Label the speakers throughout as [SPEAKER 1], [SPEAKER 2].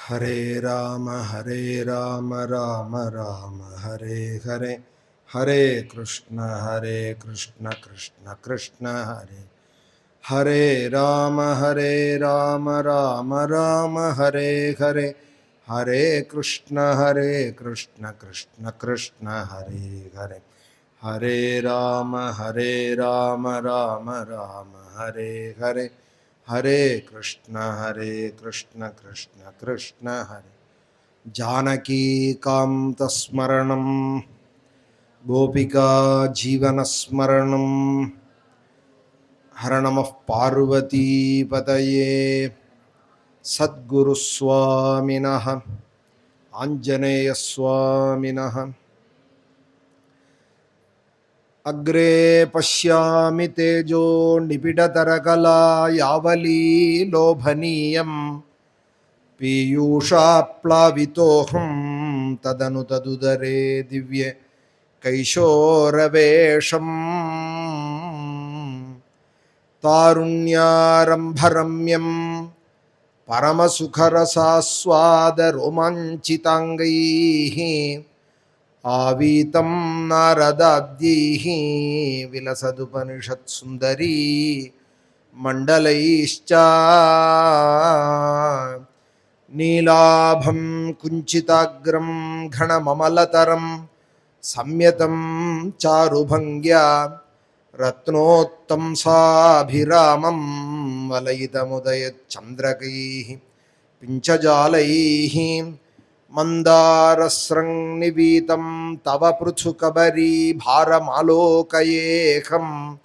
[SPEAKER 1] हरे राम राम राम हरे हरे, हरे कृष्ण कृष्ण कृष्ण हरे हरे, राम राम हरे हरे, हरे कृष्ण कृष्ण कृष्ण हरे हरे, हरे राम राम हरे हरे, हरे कृष्ण कृष्ण कृष्ण हरे। जानकी कांतस्मरणं गोपिका जीवनस्मरणं, हर नमः पार्वती पतये। सद्गुरुस्वामिनः आञ्जनेय स्वामिनः। अग्रे पश्यामि तेजो निबिडतरकला यावली लोभनीयं, पीयूषाप्लावितोऽहं तदनु तदुदरे दिव्ये कैशोरवेशम्। तारुण्यारम्भरम्यं परमसुखरसास्वादरोमाञ्चिताङ्गैः, आवीतं नारदाद्यैः विलसदुपनिषत्सुन्दरी मण्डलैश्च। नीलाभं कुञ्चिताग्रं घनममलतरं सम्यतं चारुभङ्ग्या, रत्नोत्तंसाभिरामं वलयितमुदयच्चन्द्रकैः पिञ्चजालैः। मन्दारस्रंनिवीतं तव पृथुकबरीभारमालोकयेऽहं,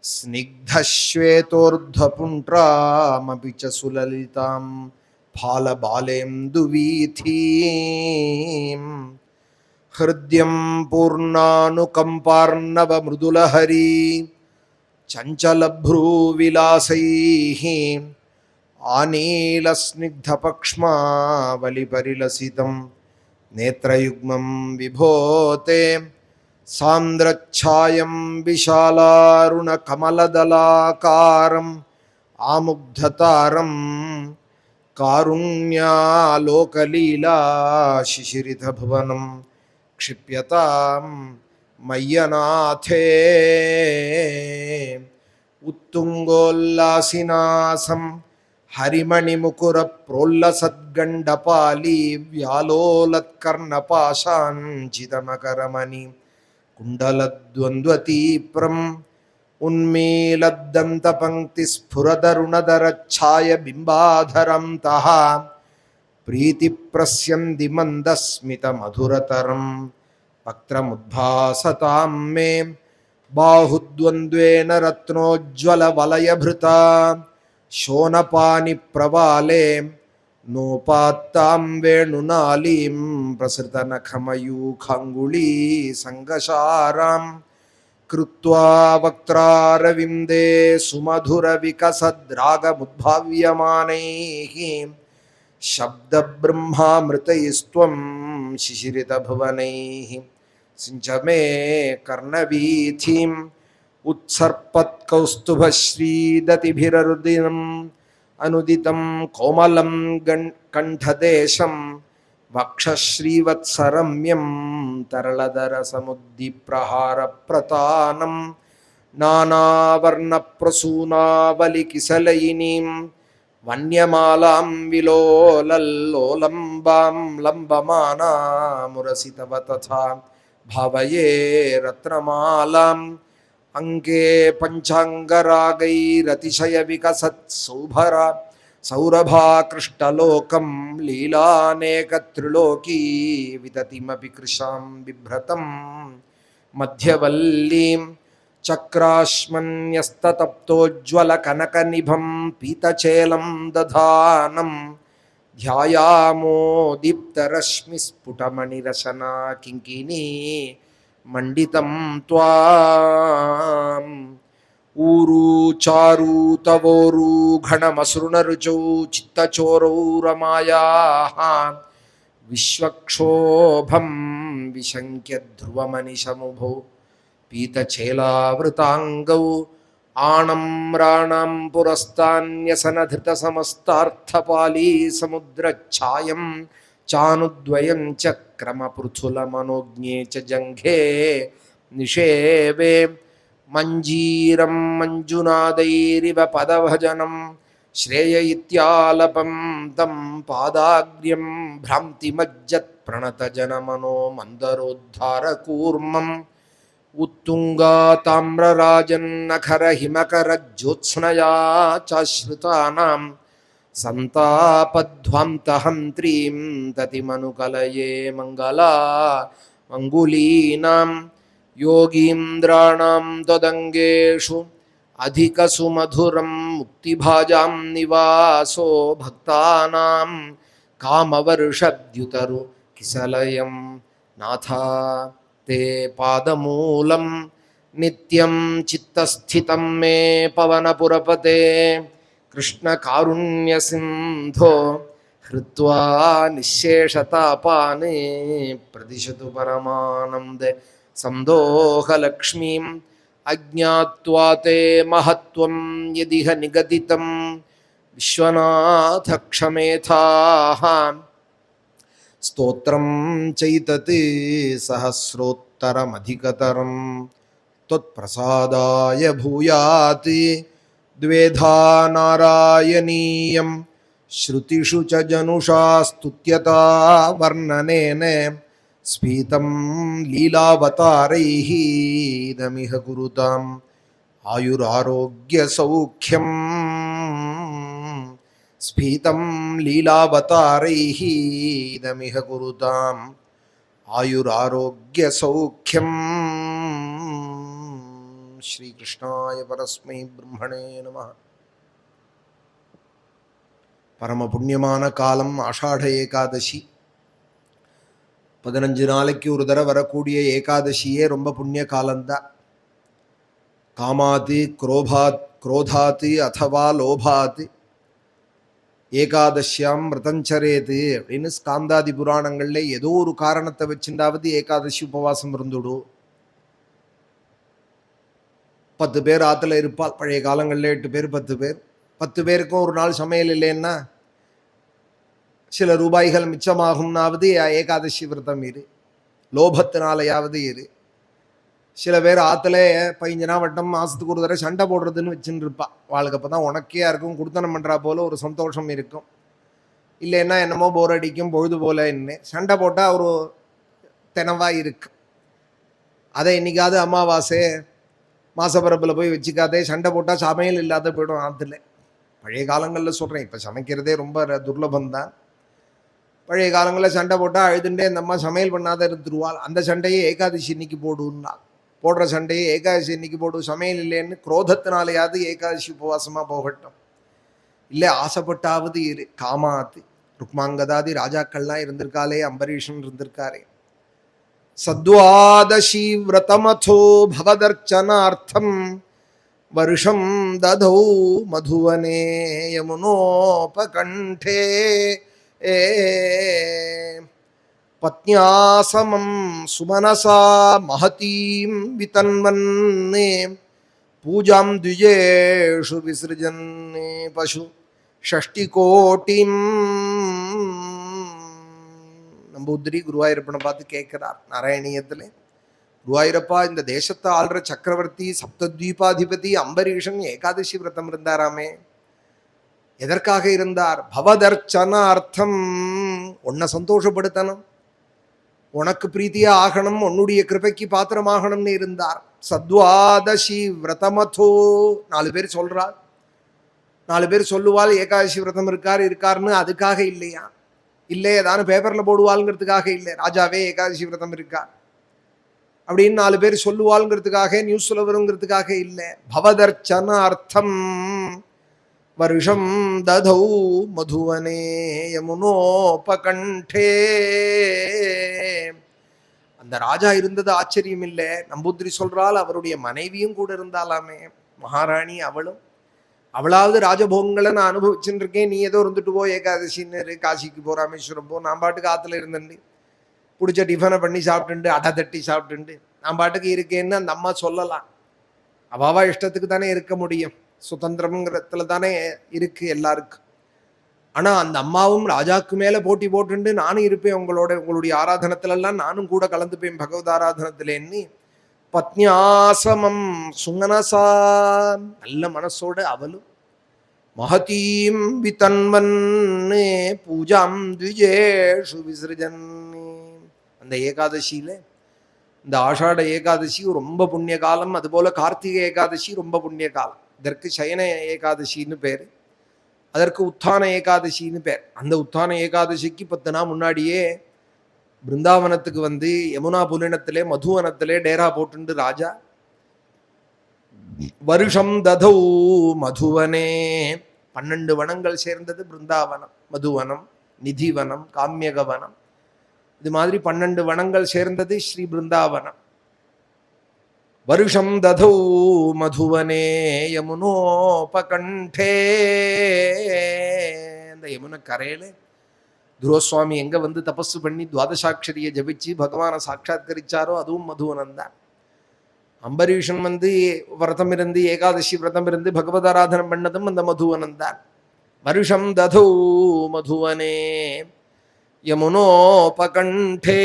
[SPEAKER 1] स्निग्धश्वेतोर्ध्वपुण्ड्रामपि च सुललितां फालबालेन्दुवीथीम्। हृद्यं पूर्णानुकम्पार्णवमृदुलहरी चञ्चलभ्रूविलासैः, आनीलस्निग्धपक्ष्मावलिपरिलसितं नेत्रयुग्मं विभोते। सान्द्रच्छायं विशालारुणकमलदलाकारम् आमुग्धतारं, कारुण्यालोकलीला शिशिरितभुवनं क्षिप्यतां मय्यनाथे। उत्तुङ्गोल्लासिनासं हरिमणिमुकुरप्रोल्लसद्गण्डपाली व्यालोलत्कर्णपाशाञ्चितमकरमणि कुण्डलद्वन्द्वतीप्रम्, उन्मीलद्दन्तपङ्क्तिस्फुरदरुणदरच्छायबिम्बाधरं तः प्रीतिप्रस्यन्ति मन्दस्मितमधुरतरं वक्त्रमुद्भासतां मे। बाहुद्वन्द्वेन रत्नोज्ज्वलवलयभृता शोनपानिप्रवाले, नोपात्तां वेणुनालीं प्रसृतनखमयूखाङ्गुली सङ्गशारां, कृत्वा वक्त्रारविन्दे सुमधुरविकसद्रागमुद्भाव्यमानैः, शब्दब्रह्मामृतैस्त्वं शिशिरितभुवनैः। सिञ्च मे कर्णवीथिम् उत्सर्पत्कौस्तुभश्रीदतिभिररुदिनम् अनुदितं कोमलं कण्ठदेशं, वक्षश्रीवत्सरम्यं तरलदरसमुद्दिप्रहारप्रतानं, नानावर्णप्रसूनावलिकिसलयिनीं वन्यमालां विलोलल्लोलम्बां लम्बमानामुरसितव तथा भावये रत्नमालाम्। अंगे पंचांगरागैरतिशयविकसत्सौभरा सौरभाकृष्टलोकं, लीलानेकत्रिलोकी विदतिमपि कृशां बिभ्रतं मध्यवल्लीं। चक्राश्मन्यस्ततप्तोज्ज्वलकनकनिभं पीतचेलं दधानं, ध्यायामो दीप्तरश्मिस्फुटमणिरशना किङ्किणी मंडितं त्वाम्। ऊरू चारू तवोरू घनमसृणरुचौ चित्तचोरौ रमायाः, विश्वक्षोभं विशङ्क्य ध्रुवमनिशमुभौ पीतचेलावृताङ्गौ, ஆணம் ராணாம் புரஸ்தான்யசனதிருதசமஸ்தார்த்தபாலீ சமுத்திரச்சாயம் சானுத்வயம் சக்ரமபுருதுலமனோஜ்ஞே ச ஜங்கே நிஷேவே மஞ்சீரம் மஞ்சுநாதைரிவ பதபஜனம் ஸ்ரேய இத்யாலபம் தம் பாதாக்ரியம் பிராந்திமஜ்ஜத் பிரணதஜனமனோ மந்தரோத்தாரகூர்மம் उत्तुंगा ताम्रराजन्नखर हिमकर ज्योत्स्नया चाश्रितानां संतापध्वान्तहन्त्रीं ततिमनुकलये मंगला मंगुलीनां योगीन्द्राणां त्वदङ्गेषु अधिकसुमधुरं मुक्तिभाजां निवासो भक्तानां कामवर्षद्युतरु किसलयं नाथा ते पादमूलं नित्यं चित्तस्थितं मे पवनपुरपते कृष्णकारुण्यसिन्धो हृत्वा निःशेषतापाने प्रदिशतु परमानन्दे सन्दोहलक्ष्मीं अज्ञात्वा ते महत्त्वं यदिह निगदितं विश्वनाथ क्षमेथाः स्तोत्रं चैतत् सहस्रोत्तरमधिकतरं त्वत्प्रसादाय भूयात् द्वेधा नारायणीयं श्रुतिषु च जनुषा स्तुत्यता वर्णनेन स्फीतं लीलावतारैः इदमिह कुरुताम् आयुरारोग्यसौख्यम् स्फीतं लीलावतारैः इदमिह कुरुताम् आयुरारोग्यसौख्यम् श्रीकृष्णाय परस्मै ब्रह्मणे नमः. பரம புண்ணியமான காலம் ஆஷாட ஏகாதசி. 15 நாளைக்கு ஒரு தடவை வரக்கூடிய ஏகாதசியே ரொம்ப புண்ணிய காலம்தான். காமாதி குரோதாத்து அதவா லோபாத்து ஏகாதசியாம் விரதஞ்சரேது அப்படின்னு ஸ்காந்தாதி புராணங்கள்ல ஏதோ ஒரு காரணத்தை வச்சுட்டாவது ஏகாதசி உபவாசம் இருந்துடு. 10 பேர் ஆற்றுல இருப்பாள். பழைய காலங்களில் 8 பேர் 10 பேர். 10 பேருக்கும் ஒரு நாள் சமையல் இல்லைன்னா சில ரூபாய்கள் மிச்சமாகும்னாவது ஏகாதசி விரதம் இரு, லோபத்தினாலையாவது இரு. சில பேர் ஆற்றுல 15 வட்டம் மாதத்துக்கு ஒரு தடவை சண்டை போடுறதுன்னு வச்சுன்னு இருப்பா. வாழ்க்கை அப்போ தான் உனக்கே இருக்கும், கொடுத்தனம் பண்ணுறா போல ஒரு சந்தோஷம் இருக்கும். இல்லைன்னா என்னமோ போர் அடிக்கும், பொழுது போல என்ன சண்டை போட்டால் ஒரு தினவாக இருக்கு. அதை இன்னைக்காவது அமாவாசை மாசப்பரப்பில் போய் வச்சுக்காதே. சண்டை போட்டால் சமையல் இல்லாத போய்டும் ஆற்றுல. பழைய காலங்களில் சொல்கிறேன், இப்போ சமைக்கிறதே ரொம்ப துர்லபந்தான். பழைய காலங்களில் சண்டை போட்டால் அழுதுண்டே இந்த அம்மா சமையல் பண்ணாத இருந்துருவாள். அந்த சண்டையை ஏகாதசி இன்னைக்கு போடுன்னா, போடுற சண்டையை ஏகாதசி இன்னைக்கு போடு. சமையல் இல்லைன்னு குரோதத்தினாலேயாவது ஏகாதசி உபவாசமாக போகட்டும். இல்லை ஆசைப்பட்டாவது இரு. காமாத்து ருக்மாங்கதாதி ராஜாக்கள்லாம் இருந்திருக்காளே, அம்பரீஷன் இருந்திருக்காரே. சத்வாதசி விரதமதோ பவதர்ச்சனார்த்தம் வருஷம் ததௌ மதுவனே யமுனோபகண்டே பத்னியாசமம் சுமனசா மஹதீம் விதன்வன்னே பூஜாம் த்விஜேஷு விசிருஜன்னே பசு ஷஷ்டிகோட்டிம். நம்பூதிரி குருவாயூரப்பனை பார்த்து கேட்கிறார் நாராயணியத்தில், குருவாயூரப்பா, இந்த தேசத்தை ஆள்ற சக்கரவர்த்தி சப்தத்வீபாதிபதி அம்பரீஷன் ஏகாதசி விரதம் இருந்தாராமே, எதற்காக இருந்தார்? பவதர்ச்சனார்த்தம், உன்னை சந்தோஷப்படுத்தணும், உனக்கு பிரீத்தியா ஆகணும், உன்னுடைய கிருபைக்கு பாத்திரமாகணும்னு இருந்தார். சத்வாதசி விரதமதோ 4 பேர் சொல்றார். 4 பேர் சொல்லுவாள் ஏகாதசி விரதம் இருக்காருன்னு. அதுக்காக இல்லையா? இல்லை ஏதானு பேப்பர்ல போடுவாளுங்கிறதுக்காக இல்லை. ராஜாவே ஏகாதசி விரதம் இருக்கார் அப்படின்னு 4 பேர் சொல்லுவாளுங்கிறதுக்காக, நியூஸ்ல வருங்கிறதுக்காக இல்லை. பவதர்ச்சனார்த்தம் வருஷம் ததௌ மதுவனே யமுனோபகண்டே. அந்த ராஜா இருந்தது ஆச்சரியம் இல்லை. நம்பூதிரி சொல்றாள், அவருடைய மனைவியும் கூட இருந்தாலாமே, மகாராணி. அவளாவது ராஜபோகங்களை நான் அனுபவிச்சுட்டு இருக்கேன், நீ ஏதோ இருந்துட்டு போ, ஏகாதசின்னு காசிக்கு போ, ராமேஸ்வரம் போ, நான் பாட்டுக்கு ஆற்றுல இருந்துட்டு பிடிச்ச டிஃபனை பண்ணி சாப்பிட்டுண்டு அடை தட்டி சாப்பிட்டுண்டு நான் பாட்டுக்கு இருக்கேன்னு அந்த அம்மா சொல்லலாம். அவாவா இஷ்டத்துக்கு தானே இருக்க முடியும், சுதந்திரம்ங்கிறதுல தானே இருக்கு எல்லாருக்கும். ஆனா அந்த அம்மாவும் ராஜாக்கு மேல போட்டி போட்டுண்டு நானும் இருப்பேன் உங்களுடைய ஆராதனத்துல எல்லாம் நானும் கூட கலந்துப்பேன் பகவத் ஆராதனத்திலேன்னு பத்னியாசமம் சுங்கனசா நல்ல மனசோட அவளும் மகதீம் விதன்வன்னே பூஜாம் த்விஜேஷு விசிருஜன். அந்த ஏகாதசியில இந்த ஆஷாட ஏகாதசி ரொம்ப புண்ணிய காலம், அதுபோல கார்த்திகை ஏகாதசி ரொம்ப புண்ணிய காலம். இதற்கு சயன ஏகாதசின்னு பேர், அதற்கு உத்தான ஏகாதசின்னு பேர். அந்த உத்தான ஏகாதசிக்கு 10 நாள் முன்னாடியே பிருந்தாவனத்துக்கு வந்து யமுனா புலினத்திலே மதுவனத்திலே டேரா போட்டுண்டு ராஜா வருஷம் ததௌ மதுவனே 12 வனங்கள் சேர்ந்தது பிருந்தாவனம், மதுவனம், நிதிவனம், காமியகவனம். இது மாதிரி 12 வனங்கள் சேர்ந்தது ஸ்ரீ பிருந்தாவனம். வருஷம் ததௌ மதுவனே யமுனோபகண்டே. அந்த யமுன கரையில துருவசுவாமி எங்க வந்து தபஸு பண்ணி துவாதசாட்சரியை ஜபிச்சு பகவானை சாட்சாத்கரிச்சாரோ அதுவும் மதுவனம் தான். அம்பரீஷன் வந்து விரதம் இருந்து ஏகாதசி விரதம் இருந்து பகவத் ஆராதனம் பண்ணதும் அந்த மதுவனம் தான். வருஷம் ததௌ மதுவனே யமுனோபகண்டே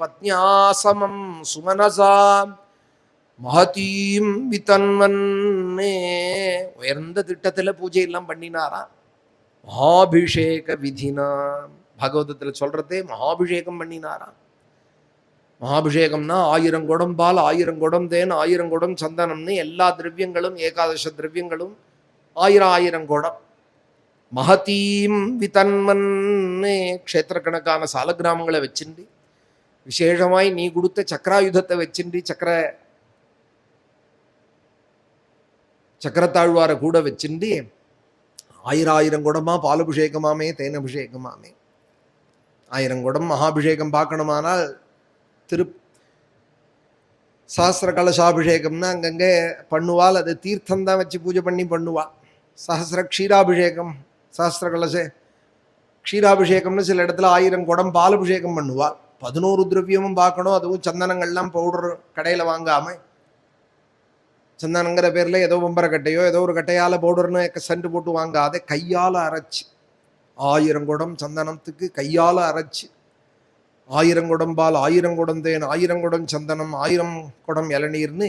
[SPEAKER 1] பத்னியாசமம் சுமனசா மகதீம் விதன்வன்னே. உயர்ந்த திட்டத்துல பூஜை எல்லாம் பண்ணினாராம். மகாபிஷேக விதினா பாகவதத்துல சொல்றதே மகாபிஷேகம் பண்ணினாராம். மகாபிஷேகம்னா 1000 குடம் பால், 1000 குடம் தேன், 1000 குடம் சந்தனம்னு எல்லா திரவியங்களும் ஏகாதச திரவியங்களும் 1000 குடம். மகதீம் விதன்வன்னே க்ஷேத்திர கணக்கான சால கிராமங்களை வச்சுண்டு விசேஷமாய் நீ கொடுத்த சக்கராயுதத்தை வச்சுண்டு சக்கரத்தாழ்வார கூட வச்சுண்டு 1000 குடமா பாலபிஷேகமாமே தேனபிஷேகமாமே. 1000 குடம் மகாபிஷேகம் பார்க்கணுமானால் சஹஸ்ர கலசாபிஷேகம்னா அங்கங்கே பண்ணுவாள். அது தீர்த்தம் தான் வச்சு பூஜை பண்ணி பண்ணுவாள். சஹஸ்ர க்ஷீராபிஷேகம், சஹஸ்ர கலச க்ஷீராபிஷேகம்னு சில இடத்துல 1000 குடம் பாலபிஷேகம் பண்ணுவாள். 11 திரவியமும் பார்க்கணும். அதுவும் சந்தனங்கள்லாம் பவுடர் கடையில் வாங்காம சந்தனங்கிற பேரில் ஏதோ பம்பர கட்டையோ ஏதோ ஒரு கட்டையால் பவுடர்னு சென்ட் போட்டு வாங்காத கையால் அரைச்சி 1000 குடம் சந்தனத்துக்கு கையால் அரைச்சி 1000 குடம் பால், 1000 குடம் தேன், 1000 குடம் சந்தனம், 1000 குடம் இளநீர்னு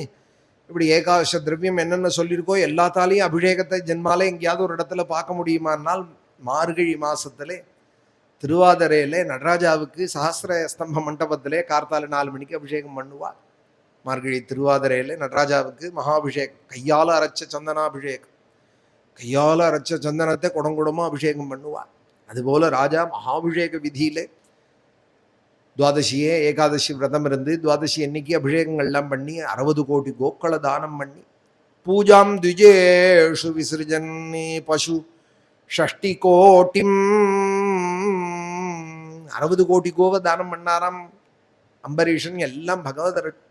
[SPEAKER 1] இப்படி ஏகாதச திரவியம் என்னென்ன சொல்லியிருக்கோ எல்லாத்தாலையும் அபிஷேகத்தை ஜென்மாலே எங்கேயாவது ஒரு இடத்துல பார்க்க முடியுமானால் மார்கழி மாசத்துல திருவாதிரையில நடராஜாவுக்கு சஹஸ்ர ஸ்தம்ப மண்டபத்திலே கார்த்தால 4 மணிக்கு அபிஷேகம் பண்ணுவா. மார்கழி திருவாதிரையில நடராஜாவுக்கு மகாபிஷேகம், கையால அரைச்ச சந்தனாபிஷேகம், கையால அரைச்ச சந்தனத்தை குடங்குடமா அபிஷேகம் பண்ணுவா. அதுபோல ராஜா மகாபிஷேக விதியில துவாதசியே ஏகாதசி விரதம் இருந்து துவாதசி அன்னைக்கு அபிஷேகங்கள்லாம் பண்ணி 60 கோடி கோக்களை தானம் பண்ணி பூஜாம் த்விஜேஷு விசிருஜன்னி பசு 60 கோட்டிம் 60 கோடி கோவை தானம் பண்ணாராம் அம்பரீஷன். எல்லாம்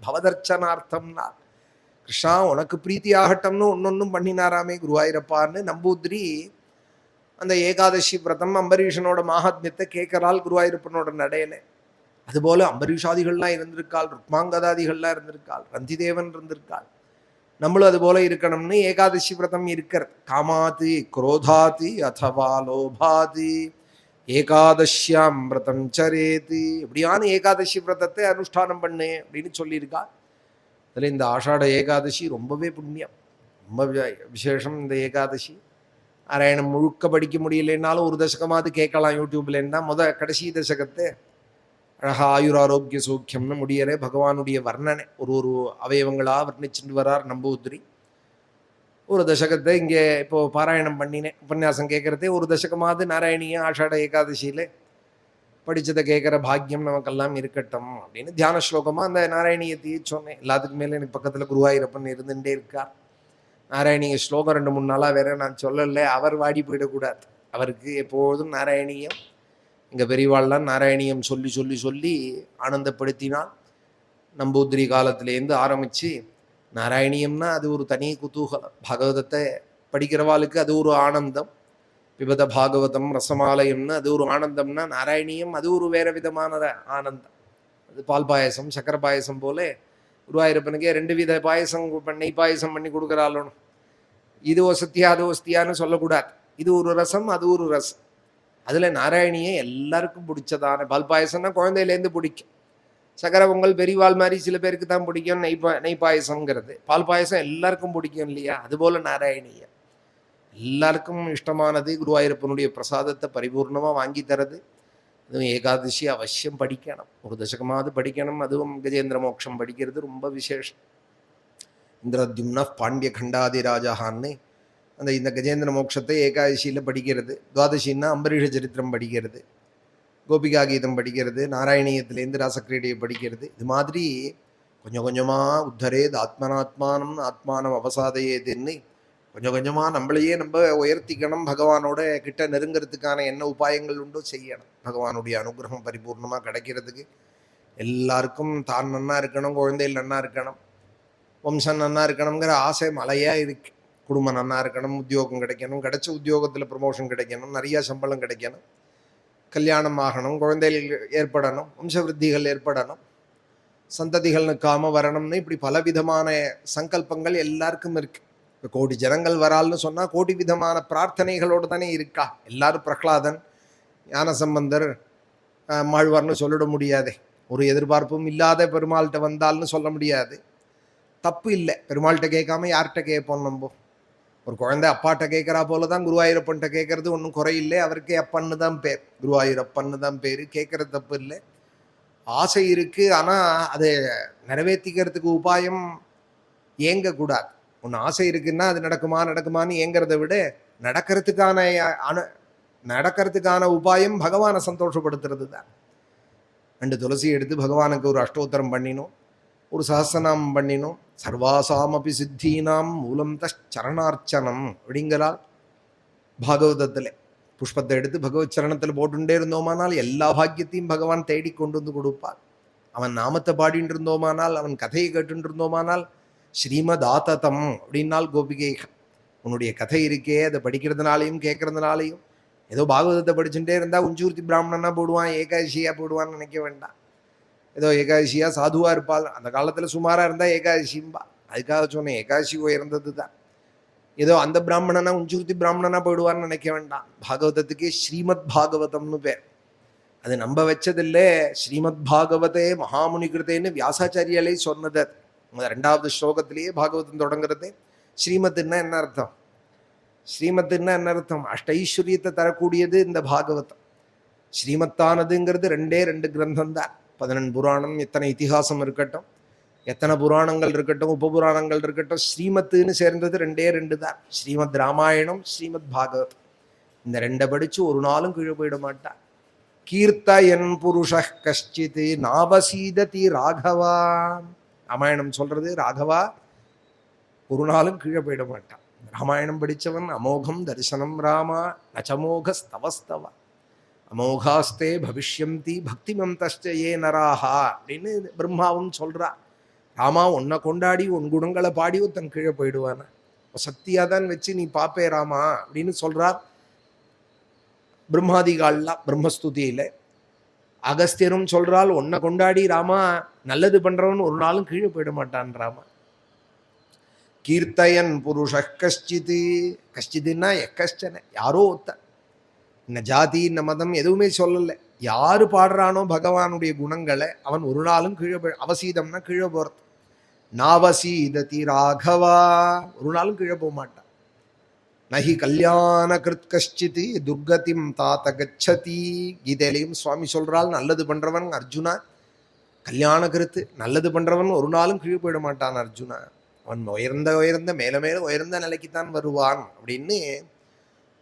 [SPEAKER 1] பவதர்ச்சனார்த்தம்னா கிருஷ்ணா உனக்கு பிரீத்தி ஆகட்டம்னு ஒன்னொன்னும் பண்ணினாராமே குருவாயூரப்பான்னு நம்பூதிரி அந்த ஏகாதசி விரதம் அம்பரீஷனோட மாஹத்மியத்தை கேட்கறாள் குருவாயூரப்பனோட நடையில. அதுபோல அம்பரீஷாதிகள்லாம் இருந்திருக்காள், ருக்மாங்கதாதிகள்லாம் இருந்திருக்காள், ரந்திதேவன் இருந்திருக்காள். நம்மளும் அது போல இருக்கணும்னு ஏகாதசி விரதம் இருக்கிறது. காமாதி குரோதாதி அதவா லோபாதி ஏகாதசியாம் விரதம் சரேதி. இப்படியான ஏகாதசி விரதத்தை அனுஷ்டானம் பண்ணு அப்படின்னு சொல்லியிருக்கா. அதில் இந்த ஆஷாட ஏகாதசி ரொம்பவே புண்ணியம், ரொம்ப விசேஷம். இந்த ஏகாதசி நாராயணம் முழுக்க படிக்க முடியலைன்னாலும் ஒரு தசகமாவது கேட்கலாம் யூடியூப்லன்னா. கடைசி தசகத்தை அழகா ஆயுராரோக்கிய சௌக்கியம்னு முடியறே பகவானுடைய வர்ணனை ஒரு அவயவங்களாக வர்ணிச்சுட்டு வரார் நம்பூதிரி. ஒரு தசகத்தை இங்கே இப்போ பாராயணம் பண்ணினேன். உபன்யாசம் கேட்கறதே ஒரு தசகமாவது நாராயணிய ஆஷாட ஏகாதசியில படிச்சதை கேட்குற பாக்கியம் நமக்கெல்லாம் இருக்கட்டும் அப்படின்னு தியான ஸ்லோகமாக அந்த நாராயணியத்தையே சொன்னேன். எல்லாத்துக்கும் மேலே எனக்கு பக்கத்தில் குருவாயூரப்பன் இருந்துகிட்டே இருக்கார். நாராயணிய ஸ்லோகம் 2-3 நாளாக வேற நான் சொல்லலை. அவர் வாடி போயிடக்கூடாது. அவருக்கு எப்போதும் நாராயணியம், எங்கள் பெரியவாள்லாம் நாராயணியம் சொல்லி சொல்லி சொல்லி ஆனந்தப்படுத்தினான். நம்பூதிரி காலத்திலேருந்து ஆரம்பித்து நாராயணியம்னா அது ஒரு தனி குதூகலம். பாகவதத்தை படிக்கிறவாளுக்கு அது ஒரு ஆனந்தம். பிபத பாகவதம் ரசமாலயம்னு அது ஒரு ஆனந்தம்னா நாராயணியம் அது ஒரு வேற விதமான ஆனந்தம். அது பால் பாயசம் சக்கரை பாயசம் போல குருவாயூரப்பனுக்கே 2 வித பாயசம் நெய் பாயசம் பண்ணி கொடுக்குறாலும் இது ஒசத்தியா அது ஒசத்தியான்னு சொல்லக்கூடாது. இது ஒரு ரசம், அது ஒரு ரசம். அதில் நாராயணியே எல்லாருக்கும் பிடிச்சதான பால் பாயசம்னா குழந்தையிலேருந்து பிடிக்கும். சக்கரை பொங்கல் பெரியவாள் மாதிரி சில பேருக்கு தான் பிடிக்கும். நெய் பாயசங்கிறது பால் பாயசம் எல்லாருக்கும் பிடிக்கும் இல்லையா? அதுபோல் நாராயணிய எல்லாருக்கும் இஷ்டமானது. குருவாயூரப்பனுடைய பிரசாதத்தை பரிபூர்ணமாக வாங்கி தரது. அதுவும் ஏகாதசி அவசியம் படிக்கணும், ஒரு தசகமாவது படிக்கணும். அதுவும் கஜேந்திர மோட்சம் படிக்கிறது ரொம்ப விசேஷம். இந்திரத்யும்ன பாண்டிய கண்டாதிராஜான்னு இந்த கஜேந்திர மோட்சத்தை ஏகாதசியில் படிக்கிறது. துவாதசின்னா அம்பரீஷ சரித்திரம் படிக்கிறது, கோபிகா கீதம் படிக்கிறது, நாராயணியத்திலேருந்து ராசக்கிரீடையை படிக்கிறது. இது மாதிரி கொஞ்சம் கொஞ்சமாக உத்தரேது ஆத்மனாத்மானம் ஆத்மானம் அவசாதையேதுன்னு கொஞ்சம் கொஞ்சமாக நம்மளையே நம்ம உயர்த்திக்கணும். பகவானோட கிட்ட நெருங்கிறதுக்கான என்ன உபாயங்கள் உண்டோ செய்யணும். பகவானுடைய அனுகிரகம் பரிபூர்ணமாக கிடைக்கிறதுக்கு எல்லாருக்கும் தான் நன்னா இருக்கணும், குழந்தைகள் நன்னா இருக்கணும், வம்சம் நன்னா இருக்கணுங்கிற ஆசை மலையாக இருக்குது. குடும்பம் நன்னா இருக்கணும், உத்தியோகம் கிடைக்கணும், கிடைச்ச உத்தியோகத்தில் ப்ரமோஷன் கிடைக்கணும், நிறையா சம்பளம் கிடைக்கணும், கல்யாணம் ஆகணும், குழந்தைகள் ஏற்படணும், வம்சவிருத்திகள் ஏற்படணும், சந்ததிகள் நிற்காம வரணும்னு இப்படி பலவிதமான சங்கல்பங்கள் எல்லாருக்கும் இருக்கு. இப்போ கோடி ஜனங்கள் வரால்னு சொன்னால் கோடி விதமான பிரார்த்தனைகளோடு தானே இருக்கா. எல்லாரும் பிரகலாதன், ஞானசம்பந்தர், மாழ்வார்னு சொல்லிட முடியாதே. ஒரு எதிர்பார்ப்பும் இல்லாத பெருமாள்கிட்ட வந்தால்னு சொல்ல முடியாது. தப்பு இல்லை, பெருமாள்கிட்ட கேட்காம யார்கிட்ட கேட்போம் நம்ம? ஒரு குழந்தை அப்பாட்ட கேட்குறா போல தான் குருவாயூரப்பன்ட்ட கேட்கறது ஒன்றும் குறையில்லை. அவருக்கே அப்பன்னு தான் பேர், குருவாயூரப்பன்னு தான் பேர். கேட்கறது தப்பு இல்லை. ஆசை இருக்குது, ஆனால் அதை நிறைவேற்றிக்கிறதுக்கு உபாயம் ஏங்கக்கூடாது. ஒன்று ஆசை இருக்குன்னா அது நடக்குமான்னு ஏங்கிறத விட நடக்கிறதுக்கான உபாயம் பகவானை சந்தோஷப்படுத்துறது தான். 2 துளசி எடுத்து பகவானுக்கு ஒரு அஷ்டோத்தரம் பண்ணினோம், ஒரு சஹஸ்ரநாமம் பண்ணினோம். சர்வாசாமபி சித்தீனாம் மூலம் சரணார்ச்சனம் அப்படிங்கிறார் பாகவதத்தில். புஷ்பத்தை எடுத்து பகவத் சரணத்தில் போட்டுட்டே இருந்தோமானால் எல்லா பாக்கியத்தையும் பகவான் தேடி கொண்டு வந்து கொடுப்பார். அவன் நாமத்தை பாடிட்டு இருந்தோமானால், அவன் கதையை கேட்டுட்டு இருந்தோமானால், ஸ்ரீமதாத்தம் அப்படின்னால் கோபிகைகள் உன்னுடைய கதை இருக்கே, அதை படிக்கிறதுனாலையும் கேட்கறதுனாலையும். ஏதோ பாகவதத்தை படிச்சுட்டே இருந்தால் உஞ்சூர்த்தி பிராமணனா போடுவான், ஏகாதசியாக போடுவான்னு நினைக்க வேண்டாம். ஏதோ ஏகாதசியாக சாதுவாக இருப்பாள், அந்த காலத்தில் சுமாராக இருந்தால் ஏகாதசிம்பா. அதுக்காக சொன்னேன், ஏகாதசி உயர்ந்தது தான். ஏதோ அந்த பிராமணனா உஞ்சூர்த்தி பிராமணனா போயிடுவான்னு நினைக்க வேண்டாம். பாகவதத்துக்கு ஸ்ரீமத் பாகவதம்னு பேர். அது நம்ப வச்சதில்லை. ஸ்ரீமத் பாகவதே மகாமுனி கிருத்தேன்னு வியாசாச்சாரியாலே சொன்னது. 2வது ஸ்லோகத்திலேயே பாகவதம் தொடங்குறது. ஸ்ரீமத்துன்னா என்ன அர்த்தம்? ஸ்ரீமத்துன்னா என்ன அர்த்தம்? அஷ்டைஸ்வரியத்தை தரக்கூடியது இந்த பாகவதம். ஸ்ரீமத்தானதுங்கிறது 2 கிரந்தம் தான். 14 புராணம், எத்தனை இதிகாசம் இருக்கட்டும், எத்தனை புராணங்கள் இருக்கட்டும், உபபுராணங்கள் இருக்கட்டும், ஸ்ரீமத்துன்னு சேர்ந்தது 2 தான். ஸ்ரீமத் ராமாயணம், ஸ்ரீமத் பாகவதம். இந்த 2 படித்து ஒரு நாளும் கீழே போயிட மாட்டான். கீர்த்தயன் புருஷ கஷ்டித் நாவசீததி ராகவா. ராமாயணம் சொல்றது ராகவா ஒரு நாளும் கீழே போயிட மாட்டான். ராமாயணம் படித்தவன் அமோகம் தரிசனம் ராமா நச்சமோக ஸ்தவஸ்தவா அமோகாஸ்தே பவிஷ்யந்தி பக்திமந்தஸ்ட ஏ நராஹா அப்படின்னு பிரம்மாவும் சொல்றா. ராமா உன்னை கொண்டாடி உன் குணங்களை பாடி தன் கீழே போயிடுவானா? சக்தியாக தான் வச்சு நீ பாப்பே ராமா அப்படின்னு சொல்றார் பிரம்மாதிகால்லாம் பிரம்மஸ்துதியில். அகஸ்தியரும் சொல்றால், உன்னை கொண்டாடி ராமா நல்லது பண்றவன் ஒரு நாளும் கீழே போயிட மாட்டான் ராமா. கீர்த்தயன் புருஷ கஷ்டித்து, கஷ்டித்துன்னா எக்கஷ்டன, யாரோ ஒத்த, இந்த ஜாதி இந்த மதம் எதுவுமே சொல்லலை. யாரு பாடுறானோ பகவானுடைய குணங்களை அவன் ஒரு நாளும் கீழே போய், அவசீதம்னா கீழே போறது, நாவசீததி ராகவா ஒரு நாளும் கீழே போக மாட்டான். நஹி கல்யாண கிருத் கஷ்டித் துர்கதிம் தாத்த கச்சதி. கீதையிலையும் சுவாமி சொல்றால், நல்லது பண்றவன் அர்ஜுனா கல்யாண கிருத்து, நல்லது பண்றவன் ஒரு நாளும் கீழே போயிட மாட்டான் அர்ஜுனா. அவன் உயர்ந்த மேல மேல உயர்ந்த நிலைக்குத்தான் வருவான் அப்படின்னு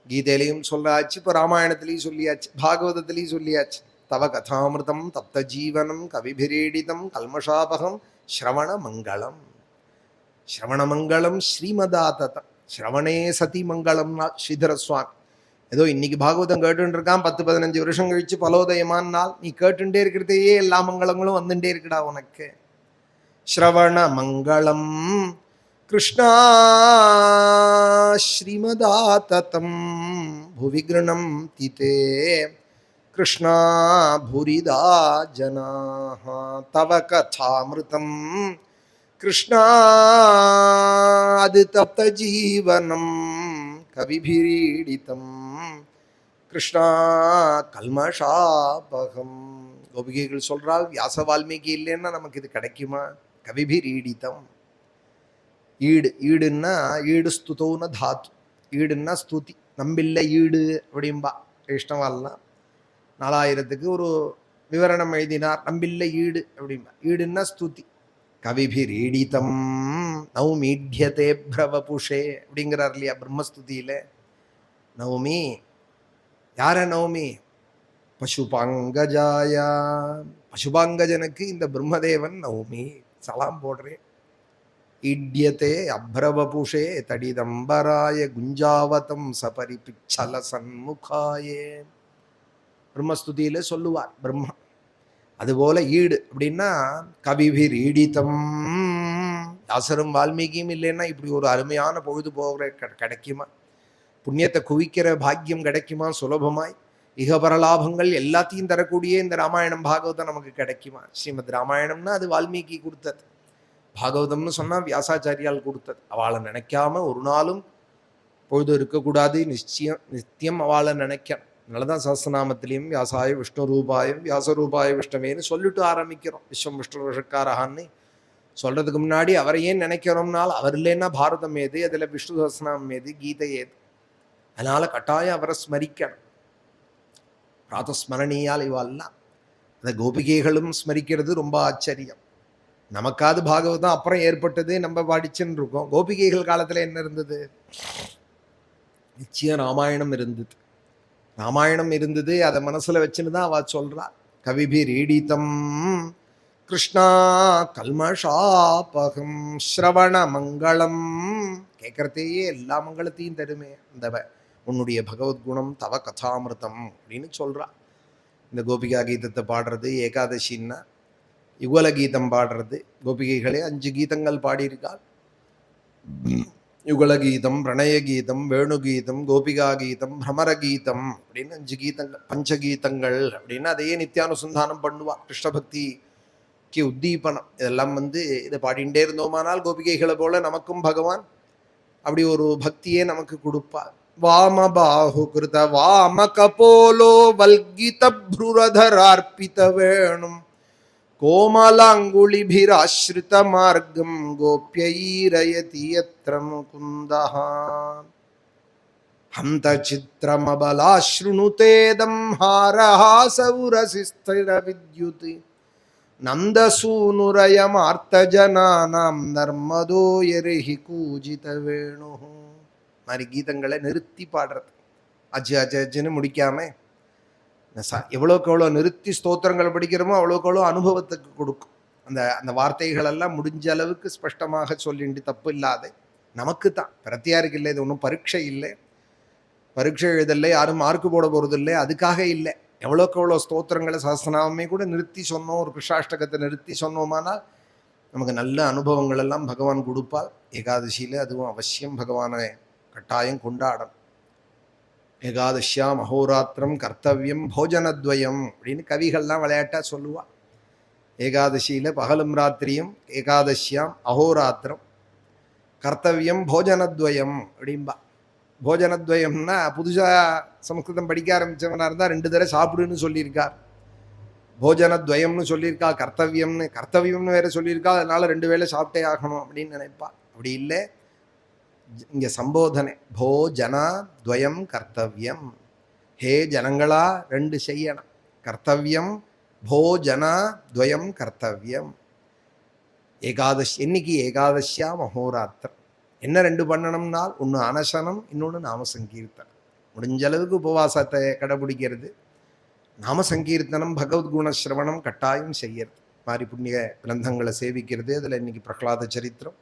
[SPEAKER 1] கீதையிலையும் சொல்லாச்சு. இப்போ ராமாயணத்திலையும் சொல்லியாச்சு, பாகவதத்திலையும் சொல்லியாச்சு. தவ கதாமிருதம் தப்த ஜீவனம் கவிபிரீடிதம் கல்மஷாபகம் ஸ்ரவண மங்களம். ஸ்ரவண மங்களம் ஸ்ரீமதாததம். ஸ்ரவணே சதி மங்களம்னா ஸ்ரீதர சுவாமி. ஏதோ இன்னைக்கு பாகவதம் கேட்டுட்டு இருக்கான், 10-15 வருஷம் கழிச்சு பலோதயமானால் நீ கேட்டுட்டே இருக்கிறதையே எல்லா மங்களங்களும் வந்துட்டே இருக்குடா உனக்கு. ஸ்ரவண மங்களம் கிருஷ்ணா ஸ்ரீமதாததம் புவிகிருணம் திதே கிருஷ்ணா புரிதா ஜனாஹ தவ கதாமிருதம் கிருஷ்ணா அது தப்த ஜீவனம் கவிபிரீடிதம் கிருஷ்ணா கல்மஷாபகம். கோபிகைகள் சொல்றால் வியாச வால்மீகி இல்லைன்னா நமக்கு இது கிடைக்குமா? கவிபிரீடிதம். ஈடு, ஈடுன்னா ஈடு ஸ்துதோன தாத்து, ஈடுன்னா ஸ்துதி. நம்பில்லை ஈடு அப்படின்பா வைஷ்ணவால்லாம். 4000க்கு ஒரு விவரணம் எழுதினார், நம்பில்லை ஈடு அப்படின்பா. ஈடுன்னா ஸ்துதி. கவிபிரீடிதம் நௌமீட்யதே பிரவபுஷே அப்படிங்கிறார் இல்லையா பிரம்மஸ்துதியில. நவமி யார நவமி? பசுபாங்கஜாயா, பசுபாங்கஜனுக்கு இந்த பிரம்மதேவன் நவமி சலாம் போடுறேன். ஈட்யதே அப்ரவபுஷே தடிதம்பராய குஞ்சாவதம் சபரி பிச்சல சண்முகாயே. பிரம்மஸ்துதியில சொல்லுவார் பிரம்மா. அதுபோல ஈடு அப்படின்னா கவிபிர் ஈடித்தம். வியாசரும் வால்மீகியும் இல்லைன்னா இப்படி ஒரு அருமையான பொழுது போகிற கிடைக்குமா? புண்ணியத்தை குவிக்கிற பாக்கியம் கிடைக்குமா சுலபமாய்? இகபரலாபங்கள் எல்லாத்தையும் தரக்கூடிய இந்த ராமாயணம் பாகவதம் நமக்கு கிடைக்குமா? ஸ்ரீமத் ராமாயணம்னா அது வால்மீகி கொடுத்தது, பாகவதம்னு சொன்னா வியாசாச்சாரியால் கொடுத்தது. அவளை நினைக்காம ஒரு நாளும் பொழுது இருக்கக்கூடாது. நித்தியம் அவளை நினைக்கணும். அதனாலதான் சஹஸ்ரநாமத்திலையும் வியாசாய விஷ்ணு ரூபாயம் வியாசரூபாய விஷ்ணவேன்னு சொல்லிட்டு ஆரம்பிக்கிறோம். விஸ்வம் விஷ்ணு விஷக்காரஹான்னு சொல்றதுக்கு முன்னாடி அவரை ஏன் நினைக்கிறோம்னால், அவர் இல்லைன்னா பாரதம் ஏது, அதுல விஷ்ணு சஹஸ்ரநாமம் ஏது, கீதை ஏது? அதனால கட்டாயம் அவரை ஸ்மரிக்கணும். பிராதஸ்மரணியால் இவாள்லாம் அந்த கோபிகைகளும் ஸ்மரிக்கிறது ரொம்ப ஆச்சரியம். நமக்காவது பாகவதம் அப்புறம் ஏற்பட்டது, நம்ம படிச்சுன்னு இருக்கோம். கோபிகைகள் காலத்துல என்ன இருந்தது? நிச்சயம் ராமாயணம் இருந்தது. ராமாயணம் இருந்தது. அதை மனசுல வச்சுன்னு தான் அவ சொல்றா. கவிபிர் ஈடிதம் கிருஷ்ணா கல்மஷாபகம் ஸ்ரவண மங்களம். கேட்கறதையே எல்லா மங்களத்தையும் தருமே அந்த உன்னுடைய பகவத்குணம் தவ கதாமிருதம் அப்படின்னு சொல்றா. இந்த கோபிகா கீதத்தை பாடுறது ஏகாதசின்னா, யுகல கீதம் பாடுறது. கோபிகைகளே 5 கீதங்கள் பாடியிருக்காள். யுகல கீதம், பிரணய கீதம், வேணுகீதம், கோபிகா கீதம், பிரமர கீதம் அப்படின்னு 5 கீதங்கள், பஞ்சகீதங்கள் அப்படின்னு அதையே நித்தியானுசந்தானம் பண்ணுவா. கிருஷ்ணபக்திக்கு உத்தீபனம். இதெல்லாம் இதை பாடிண்டே இருந்தோமானால் கோபிகைகளை போல நமக்கும் பகவான் அப்படி ஒரு பக்தியே நமக்கு கொடுப்பார். வாம பாஹு கிருத வாம கபோலோ வல்கித ப்ருரதரார்ப்பித வேணும் கோமலாங்குளிபிராஸ்ருத மார்க்கம் கோப்யைரயதி யத்ர முகுந்தஹ ஹந்த சித்ரமபலாஸ்ருணுதேதம் ஹாரஹாசவுரசிஸ்திர வித்யுத் நந்தசூனுரயமார்த்தஜனானாம் நர்மதோ யரிஹி கூஜித வேணு. மாதிரி கீதங்களை நிறுத்தி பாடுறது. அஜ்ஜுன்னு முடிக்காம எவ்வளோக்கு எவ்வளோ நிறுத்தி ஸ்தோத்திரங்கள் படிக்கிறோமோ அவ்வளோக்கு எவ்வளோ அனுபவத்துக்கு கொடுக்கும். அந்த வார்த்தைகள் எல்லாம் முடிஞ்ச அளவுக்கு ஸ்பஷ்டமாக சொல்லிண்டு தப்பு இல்லாத நமக்கு தான். பிரத்தியாருக்கு இல்லை, இது ஒன்றும் பரீட்சை இல்லை, பரீட்சை எழுதலை, யாரும் மார்க்கு போட போகிறது இல்லை, அதுக்காக இல்லை. எவ்வளோக்கு எவ்வளோ ஸ்தோத்திரங்களை சஹஸ்ரநாமமே கூட நிறுத்தி சொன்னோம், ஒரு கிருஷ்ணாஷ்டகத்தை நிறுத்தி சொன்னோமானால் நமக்கு நல்ல அனுபவங்கள் எல்லாம் பகவான் கொடுப்பால். ஏகாதசியில் அதுவும் அவசியம் பகவானை கட்டாயம் கொண்டாடணும். ஏகாதசியாம் அஹோராத்திரம் கர்த்தவியம் போஜனத்வயம் அப்படின்னு கவிகள்லாம் விளையாட்டா சொல்லுவா. ஏகாதசியில பகலும் ராத்திரியும், ஏகாதசியாம் அஹோராத்திரம் கர்த்தவியம் போஜனத்வயம் அப்படின்பா. போஜனத்வயம்னா புதுசா சமஸ்கிருதம் படிக்க ஆரம்பிச்சவனா இருந்தா 2 தடவை சாப்பிடுன்னு சொல்லியிருக்கார். போஜனத்வயம்னு சொல்லியிருக்கா, கர்த்தவியம்னு வேற சொல்லியிருக்கா. அதனால 2 வேளை சாப்பிட்டே ஆகணும் அப்படின்னு நினைப்பா. அப்படி இல்லை, இங்க சம்போதனை போஜனா துவயம் கர்த்தவியம். ஹே ஜனங்களா 2 செய்யணும். கர்த்தவியம் போஜனா துவயம் கர்த்தவியம். ஏகாதசி இன்னைக்கு ஏகாதசியா மகோராத்திரம். என்ன 2 பண்ணணும்னால், ஒன்று அனசனம், இன்னொன்று நாம சங்கீர்த்தனம். முடிஞ்ச அளவுக்கு உபவாசத்தை கடைபிடிக்கிறது, நாம சங்கீர்த்தனம், பகவத்குண சிரவணம் கட்டாயம் செய்யறது, மாதிரி புண்ணிய கிரந்தங்களை சேவிக்கிறது. அதில் இன்னைக்கு பிரகலாத சரித்திரம்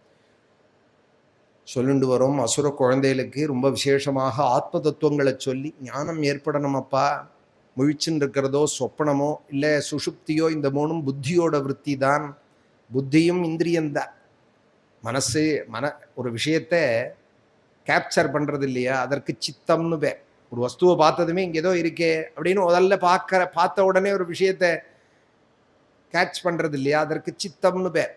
[SPEAKER 1] சொல்லிண்டு வரும். அசுர குழந்தைகளுக்கு ரொம்ப விசேஷமாக ஆத்ம தத்துவங்களை சொல்லி ஞானம் ஏற்படணும். அப்பா, முழிச்சுன்னு இருக்கிறதோ சொப்பனமோ இல்லை சுஷுப்தியோ, இந்த 3ம் புத்தியோட விற்பி தான். புத்தியும் இந்திரியந்தான். மனசு ஒரு விஷயத்தை கேப்சர் பண்ணுறது இல்லையா, அதற்கு சித்தம்னு பேர். ஒரு வஸ்துவை பார்த்ததுமே இங்கே ஏதோ இருக்கே அப்படின்னு முதல்ல பார்த்த உடனே ஒரு விஷயத்தை கேட்ச் பண்ணுறது இல்லையா, அதற்கு சித்தம்னு பேர்.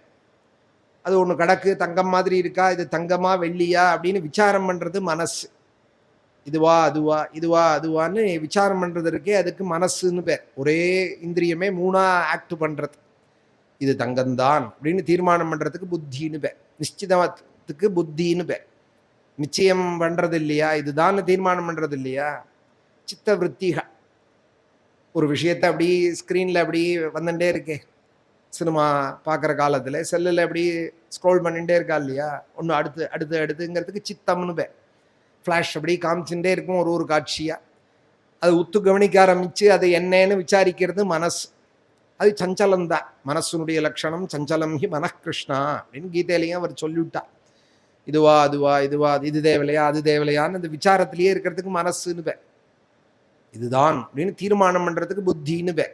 [SPEAKER 1] அது ஒன்று கிடக்கு, தங்கம் மாதிரி இருக்கா, இது தங்கமா வெள்ளியா அப்படின்னு விசாரம் பண்ணுறது மனசு. இதுவா அதுவா, இதுவா அதுவான்னு விசாரம் பண்ணுறது இருக்கே, அதுக்கு மனசுன்னு பேர். ஒரே இந்திரியமே மூணா ஆக்ட் பண்ணுறது. இது தங்கம்தான் அப்படின்னு தீர்மானம் பண்ணுறதுக்கு புத்தின்னு பேர். நிச்சயத்துக்கு புத்தின்னு பேர். நிச்சயம் பண்ணுறது இல்லையா, இதுதான் தீர்மானம் பண்ணுறது இல்லையா, சித்த விற்த்திகள். ஒரு விஷயத்தை அப்படி ஸ்க்ரீனில் அப்படி வந்துட்டே இருக்கே, சினிமா பார்க்குற காலத்தில் செல்லில் அப்படி ஸ்க்ரோல் பண்ணிகிட்டே இருக்கா இல்லையா, ஒன்று அடுத்து அடுத்து அடுத்துங்கிறதுக்கு சித்தம்னு பேர். ஃப்ளாஷ் அப்படி காமிச்சுட்டே இருக்கும் ஒரு காட்சியாக. அது உத்து கவனிக்க ஆரம்பித்து அது என்னன்னு விசாரிக்கிறது மனசு. அது சஞ்சலம்தான். மனசுனுடைய லட்சணம் சஞ்சலம் ஹி மனக்கிருஷ்ணா அப்படின்னு கீதையிலையும் அவர் சொல்லிவிட்டார். இதுவா அதுவா, இதுவா இது தேவலையா அது தேவலையான்னு அந்த விசாரத்திலேயே இருக்கிறதுக்கு மனசுன்னு பேர். இதுதான் அப்படின்னு தீர்மானம் பண்ணுறதுக்கு புத்தின்னு பேர்.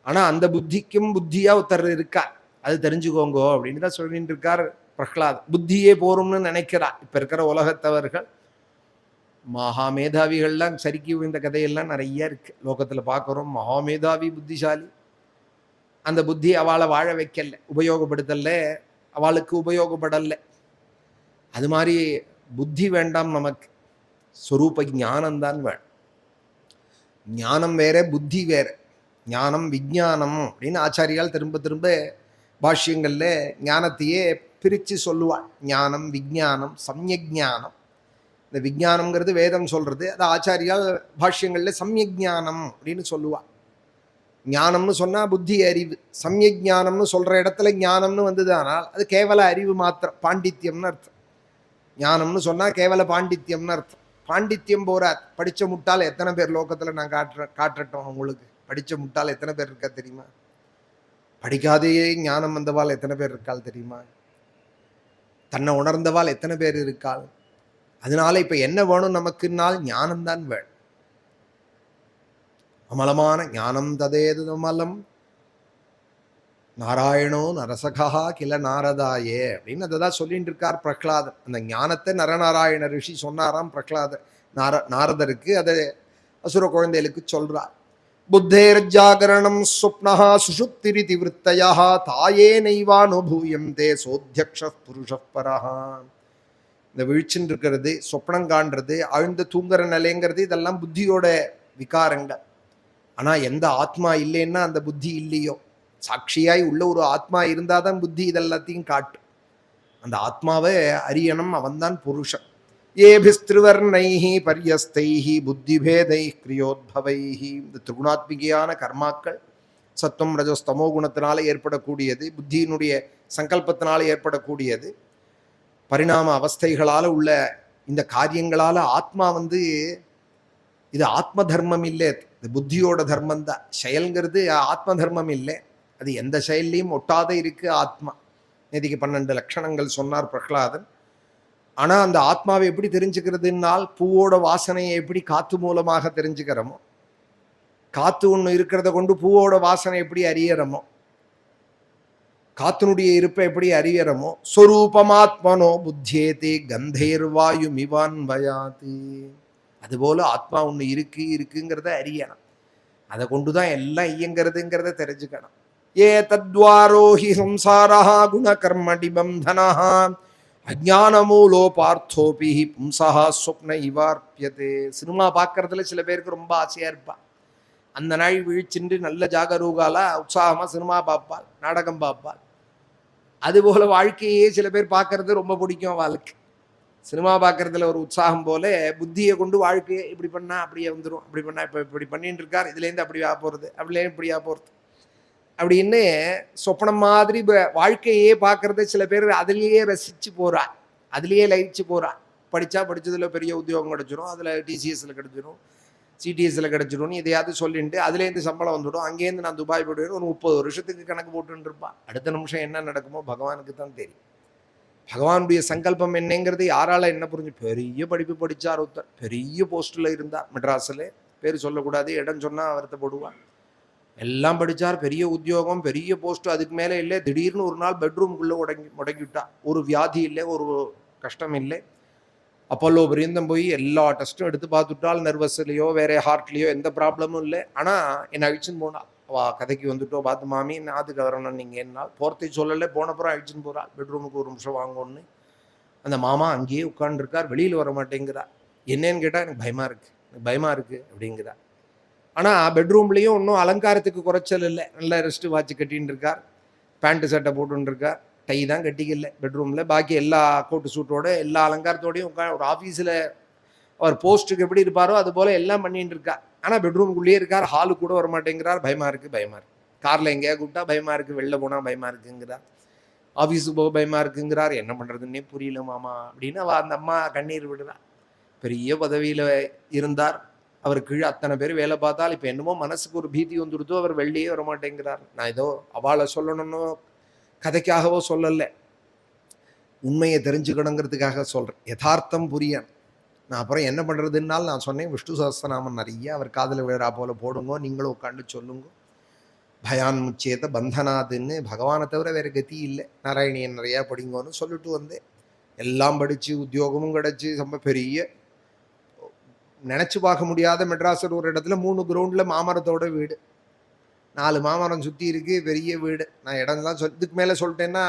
[SPEAKER 1] ஆனால் அந்த புத்திக்கும் புத்தியாக ஒருத்தர் இருக்கா, அது தெரிஞ்சுக்கோங்கோ அப்படின்னு தான் சொல்லிட்டு இருக்கார் பிரஹ்லாத். புத்தியே போரும்னு நினைக்கிறா இப்போ இருக்கிற உலகத்தவர்கள். மகாமேதாவிகள்லாம் சரிக்கு இந்த கதையெல்லாம் நிறைய இருக்கு லோகத்தில் பார்க்குறோம். மகாமேதாவி புத்திசாலி, அந்த புத்தி அவளை வாழ வைக்கல, உபயோகப்படுத்தல, அவளுக்கு உபயோகப்படல. அது மாதிரி புத்தி வேண்டாம் நமக்கு, ஸ்வரூப ஞானம்தான் வேணும். ஞானம் வேற புத்தி வேற. ஞானம் விஞ்ஞானம் அப்படின்னு ஆச்சாரியால் திரும்ப திரும்ப பாஷ்யங்களில் ஞானத்தையே பிரித்து சொல்லுவாள். ஞானம் விஞ்ஞானம் சம்யஜானம். இந்த விஞ்ஞானம்ங்கிறது வேதம் சொல்றது, அது ஆச்சாரியால் பாஷ்யங்களில் சம்யஜானம் அப்படின்னு சொல்லுவாள். ஞானம்னு சொன்னால் புத்தி அறிவு. சம்யஜானம்னு சொல்கிற இடத்துல ஞானம்னு வந்தது, ஆனால் அது கேவல அறிவு மாத்திரம், பாண்டித்யம்னு அர்த்தம். ஞானம்னு சொன்னால் கேவல பாண்டித்யம்னு அர்த்தம். பாண்டித்யம் போறாது. படித்த முட்டால் எத்தனை பேர் லோகத்தில் நான் காட்டுறட்டோம் உங்களுக்கு. படித்த முட்டால் எத்தனை பேர் இருக்கா தெரியுமா? படிக்காதையே ஞானம் வந்தவாள் எத்தனை பேர் இருக்காள் தெரியுமா? தன்னை உணர்ந்தவாள் எத்தனை பேர் இருக்காள்? அதனால இப்போ என்ன வேணும் நமக்குன்னால் ஞானம்தான் வேணும். அமலமான ஞானம் ததேது அமலம் நாராயணோ நரசகா கில நாரதாயே அப்படின்னு அதை தான் சொல்லிட்டு இருக்கார் பிரஹ்லாதர். அந்த ஞானத்தை நரநாராயண ரிஷி சொன்னாராம் பிரஹ்லாதர் நாரதருக்கு. அதை அசுர குழந்தைகளுக்கு சொல்றார். புத்தேர் ஜாகரணம் சுப்னஹா சுஷுப்திரிதி விருத்தயா தாயே நைவானுபூயந்தே சோத்யக்ஷ புருஷ பரஹா. இந்த விழிச்சுன்னு இருக்கிறது, சொப்னம் காண்றது, ஆழ்ந்த தூங்குற நிலைங்கிறது, இதெல்லாம் புத்தியோட விகாரங்கள். ஆனால் எந்த ஆத்மா இல்லைன்னா அந்த புத்தி இல்லையோ, சாட்சியாய் உள்ள ஒரு ஆத்மா இருந்தால் தான் புத்தி இதெல்லாத்தையும் காட்டும். அந்த ஆத்மாவை அறியணும், அவன்தான் புருஷன். ஏபிஸ்திருவர்ணைஹி பரியஸ்தைஹி புத்திபேதை கிரியோத்பவைஹி. இந்த திரிகுணாத்மிகையான கர்மாக்கள் சத்துவம் ரஜஸ் தமோ குணத்தினால ஏற்படக்கூடியது, புத்தியினுடைய சங்கல்பத்தினால ஏற்படக்கூடியது, பரிணாம அவஸ்தைகளால் உள்ள இந்த காரியங்களால் ஆத்மா இது ஆத்ம தர்மம் இல்லை, இது புத்தியோட தர்மம் தான். செயல்ங்கிறது ஆத்ம தர்மம் இல்லை, அது எந்த செயல்லையும் ஒட்டாத இருக்கு ஆத்மா. நேதிக்கு 12 லட்சணங்கள் சொன்னார் பிரஹ்லாதன். ஆனால் அந்த ஆத்மாவை எப்படி தெரிஞ்சுக்கிறதுனால், பூவோட வாசனையை எப்படி காற்று மூலமாக தெரிஞ்சுக்கிறோமோ, காற்று ஒன்று இருக்கிறத கொண்டு பூவோட வாசனை எப்படி அறியறமோ, காத்தினுடைய இருப்பை எப்படி அறியறமோ, ஸ்வரூபமாத்மனோ புத்தியேதே கந்தைர்வாயு மிவான்வயாதி. அதுபோல ஆத்மா ஒன்று இருக்குங்கிறத அறியணும். அதை கொண்டுதான் எல்லாம் இயங்கிறதுங்கிறத தெரிஞ்சுக்கணும். ஏ தத்வாரோஹி சம்சாரா குணகர்மடி பந்தனஹா அஜானமூலோ பார்த்தோபி பும்சா சொப்ன இவார்பியதே. சினிமா பார்க்கறதுல சில பேருக்கு ரொம்ப ஆசையா இருப்பா. அந்த நாள் விழிச்சுட்டு நல்ல ஜாகரூகால உற்சாகமாக சினிமா பார்ப்பாள், நாடகம் பார்ப்பாள். அதுபோல் வாழ்க்கையே சில பேர் பார்க்கறது ரொம்ப பிடிக்கும். வாழ்க்கை சினிமா பார்க்கறதுல ஒரு உற்சாகம் போல புத்தியை கொண்டு வாழ்க்கையை இப்படி பண்ணால் அப்படியே வந்துடும், அப்படி பண்ணால் இப்போ இப்படி பண்ணிட்டு இருக்கார், இதுலேருந்து அப்படி போகிறது, அப்படிலேருந்து இப்படியா போகிறது அப்படின்னு சொப்பனம் மாதிரி வாழ்க்கையே பார்க்கறத சில பேர் அதுலேயே ரசித்து போகிறா, அதுலேயே லயிச்சு போகிறா. படித்தா படித்ததில் பெரிய உத்தியோகம் கிடச்சிரும், அதில் டிசிஎஸ்சில் கிடச்சிரும், சிடிஎஸ்சில் கிடச்சிரும்னு இதையாவது சொல்லிட்டு அதுலேருந்து சம்பளம் வந்துடும். அங்கேருந்து நான் துபாய் போய்ட்டு ஒரு 30 வருஷத்துக்கு கணக்கு போட்டுன்னு இருப்பான். அடுத்த நிமிஷம் என்ன நடக்குமோ பகவானுக்கு தான் தெரியும். பகவானுடைய சங்கல்பம் என்னங்கிறது யாரால என்ன புரிஞ்சு. பெரிய படிப்பு படித்தார் ஒருத்தர், பெரிய போஸ்ட்டில் இருந்தார் மெட்ராஸில், பேர் சொல்லக்கூடாது, இடம் சொன்னால் வருத்தப்படுவார். எல்லாம் படித்தார், பெரிய உத்தியோகம், பெரிய போஸ்ட்டு, அதுக்கு மேலே இல்லை. திடீர்னு ஒரு நாள் பெட்ரூம்குள்ளே முடங்கிவிட்டா. ஒரு வியாதி இல்லை, ஒரு கஷ்டம் இல்லை. அப்போல்லோ பரியந்தம் போய் எல்லா டெஸ்ட்டும் எடுத்து பார்த்துட்டால், நர்வஸ்லையோ வேற ஹார்ட்லேயோ எந்த ப்ராப்ளமும் இல்லை. ஆனால் என்னை அழிச்சுன்னு போனால் வா கதைக்கு வந்துட்டோ பார்த்து மாமி நாத்துக்கு வரணும் நீங்கள் என்ன போகிறதை சொல்லலை, போனப்புறம் அழிச்சுன்னு போகிறா. பெட்ரூமுக்கு ஒரு நிமிஷம் வாங்கன்னு அந்த மாமா அங்கேயே உட்காந்துருக்கார், வெளியில் வர மாட்டேங்கிறார். என்னன்னு கேட்டால் எனக்கு பயமாக இருக்குது அப்படிங்கிறார். ஆனால் பெட்ரூம்லேயும் இன்னும் அலங்காரத்துக்கு குறைச்சல் இல்லை. நல்லா ரெஸ்ட்டு வாட்ச் கட்டின்னு இருக்கார், பேண்ட்டு சட்டை போட்டுன்னு இருக்கார், டை தான் கட்டிக்கல பெட்ரூமில். பாக்கி எல்லா கோட்டு சூட்டோட எல்லா அலங்காரத்தோடையும் ஒரு ஆஃபீஸில் அவர் போஸ்ட்டுக்கு எப்படி இருப்பாரோ அது போல் எல்லாம் பண்ணிட்டு இருக்கார். ஆனால் பெட்ரூமுக்குள்ளேயே இருக்கார், ஹாலுக்கு கூட வர மாட்டேங்கிறார். பயமாக இருக்குது. காரில் எங்கேயா கூப்பிட்டா பயமாக இருக்குது, வெளில போனால் பயமாக இருக்குங்கிறார், ஆஃபீஸுக்கு போக பயமாக இருக்குங்கிறார். என்ன பண்ணுறதுன்னே புரியல மாமா அப்படின்னு அந்த அம்மா கண்ணீர் விடுறார். பெரிய பதவியில் இருந்தார், அவர் கீழே அத்தனை பேர் வேலை பார்த்தால் இப்போ என்னமோ மனசுக்கு ஒரு பீதி வந்துடுத்தோ, அவர் வெளியே வர மாட்டேங்கிறார். நான் ஏதோ அவளை சொல்லணும்னோ கதைக்காகவோ சொல்லலை, உண்மையை தெரிஞ்சுக்கணுங்கிறதுக்காக சொல்கிறேன், யதார்த்தம் புரியணும். நான் அப்புறம் என்ன பண்ணுறதுனால நான் சொன்னேன், விஷ்ணு சஹஸ்ரநாமம் நிறைய அவர் காதில் விழுறா போல் போடுங்க, நீங்களும் உட்காந்து சொல்லுங்க. பயான் முச்சேத பந்தனாதுன்னு பகவானை தவிர வேறு கதி இல்லை, நாராயணியன் நிறையா படிங்கன்னு சொல்லிட்டு வந்தேன். எல்லாம் படித்து உத்தியோகமும் கிடச்சி ரொம்ப பெரிய நினச்சி பார்க்க முடியாத மெட்ராஸில் ஒரு இடத்துல 3 கிரவுண்டில் மாமரத்தோட வீடு, 4 மாமரம் சுற்றி இருக்குது, பெரிய வீடு. நான் இடம்லாம் இதுக்கு மேலே சொல்லிட்டேன்னா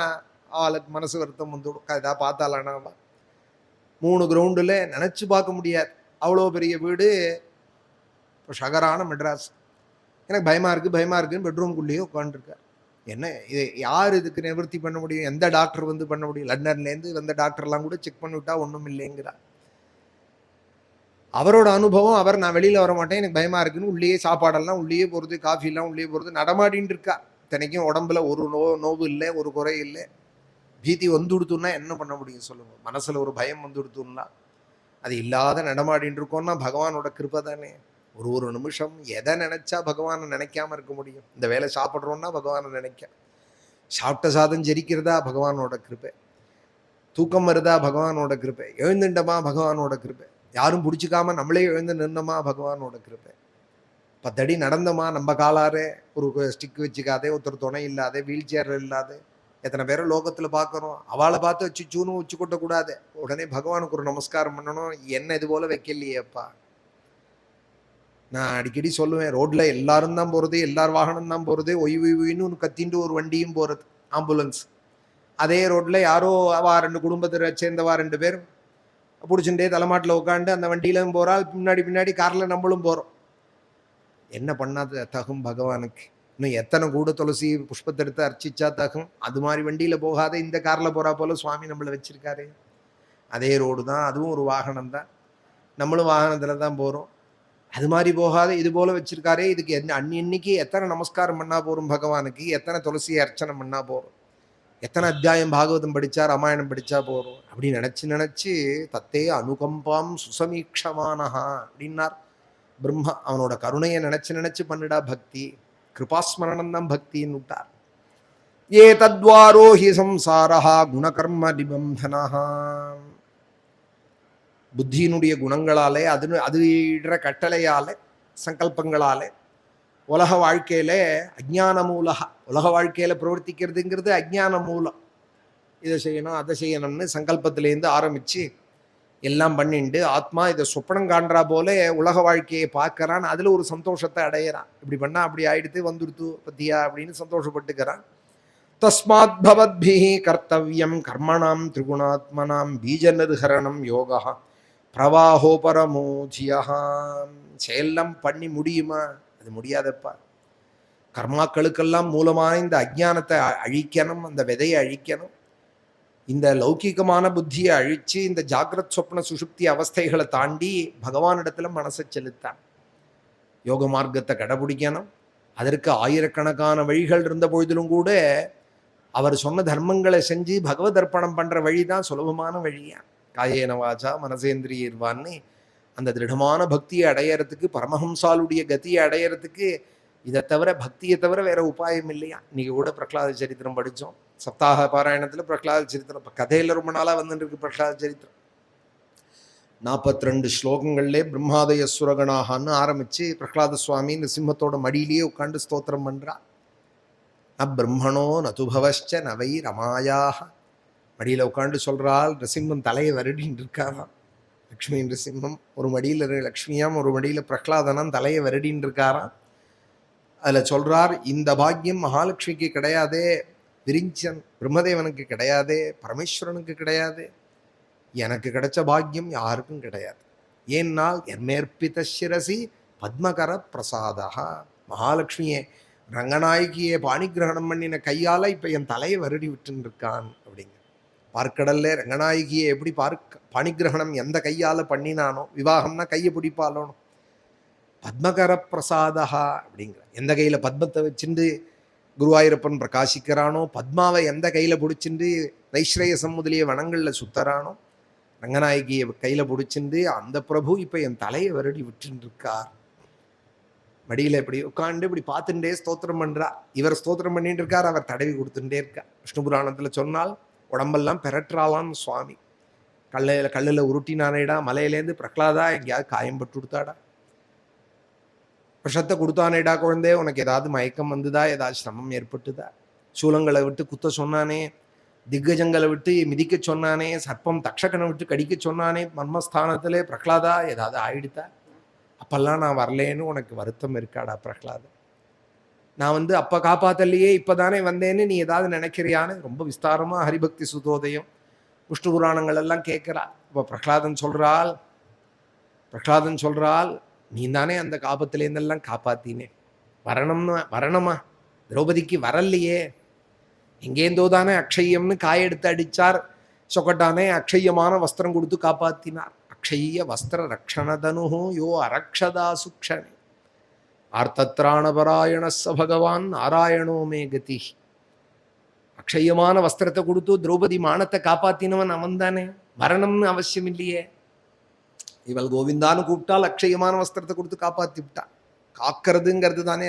[SPEAKER 1] ஆளுக்கு மனசு வருத்தம் வந்துடும், ஏதாவது பார்த்தாலானா. 3 கிரவுண்டில் நினச்சி பார்க்க முடியாது அவ்வளோ பெரிய வீடு, இப்போ ஷகரான மெட்ராஸ். எனக்கு பயமாக இருக்குன்னு பெட்ரூம்குள்ளேயே உட்காந்துருக்கார். என்ன இது யார் இதுக்கு நிவர்த்தி பண்ண முடியும்? எந்த டாக்டர் வந்து பண்ண முடியும்? லண்டன்லேருந்து வந்த டாக்டர்லாம் கூட செக் பண்ணிவிட்டா ஒன்றும் இல்லைங்கிறார். அவரோட அனுபவம், அவர் நான் வெளியில் வர மாட்டேன், எனக்கு பயமாக இருக்குன்னு உள்ளேயே சாப்பாடெல்லாம் உள்ளேயே போகிறது, காஃபிலாம் உள்ளே போகிறது, நடமாடின்னு இருக்கா. இத்தனைக்கும் உடம்புல ஒரு நோவு இல்லை, ஒரு குறை இல்லை. பீதி வந்துடுத்துன்னா என்ன பண்ண முடியும் சொல்லுங்கள்? மனசில் ஒரு பயம் வந்துடுத்துன்னா அது இல்லாத நடமாடின்னு இருக்கோன்னா பகவானோட கிருபை தானே. ஒரு நிமிஷம் எதை நினச்சா பகவானை நினைக்காம இருக்க முடியும்? இந்த வேலை சாப்பிட்றோன்னா பகவானை நினைக்க, சாப்பிட்ட சாதம் ஜெரிக்கிறதா பகவானோட கிருபை, தூக்கம் வருதா பகவானோட கிருபை, எழுந்துண்டமா பகவானோட கிருபை, யாரும் பிடிச்சிக்காம நம்மளே எழுந்து நின்னமா பகவானோட கிருபை, 10 அடி நடந்தமா நம்ம காலாரே, ஒரு ஸ்டிக் வச்சுக்காதே, ஒருத்தர் துணை இல்லாத, வீல் சேர் இல்லாத எத்தனை பேரை லோகத்தில் பார்க்குறோம். அவளை பார்த்து வச்சு சூனும் வச்சு கொட்டக்கூடாது, உடனே பகவானுக்கு ஒரு நமஸ்காரம் பண்ணணும். என்ன இது போல வைக்கலையேப்பா. நான் அடிக்கடி சொல்லுவேன், ரோட்டில் எல்லாரும் தான் போகிறது, எல்லார் வாகனம் தான் போகிறது, ஒய்வுன்னு ஒன்று கத்தின்ட்டு ஒரு வண்டியும் போகிறது, ஆம்புலன்ஸ். அதே ரோட்டில் யாரோ 2 குடும்பத்தை சேர்ந்தவா 2 பேர் பிடிச்சுட்டே தலைமாட்டில் உட்காந்து அந்த வண்டியிலும் போகிறாள், பின்னாடி காரில் நம்மளும் போகிறோம். என்ன பண்ணாத தகும் பகவானுக்கு? இன்னும் எத்தனை கூட துளசி புஷ்பத்தை எடுத்து அர்ச்சிச்சா தகும்? அது மாதிரி வண்டியில் போகாத இந்த காரில் போகிறா போல சுவாமி நம்மளை வச்சிருக்காரு. அதே ரோடு தான், அதுவும் ஒரு வாகனம் தான், நம்மளும் வாகனத்தில் தான் போகிறோம். அது மாதிரி போகாத இது போல வச்சிருக்காரே, இதுக்கு இன்னைக்கு எத்தனை நமஸ்காரம் பண்ணா போகிறோம் பகவானுக்கு, எத்தனை துளசியை அர்ச்சனை பண்ணா போகிறோம், எத்தனை அத்தியாயம் பாகவதம் படித்தா ராமாயணம் படித்தா போகிறோம். அப்படி நினச்சி தத்தே அனுகம்பாம் சுசமீக்ஷமானஹா அப்படின்னார் பிரம்மா. அவனோட கருணையை நினச்சி பண்ணிடா பக்தி, கிருபாஸ்மரணம் தான் பக்தின்னு விட்டார். ஏ தத்வாரோ ஹி சம்சாரஹா குணகர்ம நிபந்தனஹா. புத்தியினுடைய குணங்களாலே, அது இடுற கட்டளையாலே, சங்கல்பங்களாலே உலக வாழ்க்கையில அஜ்ஞான மூலக, உலக வாழ்க்கையில பிரவர்த்திக்கிறதுங்கிறது அஜ்ஞான மூலம். இதை செய்யணும் அதை செய்யணும்னு சங்கல்பத்திலேருந்து ஆரம்பித்து எல்லாம் பண்ணிட்டு ஆத்மா இதை சொப்பனம் காண்றா போல உலக வாழ்க்கையை பார்க்கறான், அதில் ஒரு சந்தோஷத்தை அடையிறான். இப்படி பண்ணால் அப்படி ஆயிடுத்து வந்துடுத்து பத்தியா அப்படின்னு சந்தோஷப்பட்டுக்கிறான். தஸ்மாத் பவத்பிஹி கர்த்தவ்யம் கர்மணாம் திரிகுணாத்மனாம் பீஜ நிர்ஹரணம் யோகா பிரவாஹோபரமோஜியா. செயல்லாம் பண்ணி முடியுமா? அது முடியாதப்பா. கர்மாக்களுக்கெல்லாம் மூலமான இந்த அஜ்ஞானத்தை அழிக்கணும், அந்த விதையை அழிக்கணும், இந்த லௌகிகமான புத்தியை அழித்து இந்த ஜாகிரத் சொப்ன சுஷுப்தி அவஸ்தைகளை தாண்டி பகவானிடத்துல மனசை செலுத்தான். யோக மார்க்கத்தை கடைபிடிக்கணும். அதற்கு ஆயிரக்கணக்கான வழிகள் இருந்த பொழுதிலும் கூட அவர் சொன்ன தர்மங்களை செஞ்சு பகவத் அர்ப்பணம் பண்ணுற வழி தான் சுலபமான வழியா. காயேன வாச்சா மனசேந்திரியர்வான்னு அந்த திருடமான பக்தியை அடையிறதுக்கு, பரமஹம்சாலுடைய கத்தியை அடையிறதுக்கு இதை தவிர, பக்தியை தவிர வேற உபாயம் இல்லையா. இன்னைக்கு கூட பிரகலாத சரித்திரம் படித்தோம், சப்தாக பாராயணத்தில் பிரகலாத சரித்திரம். இப்போ கதையில் ரொம்ப நாளாக வந்துட்டு இருக்கு பிரகலாத சரித்திரம். 42 ஸ்லோகங்கள்லே பிரம்மாதய சுரகணாகான்னு ஆரம்பித்து பிரகலாத சுவாமி நிருசிம்மத்தோட மடியிலேயே உட்காந்து ஸ்தோத்திரம் பண்ணுறா. ந பிரம்மணோ நதுபவச்ச நவை ரமாயாக. மடியில் உட்காந்து சொல்கிறாள். நிருசிம்மன் தலையை வருடின்னு இருக்காராம். லக்ஷ்மி நிருசிம்மம் ஒரு மடியில் லக்ஷ்மியாம், ஒரு மடியில் பிரகலாதனாம் தலையை வருடின்னு இருக்காராம். அதுல சொல்றார், இந்த பாக்கியம் மகாலட்சுமிக்கு கிடையாதே, விரிஞ்சன் பிரம்மதேவனுக்கு கிடையாதே, பரமேஸ்வரனுக்கு கிடையாது, எனக்கு கிடைச்ச பாக்கியம் யாருக்கும் கிடையாது. ஏன்னால் என்மேற்பித சிரசி பத்மகர பிரசாதா. மகாலட்சுமியே ரங்கநாயகியை பாணிகிரகணம் பண்ணின கையால இப்ப என் தலையை வருடி விட்டுன்னு இருக்கான் அப்படிங்க. பார்க்கடல்ல ரங்கநாயகியை எப்படி பாணிகிரகணம் எந்த கையால பண்ணினானோ, விவாகம்னா கையை பிடிப்பாலோனோ, பத்மகர பிரசாதா அப்படிங்கிற எந்த கையில பத்மத்தை வச்சுட்டு குருவாயூரப்பன் பிரகாசிக்கிறானோ, பத்மாவை எந்த கையில பிடிச்சிட்டு நைஸ்ரேயசம் முதலிய வனங்கள்ல சுத்தரானோ, ரங்கநாயகியை கையில பிடிச்சிட்டு அந்த பிரபு இப்ப என் தலையை வருடி விட்டு இருக்கார். மடியில இப்படி உட்காந்து இப்படி பார்த்துட்டே ஸ்தோத்திரம் பண்றா. இவர் ஸ்தோத்திரம் பண்ணிட்டு இருக்கார், அவர் தடவி கொடுத்துட்டே இருக்கார். விஷ்ணு புராணத்துல சொன்னால் உடம்பெல்லாம் பெரட்டுறாளான்னு சுவாமி. கல்லுல உருட்டினானேடா, மலையிலேருந்து பிரகலாதா எங்கேயாவது காயம் பட்டு கொடுத்தாடா, விஷத்தை கொடுத்தானேடா குழந்தை, உனக்கு ஏதாவது மயக்கம் வந்துதா, ஏதாவது சிரமம் ஏற்பட்டுதா, சூலங்களை விட்டு குத்த சொன்னானே, திக்கஜங்களை விட்டு மிதிக்க சொன்னானே, சர்ப்பம் தக்ஷகனை விட்டு கடிக்க சொன்னானே மர்மஸ்தானத்திலே, பிரகலாதா ஏதாவது ஆயிடுதா, அப்பெல்லாம் நான் வரலேன்னு உனக்கு வருத்தம் இருக்காடா பிரகலாதா, நான் அப்ப காப்பாத்தலையே இப்பதானே வந்தேன்னு நீ ஏதாவது நினைக்கிறியான்னு ரொம்ப விஸ்தாரமா ஹரிபக்தி சுதோதயம் விஷ்ணு புராணங்கள் எல்லாம் கேட்கிறா. இப்போ பிரகலாதன் சொல்றாள், நீ தானே அந்த காபத்திலேருந்தெல்லாம் காப்பாத்தினே, வரணுமா, திரௌபதிக்கு வரலையே, எங்கேந்தோ தானே அக்ஷயம்னு காயெடுத்து அடிச்சார், சொக்கட்டானே அக்ஷயமான வஸ்திரம் கொடுத்து காப்பாத்தினார். அக்ஷய வஸ்திர ரக்ஷணதனு யோ அரக்ஷதா சுக்ஷணே ஆர்த்தத்ராணபராயணஸ்ஸ பகவான் நாராயணோ மே கதி. அக்ஷயமான வஸ்திரத்தை கொடுத்து திரௌபதி மானத்தை காப்பாத்தினவன் அவன் தானே, வரணும்னு அவசியம் இல்லையே. இவள் கோவிந்தான்னு கூப்பிட்டால் அக்ஷயமான வஸ்திரத்தை கொடுத்து காப்பாத்தி விட்டா. காக்கிறதுங்கிறது தானே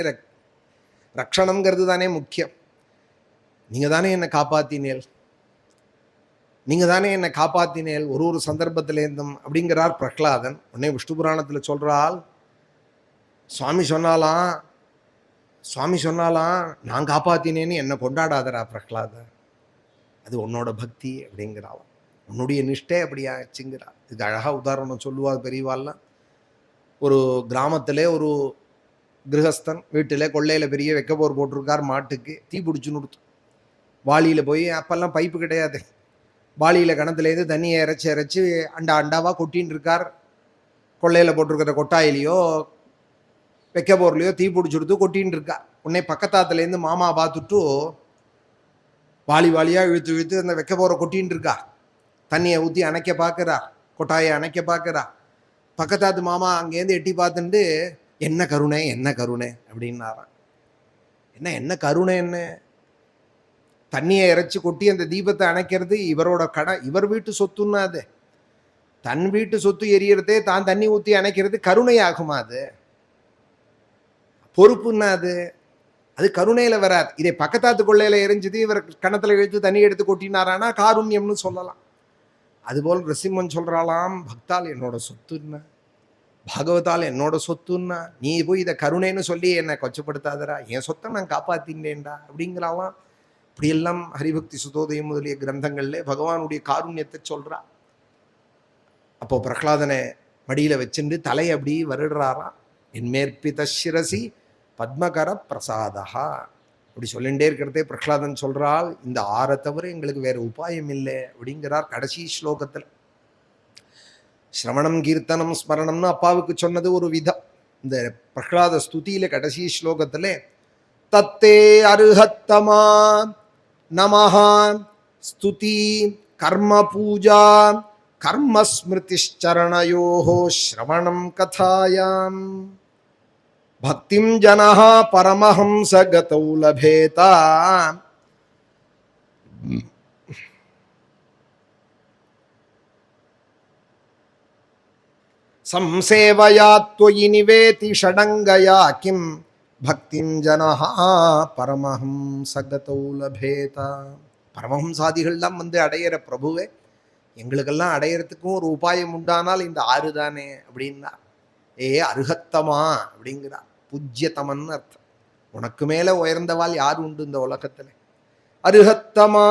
[SPEAKER 1] ரக்ஷணம்ங்கிறது தானே முக்கியம். நீங்க தானே என்னை காப்பாத்தினேல், ஒரு சந்தர்ப்பத்திலேருந்தும் அப்படிங்கிறார் பிரகலாதன். உடனே விஷ்ணு புராணத்துல சொல்றாள், சுவாமி சொன்னாலாம் நான் காப்பாத்தினேன்னு என்னை கொண்டாடாதரா பிரகலாத, அது உன்னோட பக்தி அப்படிங்கிறாள், உன்னுடைய நிஷ்டை அப்படியாச்சுங்கிறா. இது அழகா உதாரணம் சொல்லுவாள் பெரியவாள்லாம். ஒரு கிராமத்திலே ஒரு கிரகஸ்தன் வீட்டில் கொள்ளையில் பெரிய வைக்கப்போர் போட்டிருக்கார், மாட்டுக்கு தீ பிடிச்சு நிறுத்தும். வாளியில் போய், அப்பெல்லாம் பைப்பு கிடையாது, வாளியில் கிணத்துலேருந்து தண்ணியை இறைச்சி அண்டாவாக கொட்டின்னு இருக்கார். கொள்ளையில் போட்டிருக்கிற கொட்டாயிலையோ வைக்கப்போர்லையோ தீ பிடிச்சுடுத்து கொட்டின்னு இருக்கா. உடனே பக்கத்தாத்துலேருந்து மாமா பார்த்துட்டு வாளியாக இழுத்து அந்த வைக்கப்போரை கொட்டின்னு இருக்கா. தண்ணியை ஊற்றி அணைக்க பார்க்குறா, கொட்டாயை அணைக்க பார்க்குறா. பக்கத்தாத்து மாமா அங்கேருந்து எட்டி பார்த்துட்டு என்ன கருணை அப்படின்னாரான். என்ன கருணை, தண்ணியை இறைச்சி கொட்டி அந்த தீபத்தை அணைக்கிறது இவரோட கடை, இவர் வீட்டு சொத்துன்னா அது. தன் வீட்டு சொத்து எரியறதே தான் தண்ணி ஊற்றி அணைக்கிறது கருணை ஆகுமா? அது பொறுப்புன்னா அது கருணையில வராது. இதை பக்கத்தாத்து கொள்ளையில எரிஞ்சது இவர் கணத்துல இழுத்து தண்ணி எடுத்து கொட்டினாரானா காருண்யம்னு சொல்லலாம். அதுபோல் நரசிம்மன் சொல்றாளாம், பக்தால் என்னோட சொத்துன்னா, பாகவதால் என்னோட சொத்துன்னா, நீ போய் இதை கருணைன்னு சொல்லி என்னை கொச்சப்படுத்தாதரா, என் சொத்தை நான் காப்பாத்தின்றேன்டா அப்படிங்கிறாலாம். இப்படியெல்லாம் ஹரிபக்தி சுதோதயம் முதலிய கிரந்தங்கள்ல பகவானுடைய காருண்யத்தை சொல்றா. அப்போ பிரகலாதனை மடியில வச்சுட்டு தலையை அப்படி வருடுறாராம். என்மேற்பித சிரசி பத்மகர பிரசாதா அப்படி சொல்லிகிட்டே இருக்கிறதே பிரகலாதன் சொல்றால், இந்த 6 தவிர எங்களுக்கு வேற உபாயம் இல்லை அப்படிங்கிறார் கடைசி ஸ்லோகத்தில். ஸ்ரவணம் கீர்த்தனம் ஸ்மரணம்னு அப்பாவுக்கு சொன்னது ஒரு விதம். இந்த பிரகலாத ஸ்துதியில கடைசி ஸ்லோகத்திலே தத்தே அருஹத்தமா நமஹா ஸ்துதி கர்ம பூஜா கர்மஸ்மிருதிச்சரணயோஹோ ஸ்ரவணம் கதாயாம் பக்திம் ஜனஹ பரமஹம்ச கதௌ லபேதா சம்சேவயா த்வயி நிவேதி ஷடங்கயா கிம் பக்திம் ஜனஹ பரமஹம்ச கதௌ லபேதா. பரமஹம்சாதிகள்லாம் அடையிற பிரபுவே, எங்களுக்கெல்லாம் அடையிறதுக்கும் ஒரு உபாயம் உண்டானால் இந்த 6 தானே அப்படின்னா. அருகத்தமா அப்படிங்கிறா, பூஜ்யத்தமன் அர்த்தம். உனக்கு மேல உயர்ந்தவாள் யார் உண்டு இந்த உலகத்துல? அருகத்தமா,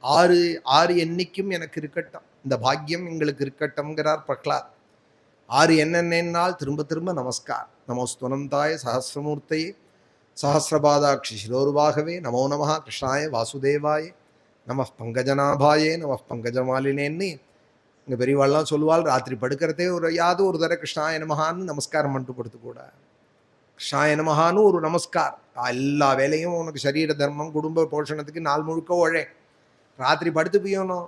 [SPEAKER 1] 6 என்னைக்கும் எனக்கு இருக்கட்டும், இந்த பாக்கியம் எங்களுக்கு இருக்கட்டும்ங்கிறார் பிரகலாத். ஆறு என்னென்னால் திரும்ப திரும்ப நமஸ்கார். நமோஸ்துவனந்தாய சஹசிரமூர்த்தையே சஹசிரபாதாட்சி சிரோருபாகவே நமோ நமஹ கிருஷ்ணாய வாசுதேவாய நம பங்கஜநாபாயே நம பங்கஜமாலினேன்னு இங்கே பெரியவாள்லாம் சொல்லுவாள். ராத்திரி படுக்கிறதே ஒரு தடவை கிருஷ்ணாய நமஹான்னு நமஸ்காரம் பண்ணிட்டு படுத்து கூட. கிருஷ்ணாய நமஹான்னு ஒரு நமஸ்கார். எல்லா வேலையும் உனக்கு சரீர தர்மம் குடும்ப போஷணத்துக்கு நாள் முழுக்க உழை. ராத்திரி படுத்து போயணும்,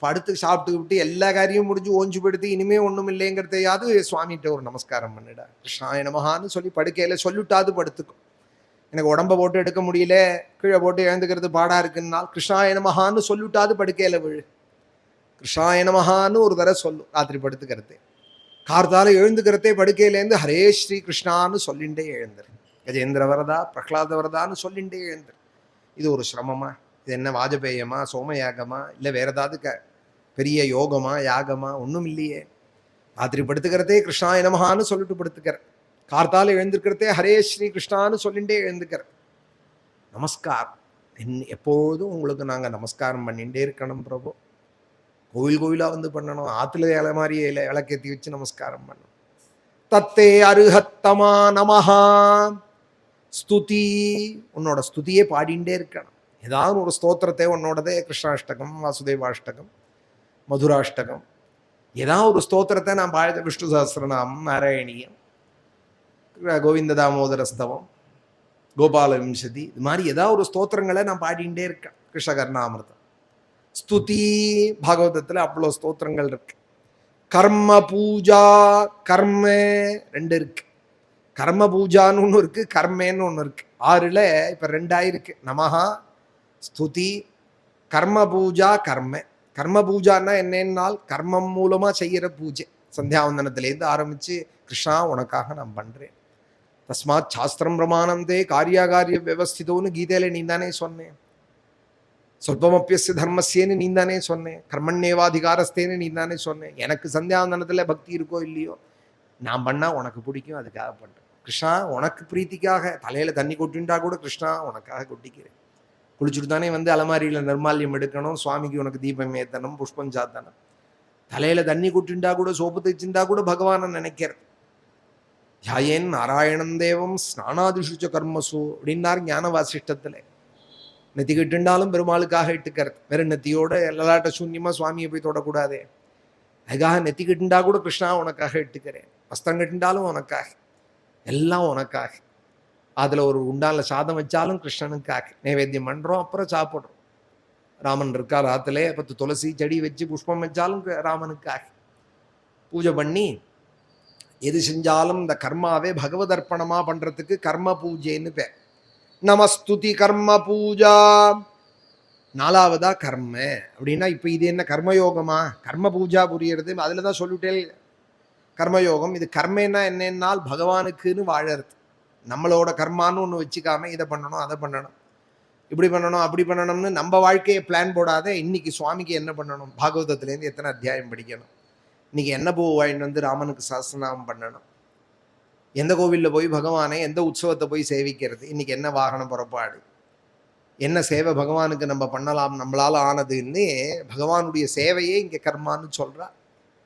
[SPEAKER 1] படுத்து சாப்பிட்டு விட்டு எல்லா காரியம் முடிஞ்சு ஓஞ்சு படுத்து இனிமே ஒன்றும் இல்லைங்கிறதையாவது சுவாமிகிட்ட ஒரு நமஸ்காரம் பண்ணிடா. கிருஷ்ணாய நமஹான்னு சொல்லி படுக்கையில் சொல்லிட்டாது படுத்துக்கும். எனக்கு உடம்பை போட்டு எடுக்க முடியல, கீழே போட்டு எழுந்துக்கிறது பாடா இருக்குன்னால் கிருஷ்ணாய நமஹான்னு சொல்லிட்டாது படுக்கையில் விழு. கிருஷ்ணாய நமஹான்னு ஒரு தடவை சொல்லும் ராத்திரி படுத்துக்கிறது. கார்த்தால எழுந்துக்கிறதே படுக்கையிலேருந்து ஹரே ஸ்ரீ கிருஷ்ணான்னு சொல்லிண்டே எழுந்துரு. கஜேந்திர வரதா பிரகலாத வரதான்னு சொல்லிண்டே எழுந்துரு. இது ஒரு சிரமமா? இது என்ன வாஜபேயமா, சோமயாகமா, இல்லை வேற ஏதாவது பெரிய யோகமா யாகமா? ஒன்றும் இல்லையே. ராத்திரி படுத்துக்கிறதே கிருஷ்ணாய நமஹான்னு சொல்லிட்டு படுத்துக்கிற. கார்த்தால எழுந்திருக்கிறதே ஹரே ஸ்ரீ கிருஷ்ணான்னு சொல்லிண்டே எழுந்துக்கிற. நமஸ்கார் எப்போதும் உங்களுக்கு நாங்கள் நமஸ்காரம் பண்ணிகிட்டே இருக்கணும் பிரபு. கோயிலாக வந்து பண்ணணும், ஆற்றுல இலை மாதிரி விளக்கேற்றி வச்சு நமஸ்காரம் பண்ணணும். தத்தே அருஹத்தமா நமஹா ஸ்துதி. உன்னோட ஸ்துதியே பாடிண்டே இருக்கணும். ஏதாவது ஒரு ஸ்தோத்திரத்தை உன்னோடதே கிருஷ்ணாஷ்டகம், வாசுதேவாஷ்டகம், மதுராஷ்டகம், ஏதாவது ஒரு ஸ்தோத்திரத்தை நான் பாட. விஷ்ணு சஹஸ்ரநாமம், நாராயணியம், கோவிந்த தாமோதரஸ்தவம், கோபால விம்சதி, இது மாதிரி ஏதாவது ஒரு ஸ்தோத்திரங்களை நான் பாடிண்டே இருக்கேன். கிருஷ்ணகர்ணாமிர்தம், ஸ்துதி. பாகவதத்தில் அவ்வளோ ஸ்தோத்திரங்கள் இருக்கு. கர்ம பூஜா, கர்ம ரெண்டு இருக்கு. கர்ம பூஜான்னு ஒன்று இருக்கு, கர்மேன்னு ஒன்று இருக்கு. 6ல் இப்போ 2 ஆயிருக்கு. நமஹா, ஸ்துதி, கர்ம பூஜா, கர்ம. கர்ம பூஜான்னா என்னென்னால் கர்மம் மூலமாக செய்கிற பூஜை. சந்தியாவந்தனத்திலேருந்து ஆரம்பித்து கிருஷ்ணா உனக்காக நான் பண்ணுறேன். தஸ்மாத் சாஸ்திரம் பிரமாணந்தே காரியாகாரிய வியவஸ்திதோன்னு கீதையில நீ தானே சொன்னேன். சொல்பமப்பியஸ்ய தர்மஸ்யேன்னு நீ தானே சொன்னேன். கர்மண்யேவாதிகாரஸ்தேன்னு நீ தானே சொன்னேன். எனக்கு சந்தியாவந்தனத்தில் பக்தி இருக்கோ இல்லையோ, நான் பண்ணால் உனக்கு பிடிக்கும், அதுக்காக பண்ணுறேன். கிருஷ்ணா உனக்கு பிரீத்திக்காக தலையில் தண்ணி கொட்டின்றா கூட கிருஷ்ணா உனக்காக கொட்டிக்கிறேன். குளிச்சுட்டு தானே வந்து அலமாரியில் நிர்மால்யம் எடுக்கணும், சுவாமிக்கு உனக்கு தீபம் ஏற்றணும், புஷ்பம் சாத்தணும். தலையில் தண்ணி கொட்டின்றா கூட, சோப்பு தைச்சுட்டா கூட பகவானை நினைக்கிறது. தியாயேன் நாராயணம் தேவம் ஸ்நானாதிஷுச்ச கர்மசு அப்படின்னார் ஞான வாசிஷ்டத்தில். நெத்தி கட்டுண்டாலும் பெருமாளுக்காக இட்டுக்கிறது. வெறும் நெத்தியோட எல்லாட்ட சூன்யமாக சுவாமியை போய் தொடக்கூடாதே. அதுக்காக நெத்தி கட்டுண்டா கூட கிருஷ்ணா உனக்காக இட்டுக்கிறேன். வஸ்திரம் கட்டுண்டாலும் உனக்காக, எல்லாம் உனக்காக. அதில் ஒரு உண்டால சாதம் வச்சாலும் கிருஷ்ணனுக்காக நைவேத்தியம் பண்ணுறோம், அப்புறம் சாப்பிட்றோம். ராமன் இருக்கார் ஆற்றுல, 10 துளசி செடி வச்சு புஷ்பம் வச்சாலும் ராமனுக்காக பூஜை பண்ணி எது செஞ்சாலும் இந்த கர்மாவே பகவத் அர்ப்பணமா பண்றதுக்கு கர்ம பூஜைன்னு பேர். நமஸ்துதி கர்ம பூஜா. 4வதா கர்ம அப்படின்னா இப்போ இது என்ன கர்மயோகமா? கர்ம பூஜா புரியறது அதில் தான் சொல்லிட்டே கர்மயோகம். இது கர்மன்னா என்னென்னால் பகவானுக்குன்னு வாழறது. நம்மளோட கர்மான்னு ஒன்று வச்சுக்காம இதை பண்ணணும், அதை பண்ணணும், இப்படி பண்ணணும், அப்படி பண்ணணும்னு நம்ம வாழ்க்கையை பிளான் போடாத. இன்னைக்கு சுவாமிக்கு என்ன பண்ணணும், பாகவதத்துலேருந்து எத்தனை அத்தியாயம் படிக்கணும், இன்னைக்கு என்ன பூ வாங்கிட்டு வந்து ராமனுக்கு சஹஸ்ரநாமம் பண்ணணும், எந்த கோவிலில் போய் பகவானை, எந்த உற்சவத்தை போய் சேவிக்கிறது, இன்னைக்கு என்ன வாகனம் புறப்பாடு, என்ன சேவை பகவானுக்கு நம்ம பண்ணலாம் நம்மளால் ஆனதுன்னு பகவானுடைய சேவையே இங்கே கர்மான்னு சொல்கிறா.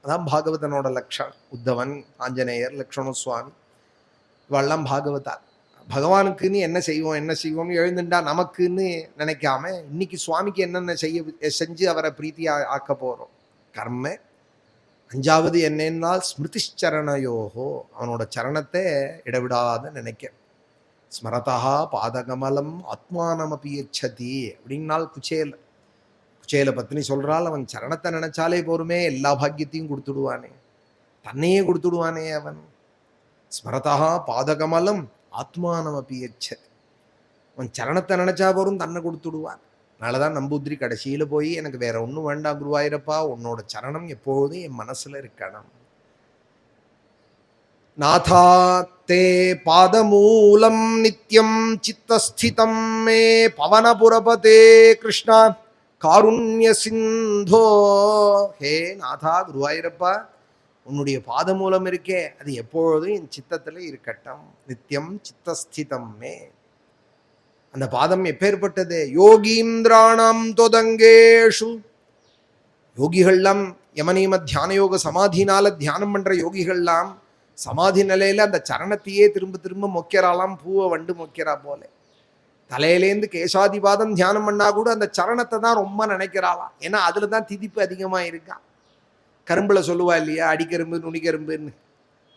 [SPEAKER 1] அதான் பாகவதனோட லட்சணம். உத்தவன், ஆஞ்சநேயர், லக்ஷ்மண சுவாமி இவெல்லாம் பாகவதா. பகவானுக்குன்னு என்ன செய்வோம்னு எழுந்துட்டா நமக்குன்னு நினைக்காம இன்னைக்கு சுவாமிக்கு என்னென்ன செஞ்சு அவரை பிரீத்தியா ஆக்க போகிறோம். கர்ம. 5வது என்னென்னால் ஸ்மிருதிச்சரணயோகோ, அவனோட சரணத்தை இடவிடாத நினைக்க. ஸ்மரதா பாதகமலம் ஆத்மானமபி யச்சதி அப்படின்னால் குச்சேல பத்னி சொல்றாள், அவன் சரணத்தை நினைச்சாலே போருமே எல்லா பாக்கியத்தையும் கொடுத்துடுவானே, தன்னையே கொடுத்துடுவானே அவன். ஸ்மரதா பாதகமலம் ஆத்மானமபி யச்சதி. அவன் சரணத்தை நினைச்சா போரும் தன்னை கொடுத்துடுவான். அதனாலதான் நம்பூதிரி கடைசியில் போய் எனக்கு வேற ஒன்றும் வேண்டாம் குருவாயிரப்பா, உன்னோட சரணம் எப்போதும் என் மனசுல இருக்கணும். நாதா தே பாதமூலம் நித்யம் சித்தஸ்திதம் மே பவனபுரபதே கிருஷ்ணா காருண்ய சிந்தோ. ஹே நாதா குருவாயிரப்பா, உன்னுடைய பாதமூலம் இருக்கே அது எப்பொழுதும் என் சித்தத்தில் இருக்கட்டும். நித்தியம் சித்தஸ்திதம் மே. அந்த பாதம் எப்பேற்பட்டது? யோகீந்திராணம் தொதங்கேஷு, யோகிகள்லாம் யமனியம தியான யோக சமாதினால தியானம் பண்ற யோகிகள்லாம் சமாதி நிலையில அந்த சரணத்தையே திரும்ப திரும்ப மொக்கிறாலாம், பூவை வண்டு மொக்கிறா போல. தலையிலேருந்து கேசாதிபாதம் தியானம் பண்ணா கூட அந்த சரணத்தை தான் ரொம்ப நினைக்கிறாளாம். ஏன்னா அதுல தான் திதிப்பு அதிகமா இருக்கா. கரும்புல சொல்லுவா இல்லையா, அடிக்கரும்பு நுனிக்கரும்புன்னு.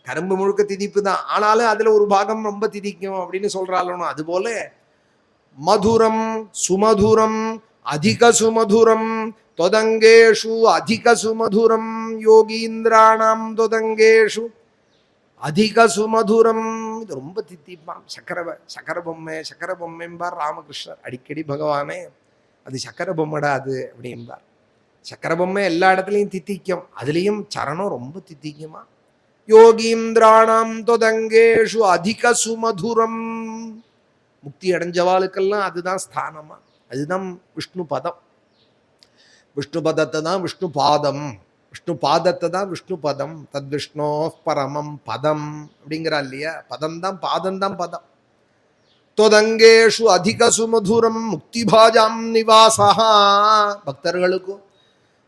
[SPEAKER 1] கரும்பு முழுக்க திதிப்பு தான், ஆனாலும் அதுல ஒரு பாகம் ரொம்ப திதிக்கும் அப்படின்னு சொல்றாலும். அதுபோல மதுரம் சுமதுரம் அதிக சுமதுரம் தொதங்கேஷு அதிக சுமதுரம் யோகீந்திராணாம் தொதங்கேஷு அதிக சுமதுரம். இது ரொம்ப தித்திப்பான். சக்கர பொம்மைம்பார் ராமகிருஷ்ணர் அடிக்கடி. பகவானே அது சக்கர பொம்மடா அது அப்படின்பார். சக்கர பொம்மை எல்லா இடத்துலையும் தித்திக்கும், அதுலேயும் சரணம் ரொம்ப தித்திக்குமா. யோகீந்திராணாம் தொதங்கேஷு அதிக சுமதுரம். முக்தி அடைஞ்சவாளுக்கெல்லாம் அதுதான் ஸ்தானமா, அதுதான் விஷ்ணு பதம். விஷ்ணு பதத்தை தான் விஷ்ணு பாதம், விஷ்ணு பாதத்தை தான் விஷ்ணு பதம். தத் விஷ்ணோ பரமம் பதம் அப்படிங்கிறா இல்லையா. பதம் தான் பாதம் தான் பதம். தொதங்கேஷு அதிக சுமதுரம் முக்தி பாஜாம் நிவாசா. பக்தர்களுக்கும்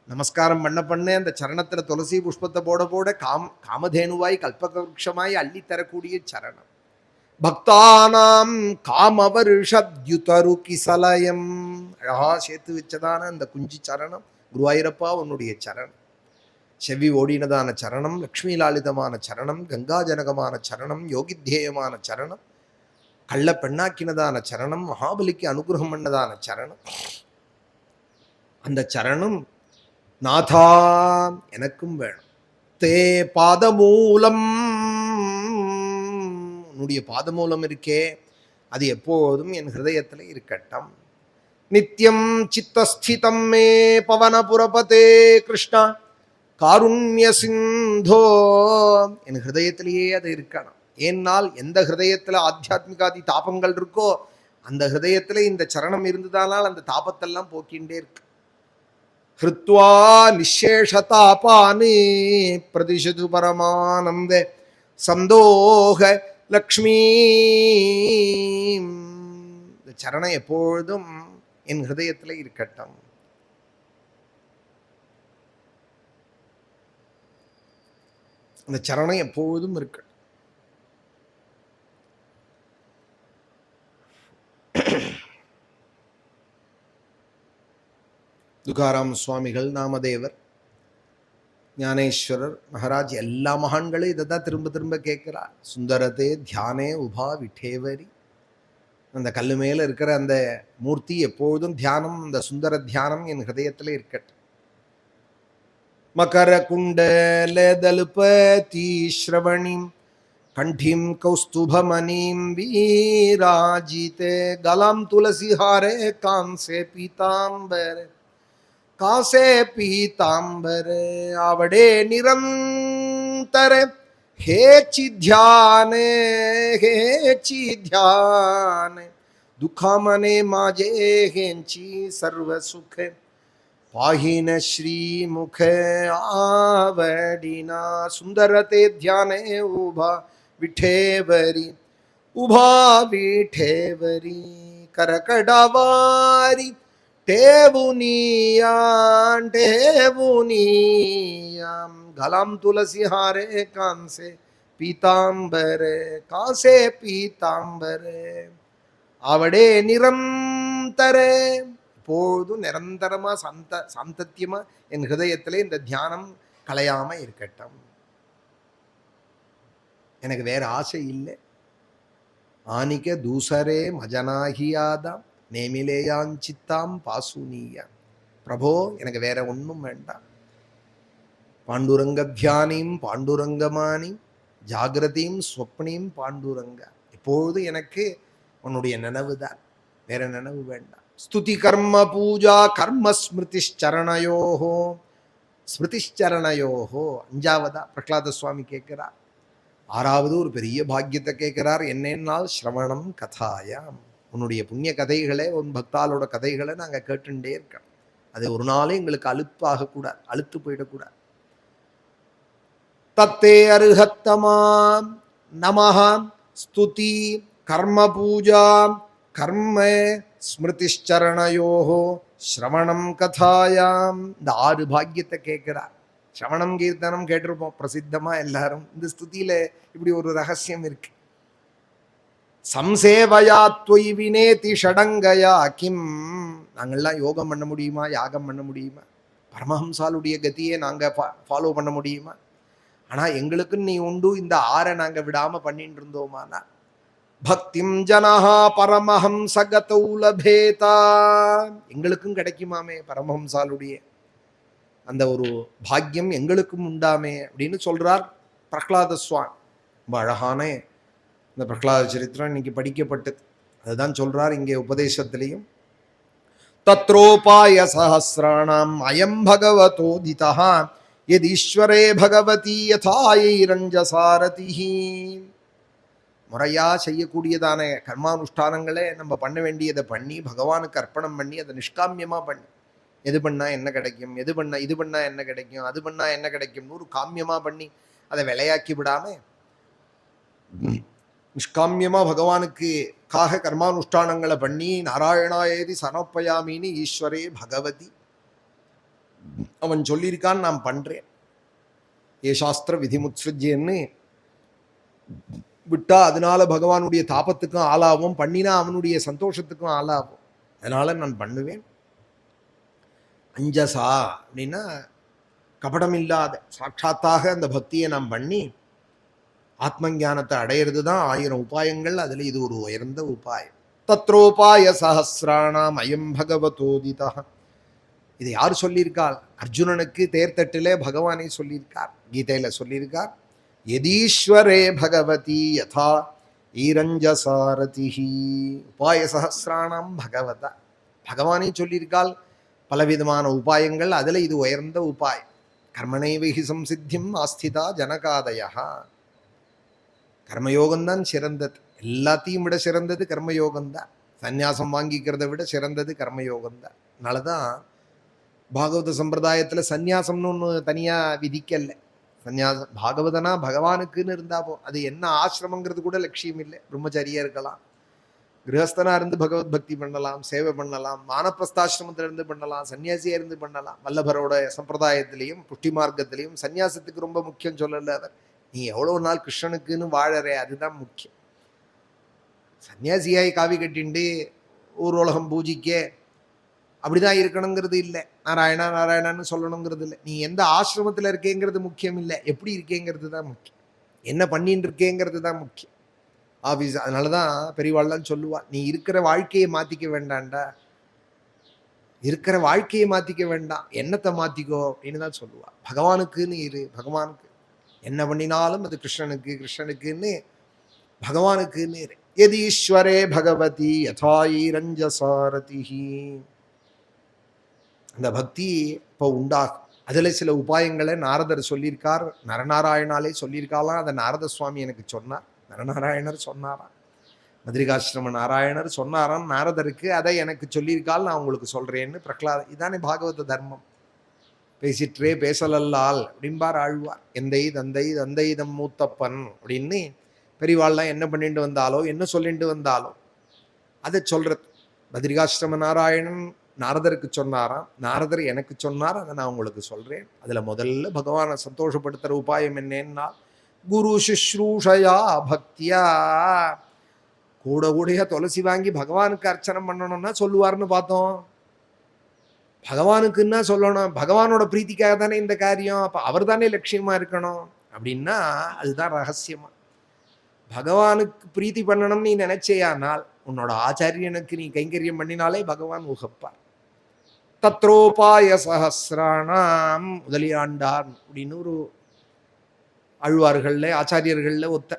[SPEAKER 1] நமஸ்காரம் பண்ண அந்த சரணத்துல துளசி புஷ்பத்தை போட போட காமதேனுவாய் கல்பக அள்ளித்தரக்கூடிய சரணம். பக்தானாம் காமவருஷத்யுதரு கிசலயம். அழகா சேர்த்து வச்சதான அந்த குஞ்சி சரணம். குருவாயூரப்பா உன்னுடைய சரணம். செவ்வி ஓடினதான சரணம், லக்ஷ்மி லாலிதமான சரணம், கங்காஜனகமான சரணம், யோகித்தேயமான சரணம், கள்ள பெண்ணாக்கினதான சரணம், மகாபலிக்கு அனுகிரகம் பண்ணதான சரணம். அந்த சரணம் நாதா எனக்கும் வேணும். தே பாதமூலம். உன்னுடைய பாதமூலம் இருக்கே அது எப்போதும் என் ஹிருதயத்தில் இருக்கட்டும். நித்தியம் சித்தஸ்திதம் மே பவனபுரபதே கிருஷ்ணா காருண்ய சிந்தோ. என் ஹிருதயத்திலேயே அது இருக்கணும். ஏன்னால் எந்த ஹிருதயத்தில் ஆத்தியாத்மிகாதி தாபங்கள் இருக்கோ அந்த ஹிருதயத்தில் இந்த சரணம் இருந்ததானால் அந்த தாபத்தெல்லாம் போக்கின்றே இருக்கு. ஹிருத்வா நிசேஷதாபானி பிரதிஷது பரமானந்த சந்தோக லக்ஷ்மி. இந்த சரணம் எப்பொழுதும் என் ஹிருதயத்தில் இருக்கட்டும். அந்த சரணம் எப்பொழுதும் இருக்கட்டும். துகாராம் சுவாமிகள், நாமதேவர், ஞானேஸ்வரர், மகாராஜ் எல்லா மகான்களும் இதை தான் திரும்ப திரும்ப கேட்கிறார். சுந்தரதே தியானே உபா விட்டேவரி. அந்த கல்லு மேல இருக்கிற அந்த மூர்த்தி எப்பொழுதும் தியானம், அந்த சுந்தர தியானம் என் ஹிருதயத்தில் இருக்கட்டும். மகர குண்டல தலுபதி ஸ்ரவணிம் கண்டிம் கௌஸ்துபமணிம் வீராஜிதே கலாம் துளசிஹாரே காம்சே பீதாம்பர காசே பீதாம்பர आवडे निरंतर हेची ध्याने दुखामने माझे हेंची सर्व सुख पाहिन श्रीमुख आवडिना. सुंदरते ध्याने उभा विठेवरी करकडावारी टेवुनियां गलाम तुलसी हारे कांसे पीतांबरे कासे पीतांबरे आवडे निरंतरे. எப்போதும் நிரந்தரமா சாந்தத்தியமா என் ஹிருதயத்திலே இந்த தியானம் கலையாம இருக்கட்டும். எனக்கு வேற ஆசை இல்லை. ஆனிக்க தூசரே மஜனாகியாதாம் நேமிலேயாஞ்சித்தாம் பாசுனியா. பிரபோ எனக்கு வேற ஒன்றும் வேண்டாம். பாண்டுரங்க தியானியும் பாண்டுரங்கமானி ஜாகிரதையும் ஸ்வப்னியும் பாண்டுரங்க. எப்பொழுது எனக்கு உன்னுடைய நினைவு தான், வேற நினைவு வேண்டாம். ஸ்துதி கர்ம பூஜா கர்ம ஸ்மிருதிச்சரணயோஹோ. ஸ்மிருதிச்சரணயோஹோ அஞ்சாவதா பிரகலாத சுவாமி கேட்கிறார். ஆறாவது ஒரு பெரிய பாக்கியத்தை கேட்கிறார். என்னென்னால் ஸ்ரவணம் கதாயாம். உன்னுடைய புண்ணிய கதைகளை, உன் பக்தாலோட கதைகளை நாங்கள் கேட்டுட்டே இருக்கோம். அது ஒரு நாளே எங்களுக்கு அலுப்பாகக்கூடாது, அழுத்து போயிடக்கூடாது. தத்தே அருஹத்தமாம் நமஹ ஸ்துதி கர்ம பூஜா கர்ம ஸ்மிருதிச்சரணயோஹோ ஸ்ரவணம் கதாயாம், இந்த 6 பாக்கியத்தை கேட்கிறார். ஸ்ரவணம் கீர்த்தனம் கேட்டிருப்போம் பிரசித்தமா எல்லாரும். இந்த ஸ்துதியில இப்படி ஒரு ரகசியம் இருக்கு. சம்சேவயா துவை வினேதி ஷடங்கயா கிம், நாங்கள்லாம் யோகம் பண்ண முடியுமா, யாகம் பண்ண முடியுமா, பரமஹம்சாலுடைய கதியை நாங்க ஃபாலோ பண்ண முடியுமா? ஆனா எங்களுக்குன்னு நீ உண்டு, இந்த 6 நாங்க விடாம பண்ணிட்டு இருந்தோமானா பக்திம் ஜனஹா பரமஹம்சகதௌ லபேதா, எங்களுக்கும் கிடைக்குமாமே பரமஹம்சாலுடைய அந்த ஒரு பாக்கியம் எங்களுக்கும் உண்டாமே அப்படின்னு சொல்றார் பிரகலாத சுவாமி. ரொம்ப அழகான இந்த பிரகலாத சரித்திரம் இன்னைக்கு படிக்கப்பட்டது. அதுதான் சொல்றார் இங்கே உபதேசத்திலையும். தத்ரோபாய சஹஸ்ராணாம் அயம் பகவதோதிதா யதீஸ்வரே பகவதி யதாயிரஞ்சசாரதிஹி. முறையா செய்யக்கூடியதான கர்மானுஷ்டானங்களே நம்ம பண்ண வேண்டியதை பண்ணி பகவானுக்கு அர்ப்பணம் பண்ணி அதை நிஷ்காமியமா பண்ணி, எது பண்ணா என்ன கிடைக்கும், எது பண்ணா இது பண்ணா என்ன கிடைக்கும், அது பண்ணா என்ன கிடைக்கும்னு ஒரு காமியமா பண்ணி அதை விளையாக்கி விடாம நிஷ்காமியமா பகவானுக்கு கர்மானுஷ்டானங்களை பண்ணி நாராயணாயேதி சனப்பயாமின்னு ஈஸ்வரே பகவதி அவன் சொல்லியிருக்கான், நான் பண்றேன். ஏ சாஸ்திர விதிமுத்ஸ்ருஜ்யன்னு விட்டா அதனால பகவானுடைய தாபத்துக்கும் ஆளாவும், பண்ணினா அவனுடைய சந்தோஷத்துக்கும் ஆளாகும். அதனால நான் பண்ணுவேன். அஞ்சசா அப்படின்னா கபடம் இல்லாத சாட்சாத்தாக அந்த பக்தியை நாம் பண்ணி ஆத்ம ஞானத்தை அடையிறது தான் 1000 உபாயங்கள். அதுல இது ஒரு உயர்ந்த உபாயம். தத்ரோபாய சஹஸ்ராணாம் அயம் பகவதோதிதா. இதை யார் சொல்லியிருக்காள்? அர்ஜுனனுக்கு தேர்தட்டிலே பகவானை சொல்லியிருக்கார், கீதையில சொல்லியிருக்கார். யதீஸ்வரே பகவதி யதா ஈரஞ்சசாரதிஹி. உபாய சஹஸ்ராணாம் பகவதா, பகவானை சொல்லியிருக்கால் பலவிதமான உபாயங்கள். அதுல இது உயர்ந்த உபாயம். கர்மணைவஹி சம்சித்திம் ஆஸ்திதா ஜனகாதயா. கர்மயோகம்தான் சிறந்தது, எல்லாத்தையும் விட சிறந்தது கர்மயோகம்தான். சந்நியாசம் வாங்கிக்கிறத விட சிறந்தது கர்மயோகம்தான். அதனாலதான் பாகவத சம்பிரதாயத்துல சந்நியாசம்னு ஒன்று தனியா விதிக்கல. சந்நியாசம் பாகவதனா பகவானுக்குன்னு இருந்தாப்போ, அது என்ன ஆசிரமங்கிறது கூட லட்சியம் இல்லை. பிரம்மச்சாரியா இருக்கலாம், கிரகஸ்தனா இருந்து பகவத் பக்தி பண்ணலாம், சேவை பண்ணலாம், வானப்பிரஸ்தாசிரமத்துல இருந்து பண்ணலாம், சன்னியாசியா இருந்து பண்ணலாம். வல்லபரோட சம்பிரதாயத்திலையும் புஷ்டி மார்க்கத்திலையும் சன்னியாசத்துக்கு ரொம்ப முக்கியம் சொல்லல அவர். நீ எவ்வளவு நாள் கிருஷ்ணனுக்குன்னு வாழறே, அதுதான் முக்கியம். சன்னியாசியாய் காவி கட்டிண்டு ஊர் உலகம் பூஜிக்க அப்படிதான் இருக்கணுங்கிறது இல்லை. நாராயணா நாராயணான்னு சொல்லணுங்கிறது இல்லை. நீ எந்த ஆசிரமத்தில் இருக்கேங்கிறது முக்கியம் இல்லை, எப்படி இருக்கேங்கிறது தான் முக்கியம், என்ன பண்ணிட்டு இருக்கேங்கிறது தான் முக்கியம். ஆஃபீஸ் அதனாலதான் பெரியவாள்லாம் சொல்லுவா, நீ இருக்கிற வாழ்க்கையை மாத்திக்க வேண்டாம்டா, இருக்கிற வாழ்க்கையை மாத்திக்க வேண்டாம், எண்ணத்தை மாத்திக்கோ அப்படின்னு தான் சொல்லுவா. பகவானுக்குன்னு இரு, பகவானுக்கு என்ன பண்ணினாலும் அது கிருஷ்ணனுக்கு, கிருஷ்ணனுக்குன்னு பகவானுக்குன்னு இரு. யதீஸ்வரே பகவதி யதாயிரஞ்சசாரதிஹி. அந்த பக்தி இப்போ உண்டாகும். அதுல சில உபாயங்களை நாரதர் சொல்லியிருக்கார், நரநாராயணாலே சொல்லியிருக்காலாம். அதை நாரத சுவாமி எனக்கு சொன்னார், நரநாராயணர் சொன்னாராம், மதுரிகாசிரம நாராயணர் சொன்னாராம் நாரதருக்கு. அதை எனக்கு சொல்லியிருக்கால், நான் உங்களுக்கு சொல்றேன்னு. பிரகலாத இதானே பாகவத தர்மம். பேசிற்றே பேசலல்லால் அப்படின்பார் ஆழ்வார். எந்தை தந்தை தந்தை தம் மூத்தப்பன் அப்படின்னு பெரியவாள்லாம் என்ன பண்ணிட்டு வந்தாலோ என்ன சொல்லிட்டு வந்தாலோ அதை சொல்றது. பத்ரிகாசிரம நாராயணன் நாரதருக்கு சொன்னாராம், நாரதர் எனக்கு சொன்னார், அதை நான் உங்களுக்கு சொல்றேன். அதுல முதல்ல பகவானை சந்தோஷப்படுத்துற உபாயம் என்னன்னா, குரு சுஷ்ரூஷயா பக்தியா. கூட கூடைய துளசி வாங்கி பகவானுக்கு அர்ச்சனை பண்ணணும்னா சொல்லுவார்னு பார்த்தோம். பகவானுக்குன்னா சொல்லணும், பகவானோட பிரீத்திக்காக தானே இந்த காரியம், அப்ப அவர் தானே லட்சியமா இருக்கணும் அப்படின்னா அதுதான் ரகசியமா. பகவானுக்கு பிரீத்தி பண்ணணும்னு நீ நினைச்சேயானால் உன்னோட ஆச்சாரியனுக்கு நீ கைங்கரியம் பண்ணினாலே பகவான் உகப்பார். தத்ரோபாய சஹஸ்ராணாம். முதலியாண்டார் அப்படின்னு ஒரு அழ்வார்கள்ல ஆச்சாரியர்கள்ல ஒத்த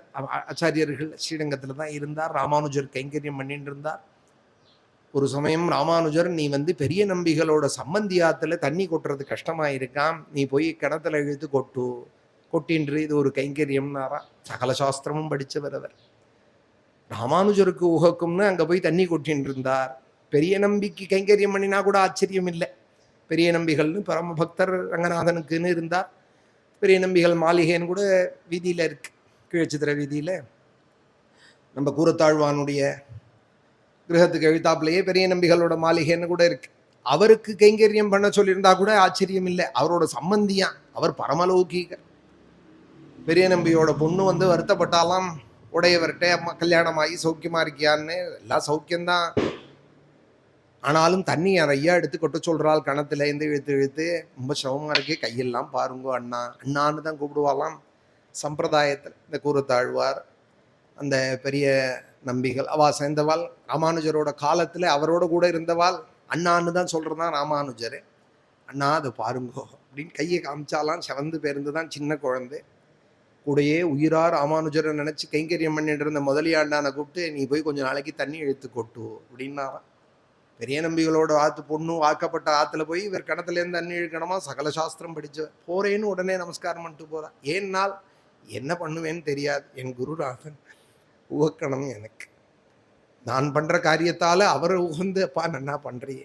[SPEAKER 1] ஆச்சாரியர்கள் ஸ்ரீரங்கத்துல தான் இருந்தார். ராமானுஜர் கைங்கரியம் பண்ணிட்டு இருந்தார். ஒரு சமயம் ராமானுஜர், நீ பெரிய நம்பிகளோட சம்பந்தியாத்துல தண்ணி கொட்டுறது கஷ்டமா இருக்காம், நீ போய் கிணத்துல இழுத்து கொட்டின்று இது ஒரு கைங்கரியம்னாரா. சகல சாஸ்திரமும் படிச்சவர் அவர். ராமானுஜருக்கு உகக்கும்னு அங்க போய் தண்ணி கொட்டின்னு இருந்தார். பெரிய நம்பிக்கை கைங்கரியம் பண்ணினா கூட ஆச்சரியம் இல்லை. பெரிய நம்பிகள்னு பரம பக்தர் ரங்கநாதனுக்குன்னு இருந்தார். பெரிய நம்பிகள் மாளிகைன்னு கூட வீதியில இருக்கு, கீழச்சித்திர வீதியில. நம்ம கூரத்தாழ்வானுடைய கிரகத்துக்கு எழுத்தாப்புலையே பெரிய நம்பிகளோட மாளிகைன்னு கூட இருக்கு. அவருக்கு கைங்கரியம் பண்ண சொல்லியிருந்தா கூட ஆச்சரியம் இல்லை. அவரோட சம்பந்தியான், அவர் பரமலௌகீகர். பெரிய நம்பியோட பொண்ணு வந்து வருத்தப்பட்டாலாம் உடையவர்கிட்ட, அம்மா கல்யாணம் ஆகி சௌக்கியமா இருக்கியான்னு. எல்லாம் சௌக்கியம்தான், ஆனாலும் தண்ணி நிறையா எடுத்து கொட்ட சொல்றாள். கணத்துல இருந்து இழுத்து இழுத்து ரொம்ப சிரமமா இருக்கு, கையெல்லாம் பாருங்கோ அண்ணா. அண்ணான்னு தான் கூப்பிடுவாளாம் சம்பிரதாயத்தில். இந்த கூரத்தாழ்வார், அந்த பெரிய நம்பிகள், அவா சேர்ந்தவாள். ராமானுஜரோட காலத்துல அவரோட கூட இருந்தவாள் அண்ணான்னு தான் சொல்றதான் ராமானுஜர். அண்ணா அதை பாருங்கோ அப்படின்னு கையை காமிச்சாலாம். செவந்து பேருந்துதான் சின்ன குழந்தை. கூடையே உயிரா ராமானுஜரை நினைச்சு கைங்கரியம் பண்ணிட்டு இருந்த முதலியாண்டான கூப்பிட்டு, நீ போய் கொஞ்சம் நாளைக்கு தண்ணி இழுத்து கொட்டு அப்படின்னா. பெரிய நம்பிகளோட ஆத்து பொண்ணு வாக்கப்பட்ட ஆத்துல போய் இவர் கிணத்துலேருந்து தண்ணி இழுக்கணுமா. சகல சாஸ்திரம் படிச்ச போறேன்னு உடனே நமஸ்காரம் பண்ணிட்டு போறா. ஏன்னால் என்ன பண்ணுவேன்னு தெரியாது, என் குருநாதன் உவக்கணும் எனக்கு. நான் பண்ற காரியத்தால அவர் உகந்து, அப்பா நன்னா பண்றியே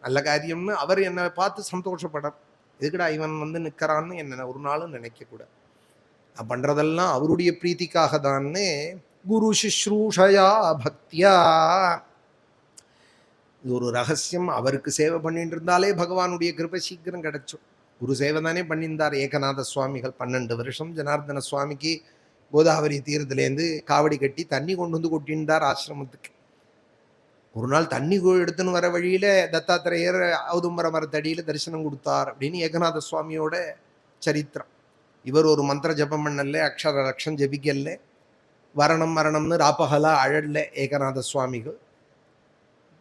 [SPEAKER 1] நல்ல காரியம்னு அவர் என்னை பார்த்து சந்தோஷப்படார். எதுக்குடா இவன் வந்து நிற்கிறான்னு என்ன ஒரு நாளும் நினைக்கக்கூடாது. நான் பண்றதெல்லாம் அவருடைய பிரீத்திக்காக தான்னு. குரு சுஷ்ரூஷயா பக்தியா, இது ஒரு ரகசியம். அவருக்கு சேவை பண்ணிட்டு இருந்தாலே பகவானுடைய கிருபை சீக்கிரம் கிடைச்சோம். குரு சேவை தானே பண்ணியிருந்தார் ஏகநாத சுவாமிகள். 12 வருஷம் ஜனார்தன சுவாமிக்கு கோதாவரி தீரத்துலேருந்து காவடி கட்டி தண்ணி கொண்டு வந்து கொட்டியிருந்தார் ஆசிரமத்துக்கு. ஒரு நாள் தண்ணி எடுத்துன்னு வர வழியில தத்தாத்திரேயர் ஔதும்பர மரத்தடியில் தரிசனம் கொடுத்தார் அப்படின்னு ஏகநாத சுவாமியோட சரித்திரம். இவர் ஒரு மந்திர ஜபம் பண்ணல, அக்ஷர லட்சம் ஜபிக்கல்ல, வரணம் மரணம்னு ராப்பகலா அழல்ல ஏகநாத சுவாமிகள்.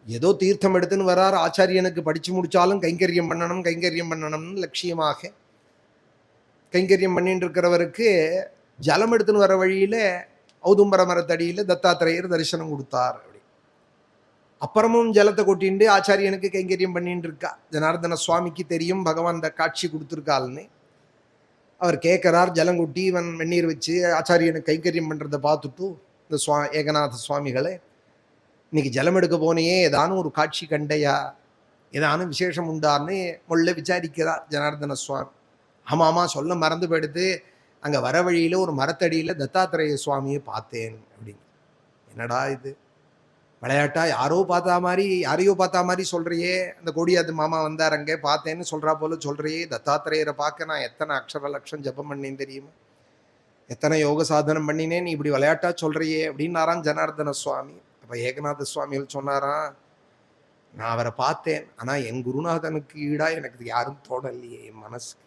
[SPEAKER 1] ஏதோ தீர்த்தம் எடுத்துன்னு வரார். ஆச்சாரியனுக்கு படிச்சு முடிச்சாலும் கைங்கரியம் பண்ணணும் கைங்கரியம் பண்ணணும்னு லட்சியமாக கைங்கரியம் பண்ணிட்டு இருக்கிறவருக்கு ஜலம் எடுத்துன்னு வர வழியில ஔதும்பர மரத்தடியில் தத்தாத்திரேயர் தரிசனம் கொடுத்தார். அப்புறமும் ஜலத்தை கொட்டிண்டு ஆச்சாரியனுக்கு கைங்கரியம் பண்ணிட்டு இருக்கா. ஜனார்தன சுவாமிக்கு தெரியும் பகவான் இந்த காட்சி கொடுத்துருக்காள்னு. அவர் கேட்கிறார், ஜலம் கொட்டி இவன் வெந்நீர் வச்சு ஆச்சாரியனுக்கு கைங்கரியம் பண்றதை பார்த்துட்டு இந்த ஏகநாத சுவாமிகளை, இன்னைக்கு ஜலம் எடுக்க போனையே ஏதானும் ஒரு காட்சி கண்டையா, ஏதானும் விசேஷம் உண்டான்னு மொள்ள விசாரிக்கிறார் ஜனார்தன சுவாமி. ஆமாமா சொல்ல மறந்து போயிடுத்து, அங்க வர வழியில ஒரு மரத்தடியில தத்தாத்திரேய சுவாமியை பார்த்தேன் அப்படின்னு. என்னடா இது விளையாட்டா, யாரையோ பார்த்தா மாதிரி சொல்றியே, அந்த கொடியாத்து மாமா வந்தார் அங்கே பார்த்தேன்னு சொல்றா போல சொல்றியே, தத்தாத்திரேயரை பார்க்க நான் எத்தனை அக்ஷர லட்சம் ஜபம் பண்ணேன் தெரியுமா, எத்தனை யோக சாதனம் பண்ணினேன், நீ இப்படி விளையாட்டா சொல்றியே அப்படின்னாராம் ஜனார்தன சுவாமி. அப்ப ஏகநாத சுவாமிகள் சொன்னாராம், நான் அவரை பார்த்தேன், ஆனா என் குருநாதனுக்கு ஈடா எனக்கு யாரும் தோணலையே என் மனசுக்கு.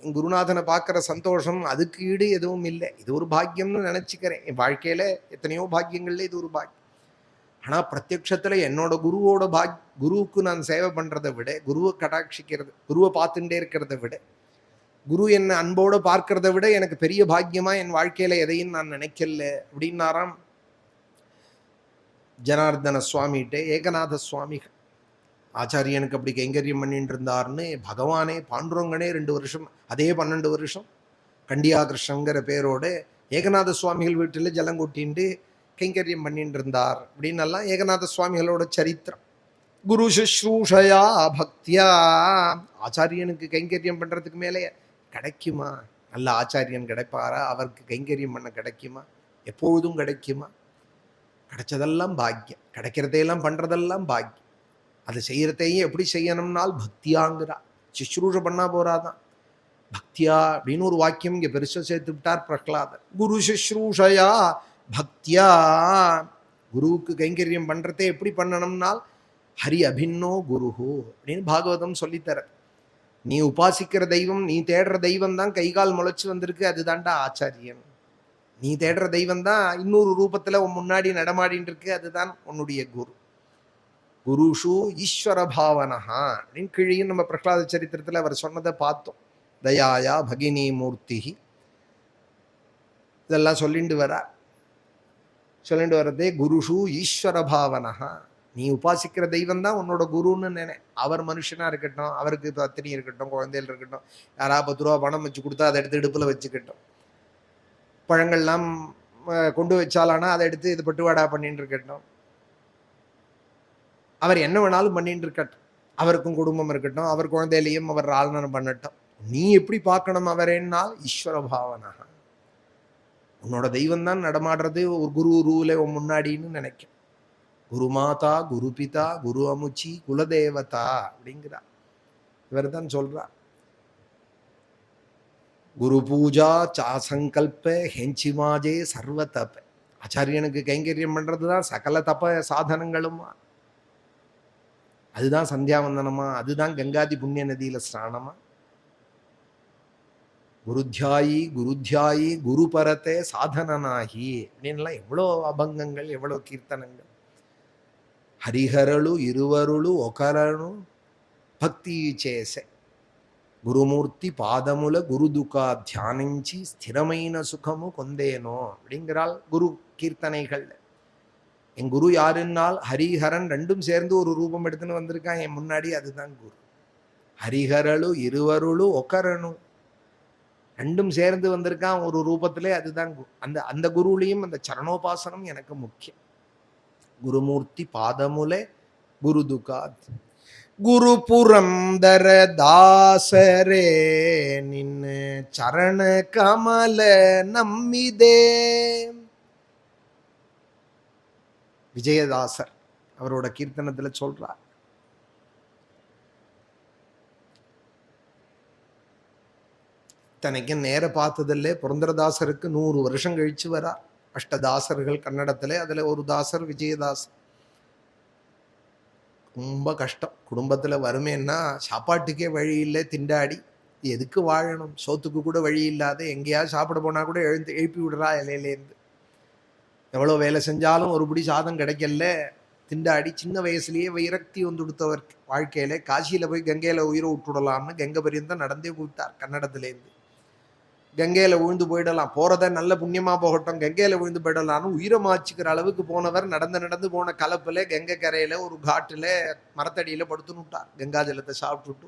[SPEAKER 1] என் குருநாதனை பார்க்குற சந்தோஷம் அதுக்கு ஈடு எதுவும் இல்லை. இது ஒரு பாக்கியம்னு நினைச்சுக்கிறேன். என் வாழ்க்கையில எத்தனையோ பாக்கியங்கள்ல இது ஒரு பாக்கியம். ஆனா பிரத்யக்ஷத்துல என்னோட குருவோட குருவுக்கு நான் சேவை பண்றதை விட, குருவை கடாட்சிக்கிறது, குருவை பார்த்துட்டே இருக்கிறத விட, குரு என்ன அன்போட பார்க்கறத விட எனக்கு பெரிய பாக்கியமா என் வாழ்க்கையில எதையும் நான் நினைக்கல அப்படின்னாராம் ஜனார்தன சுவாமிகிட்ட ஏகநாத சுவாமிகள். ஆச்சாரியனுக்கு அப்படி கைங்கரியம் பண்ணிட்டு இருந்தார்னு பகவானே பாண்டுரங்கனே 2 வருஷம், அதே 12 வருஷம் கண்டியாகிருஷ்ணங்கிற பேரோட ஏகநாத சுவாமிகள் வீட்டில் ஜலம் கொட்டிண்டு கைங்கரியம் பண்ணிட்டு இருந்தார் அப்படின்னு எல்லாம் ஏகநாத சுவாமிகளோட சரித்திரம். குரு சுஷ்ரூஷயா பக்தியா, ஆச்சாரியனுக்கு கைங்கரியம் பண்றதுக்கு மேலே கிடைக்குமா? நல்ல ஆச்சாரியன் கிடைப்பாரா? அவருக்கு கைங்கரியம் பண்ண கிடைக்குமா? எப்பொழுதும் கிடைக்குமா? கிடைச்சதெல்லாம் பாக்கியம், கிடைக்கிறதையெல்லாம் பண்றதெல்லாம் பாக்கியம். அது செய்யறதையும் எப்படி செய்யணும்னால் பக்தியாங்கிறா. சுஷ்ரூஷ பண்ணா போறாதான், பக்தியா அப்படின்னு ஒரு வாக்கியம் இங்க பெருசா சேர்த்து விட்டார் பிரகலாதர். குரு சுஷ்ரூஷயா பக்தியா, குருவுக்கு கைங்கரியம் பண்றதே எப்படி பண்ணணும்னால் ஹரி அபின்னோ குருஹு அப்படின்னு பாகவதம் சொல்லித்தர. நீ உபாசிக்கிற தெய்வம், நீ தேடுற தெய்வம் தான் கைகால் முளைச்சு வந்திருக்கு, அதுதான்டா ஆச்சாரியன். நீ தேடுற தெய்வம் தான் இன்னொரு ரூபத்துல உன் முன்னாடி நடமாடின்னு இருக்கு, அதுதான் உன்னுடைய குரு. குருஷு ஈஸ்வர பாவனஹா அப்படின்னு கீழே நம்ம பிரகலாத சரித்திரத்துல அவர் சொன்னதை பார்த்தோம். தயாயா பகினி மூர்த்தி இதெல்லாம் சொல்லிட்டு வர்றதே குருஷு ஈஸ்வர பாவனஹா. நீ உபாசிக்கிற தெய்வம் தான் உன்னோட குருன்னு நினை. அவர் மனுஷனா இருக்கட்டும், அவருக்கு பத்தினி இருக்கட்டும், குழந்தைகள் இருக்கட்டும், யாரா 10 ரூபா பணம் வச்சு கொடுத்தா அதை எடுத்து இடுப்புல வச்சுக்கட்டும், பழங்கள்லாம் கொண்டு வச்சாலானா அதை எடுத்து இது பட்டுவாடா பண்ணிட்டு இருக்கட்டும், அவர் என்ன வேணாலும் பண்ணிட்டு இருக்கட்டும், அவருக்கும் குடும்பம் இருக்கட்டும், அவர் குழந்தையிலையும் அவர் ஆளுநர் பண்ணட்டும். நீ எப்படி பார்க்கணும் அவரேன்னால் ஈஸ்வர பாவனஹா. உன்னோட தெய்வம் தான் நடமாடுறது ஒரு குரு ரூல முன்னாடின்னு நினைக்கும். குரு மாதா, குரு பிதா, குரு அமுச்சி, குலதேவதா அப்படிங்கிறார். இவர் தான் சொல்றார். குரு பூஜா சாசங்கல்ப ஹெஞ்சிமாஜே சர்வ தப. ஆச்சாரியனுக்கு கைங்கரியம் பண்றதுதான் சகல தப சாதனங்களுமா. அதுதான் சந்தியாவந்தனமா, அதுதான் கங்காதி புண்ணிய நதியில ஸ்நானமா. குருத்தியாயி குருத்தியாயி குரு பரத்தே சாதனனாகி அப்படின்லாம் எவ்வளோ அபங்கங்கள், எவ்வளோ கீர்த்தனங்கள். ஹரிஹரளு இருவருளு ஒகரனு భక్తి చేసే குருமூர்த்தி பாதமுல குருதுகா தியானிஞ்சி ஸ்திரமைன சுகமு கொந்தேனோ அப்படிங்கிறாள் குரு கீர்த்தனைகள். என் குரு யாருன்னால் ஹரிஹரன் ரெண்டும் சேர்ந்து ஒரு ரூபம் எடுத்துன்னு வந்திருக்கான் என் முன்னாடி, அதுதான் குரு. ஹரிஹரளு இருவருளு ஒக்கரனு ரெண்டும் சேர்ந்து வந்திருக்கான் ஒரு ரூபத்திலே, அதுதான் குரு. அந்த அந்த குருலையும் அந்த சரணோபாசனம் எனக்கு முக்கியம். குருமூர்த்தி பாதமுலே குருதுகா குரு புரந்தர தாசரே நின்ன சரண கமல நம்மிதே. விஜயதாசர் அவரோட கீர்த்தனத்துல சொல்றார், தனக்கு நேர பார்த்ததில்லை. புரந்தரதாசருக்கு 100 வருஷம் கழிச்சு வரா. அஷ்டதாசர்கள் கன்னடத்துல, அதுல ஒரு தாசர் விஜயதாசர். ரொம்ப கஷ்டம், குடும்பத்துல வறுமைன்னா சாப்பாட்டுக்கே வழி இல்லை, திண்டாடி எதுக்கு வாழணும், சோத்துக்கு கூட வழி இல்லாத எங்கேயாவது சாப்பிட போனா கூட எழுப்பி விடுறா இலையிலேருந்து. எவ்வளோ வேலை செஞ்சாலும் ஒரு பிடி சாதம் கிடைக்கல, திண்டாடி சின்ன வயசுலயே விரக்தி வந்துடுத்தவர் வாழ்க்கையில. காசியில போய் கங்கையில உயிரை விட்டுடலாம்னு கங்கை பரியந்தம் நடந்தே போயிட்டார். கன்னடத்துலேருந்து கங்கையில விழுந்து போயிடலாம், போறத நல்ல புண்ணியமா போகட்டும், கங்கையில விழுந்து போயிடலாம்னு உயிரை மாச்சிக்கிற அளவுக்கு போனவர் நடந்து போன கலப்புல கங்கை கரையில ஒரு காட்டுல மரத்தடியில படுத்துன்னு விட்டார். கங்கா ஜலத்தை சாப்பிட்டுட்டு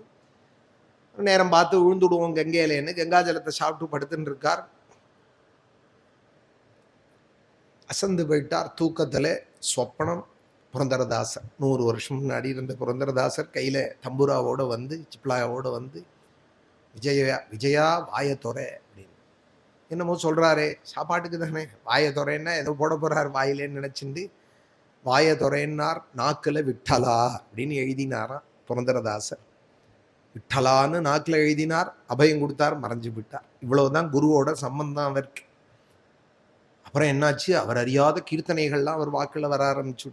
[SPEAKER 1] நேரம் பார்த்து விழுந்துடுவோம் கங்கையிலேன்னு கங்கா ஜலத்தை சாப்பிட்டு படுத்துன்னு இருக்கார். அசந்து போயிட்டார் தூக்கத்துல. சொப்பனம் புரந்தரதாசர், 100 வருஷம் முன்னாடி இருந்த புரந்தரதாசர் கையில தம்புராவோட வந்து, சிப்ளாவோட வந்து, விஜயா விஜயா வாயத்தொரை அப்படின்னு என்னமோ சொல்றாரு. சாப்பாட்டுக்கு தானே வாயத்தொரைன்னா ஏதோ போட போறார் வாயிலேன்னு நினைச்சிருந்து வாயத்தொரைன்னார். நாக்குல விட்டலா அப்படின்னு எழுதினாராம் புரந்தரதாசர். விட்டலான்னு நாக்குல எழுதினார், அபயம் கொடுத்தார், மறைஞ்சு விட்டார். இவ்வளவுதான் குருவோட சம்பந்தம் அவருக்கு. அப்புறம் என்னாச்சு, அவர் அறியாத கீர்த்தனைகள்லாம் அவர் வாக்குல வர ஆரம்பிச்சு.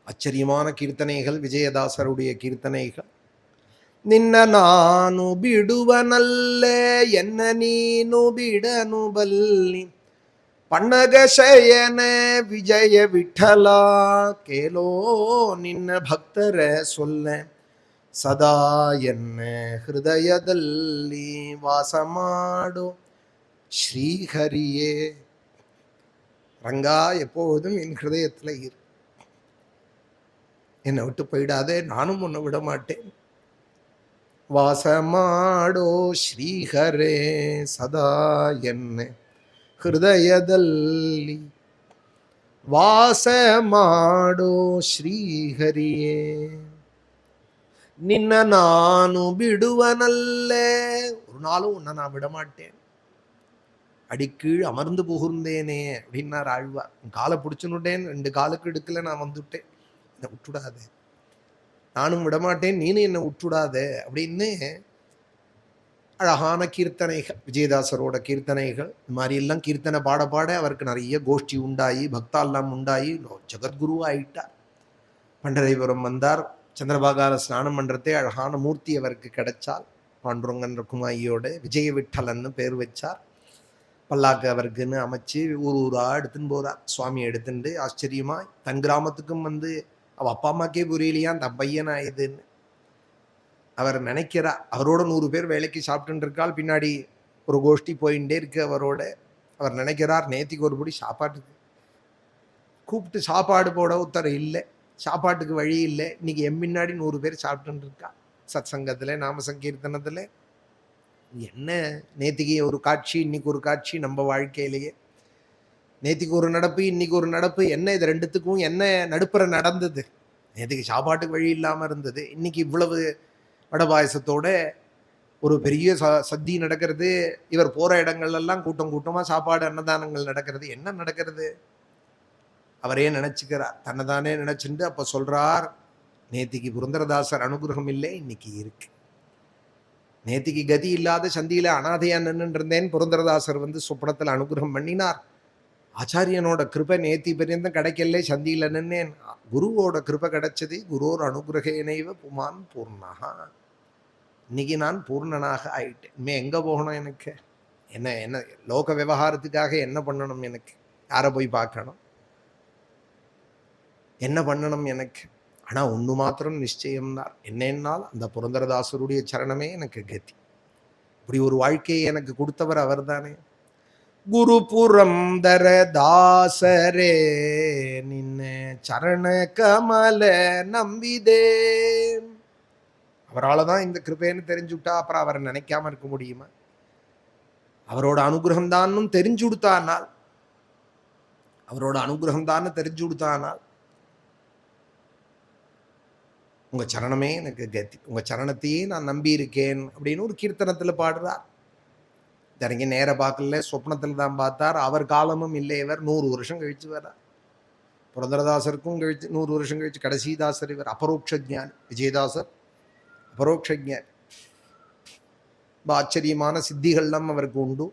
[SPEAKER 1] ஆச்சரியமான கீர்த்தனைகள் விஜயதாசருடைய கீர்த்தனைகள். ನಿನ್ನ ನಾನು ಬಿಡುವನಲ್ಲೇ ಎನ್ನ ನೀನು ಬಿಡನು ಬಲ್ಲಿ ಪಣ್ಣಗ ಶಯನ ವಿಜಯ ವಿಠಲ ಕೇಳೋ ನಿನ್ನ ಭಕ್ತರ ಸೊಲ್ಲ ಸದಾ ಎನ್ನ ಹೃದಯದಲ್ಲಿ ವಾಸ ಮಾಡು ஸ்ரீஹரியே. ரங்கா எப்போதும் என் ஹிருதயத்தில் இரு, என்னை விட்டு போயிடாதே, நானும் உன்னை விட மாட்டேன். ವಾಸಮಾಡೋ ಶ್ರೀಹರೇ ಸದಾ ಎನ್ನ ಹೃದಯದಲ್ಲಿ ವಾಸ ಮಾಡೋ ಶ್ರೀಹರಿಯೇ. ನಿನ್ನ ನಾನು ಬಿಡುವನಲ್ಲೇ, ஒரு நாளும் உன்னை நான் விடமாட்டேன். அடிக்கீழ் அமர்ந்து புகுந்தேனே அப்படின்னார் ஆழ்வார். காலை பிடிச்சுன்னுட்டேன், 2 காலுக்கு எடுக்கல, நான் வந்துட்டேன், என்னை விட்டுடாதே, நானும் விடமாட்டேன், நீனும் என்னை விட்டுடாத அப்படின்னு அழகான கீர்த்தனைகள் விஜயதாசரோட கீர்த்தனைகள். இந்த மாதிரி எல்லாம் கீர்த்தனை பாட பாட அவருக்கு நிறைய கோஷ்டி உண்டாயி, பக்தால்லாம் உண்டாயி, ஜெகத்குரு ஆயிட்டார். பண்டரிபுரம் வந்தார். சந்திரபாகால ஸ்நானம் பண்றதே அழகான மூர்த்தி அவருக்கு கிடைச்சால். பாண்டுரங்கன் ரகுமாயியோட விஜய விட்டலன்னு பேர் வச்சார். பல்லாக்கு அவருக்குன்னு அமைச்சு ஊரா எடுத்துன்னு போறார். சுவாமி எடுத்துட்டு ஆச்சரியமா தன் கிராமத்துக்கும் வந்து, அவ அப்பா அம்மாக்கே புரியலையா தன் பையனா இதுன்னு அவர் நினைக்கிறார். அவரோட 100 பேர் வேலைக்கு சாப்பிட்டு இருக்காள், பின்னாடி ஒரு கோஷ்டி போயிட்டே இருக்கு அவரோட. அவர் நினைக்கிறார், நேத்திக்கு ஒரு படி சாப்பாட்டுக்கு கூப்பிட்டு சாப்பாடு போட உத்தர இல்லை, சாப்பாட்டுக்கு வழி இல்லை, இன்னைக்கு என் பின்னாடி 100 பேர் சாப்பிட்டு இருக்கா. சத் சங்கத்துல நாம சங்கீர்த்தனத்துல என்ன நேத்திக்கு ஒரு காட்சி, இன்னைக்கு ஒரு காட்சி. நம்ம வாழ்க்கையிலேயே நேத்திக்கு ஒரு நடப்பு, இன்னைக்கு ஒரு நடப்பு. என்ன இது ரெண்டுத்துக்கும் என்ன நடுப்புற நடந்தது? நேத்திக்கு சாப்பாட்டுக்கு வழி இல்லாம இருந்தது, இன்னைக்கு இவ்வளவு வடபாயசத்தோட ஒரு பெரிய சத்தி நடக்கிறது. இவர் போற இடங்கள்லாம் கூட்டம் கூட்டமா சாப்பாடு அன்னதானங்கள் நடக்கிறது. என்ன நடக்கிறது? அவரே நினைச்சுக்கிறார், தன்னை தானே நினைச்சுட்டு அப்ப சொல்றார், நேத்திக்கு புரந்தரதாசர் அனுகிரகம் இல்லை, இன்னைக்கு இருக்கு. நேத்திக்கு கதி இல்லாத சந்தியில அனாதையா நின்று இருந்தேன், புரந்தரதாசர் வந்து சொப்பனத்தில் அனுகிரகம் பண்ணினார். ஆச்சாரியனோட கிருபை நேத்தி பரியந்தம் கிடைக்கல, சந்தியில நின்னேன். குருவோட கிருபை கிடைச்சது. குருவோர் அனுகிரகேனைவ புமான் பூர்ணகா. இன்னைக்கு நான் பூர்ணனாக ஆயிட்டேன். இனிமே எங்க போகணும்? எனக்கு என்ன என்ன லோக விவகாரத்துக்காக என்ன பண்ணணும்? எனக்கு யாரை போய் பார்க்கணும்? என்ன பண்ணணும் எனக்கு? ஆனா ஒண்ணு மாத்திரம் நிச்சயம்னார். என்னென்னால் அந்த புரந்தரதாசருடைய சரணமே எனக்கு கதி. இப்படி ஒரு வாழ்க்கையை எனக்கு கொடுத்தவர் அவர் தானே. குரு புரந்தர தாசரே நின்ன சரண கமல நம்பிதே. அவரால் தான் இந்த கிருபைன்னு தெரிஞ்சுட்டா அப்புறம் அவரை நினைக்காம இருக்க முடியுமா? அவரோட அனுகிரகம் தான் தெரிஞ்சு கொடுத்தானால், அவரோட அனுகிரகம் தான் தெரிஞ்சு கொடுத்தானால், உங்க சரணமே எனக்கு கதி, உங்க சரணத்தையே நான் நம்பி இருக்கேன் அப்படின்னு ஒரு கீர்த்தனத்துல பாடுறார். இறங்கி நேர பார்க்கல, சொப்னத்துல தான் பார்த்தார். அவர் காலமும் இல்லை, இவர் 100 வருஷம் கழிச்சு வர்றார். புரந்தரதாசருக்கும் கழிச்சு 100 வருஷம் கழிச்சு கடைசி தாசர் இவர். அபரோக்ஷ ஞானி விஜயதாசர், அபரோக்ஷ ஞானி. ஆச்சரியமான சித்திகள்லாம் அவருக்கு உண்டு.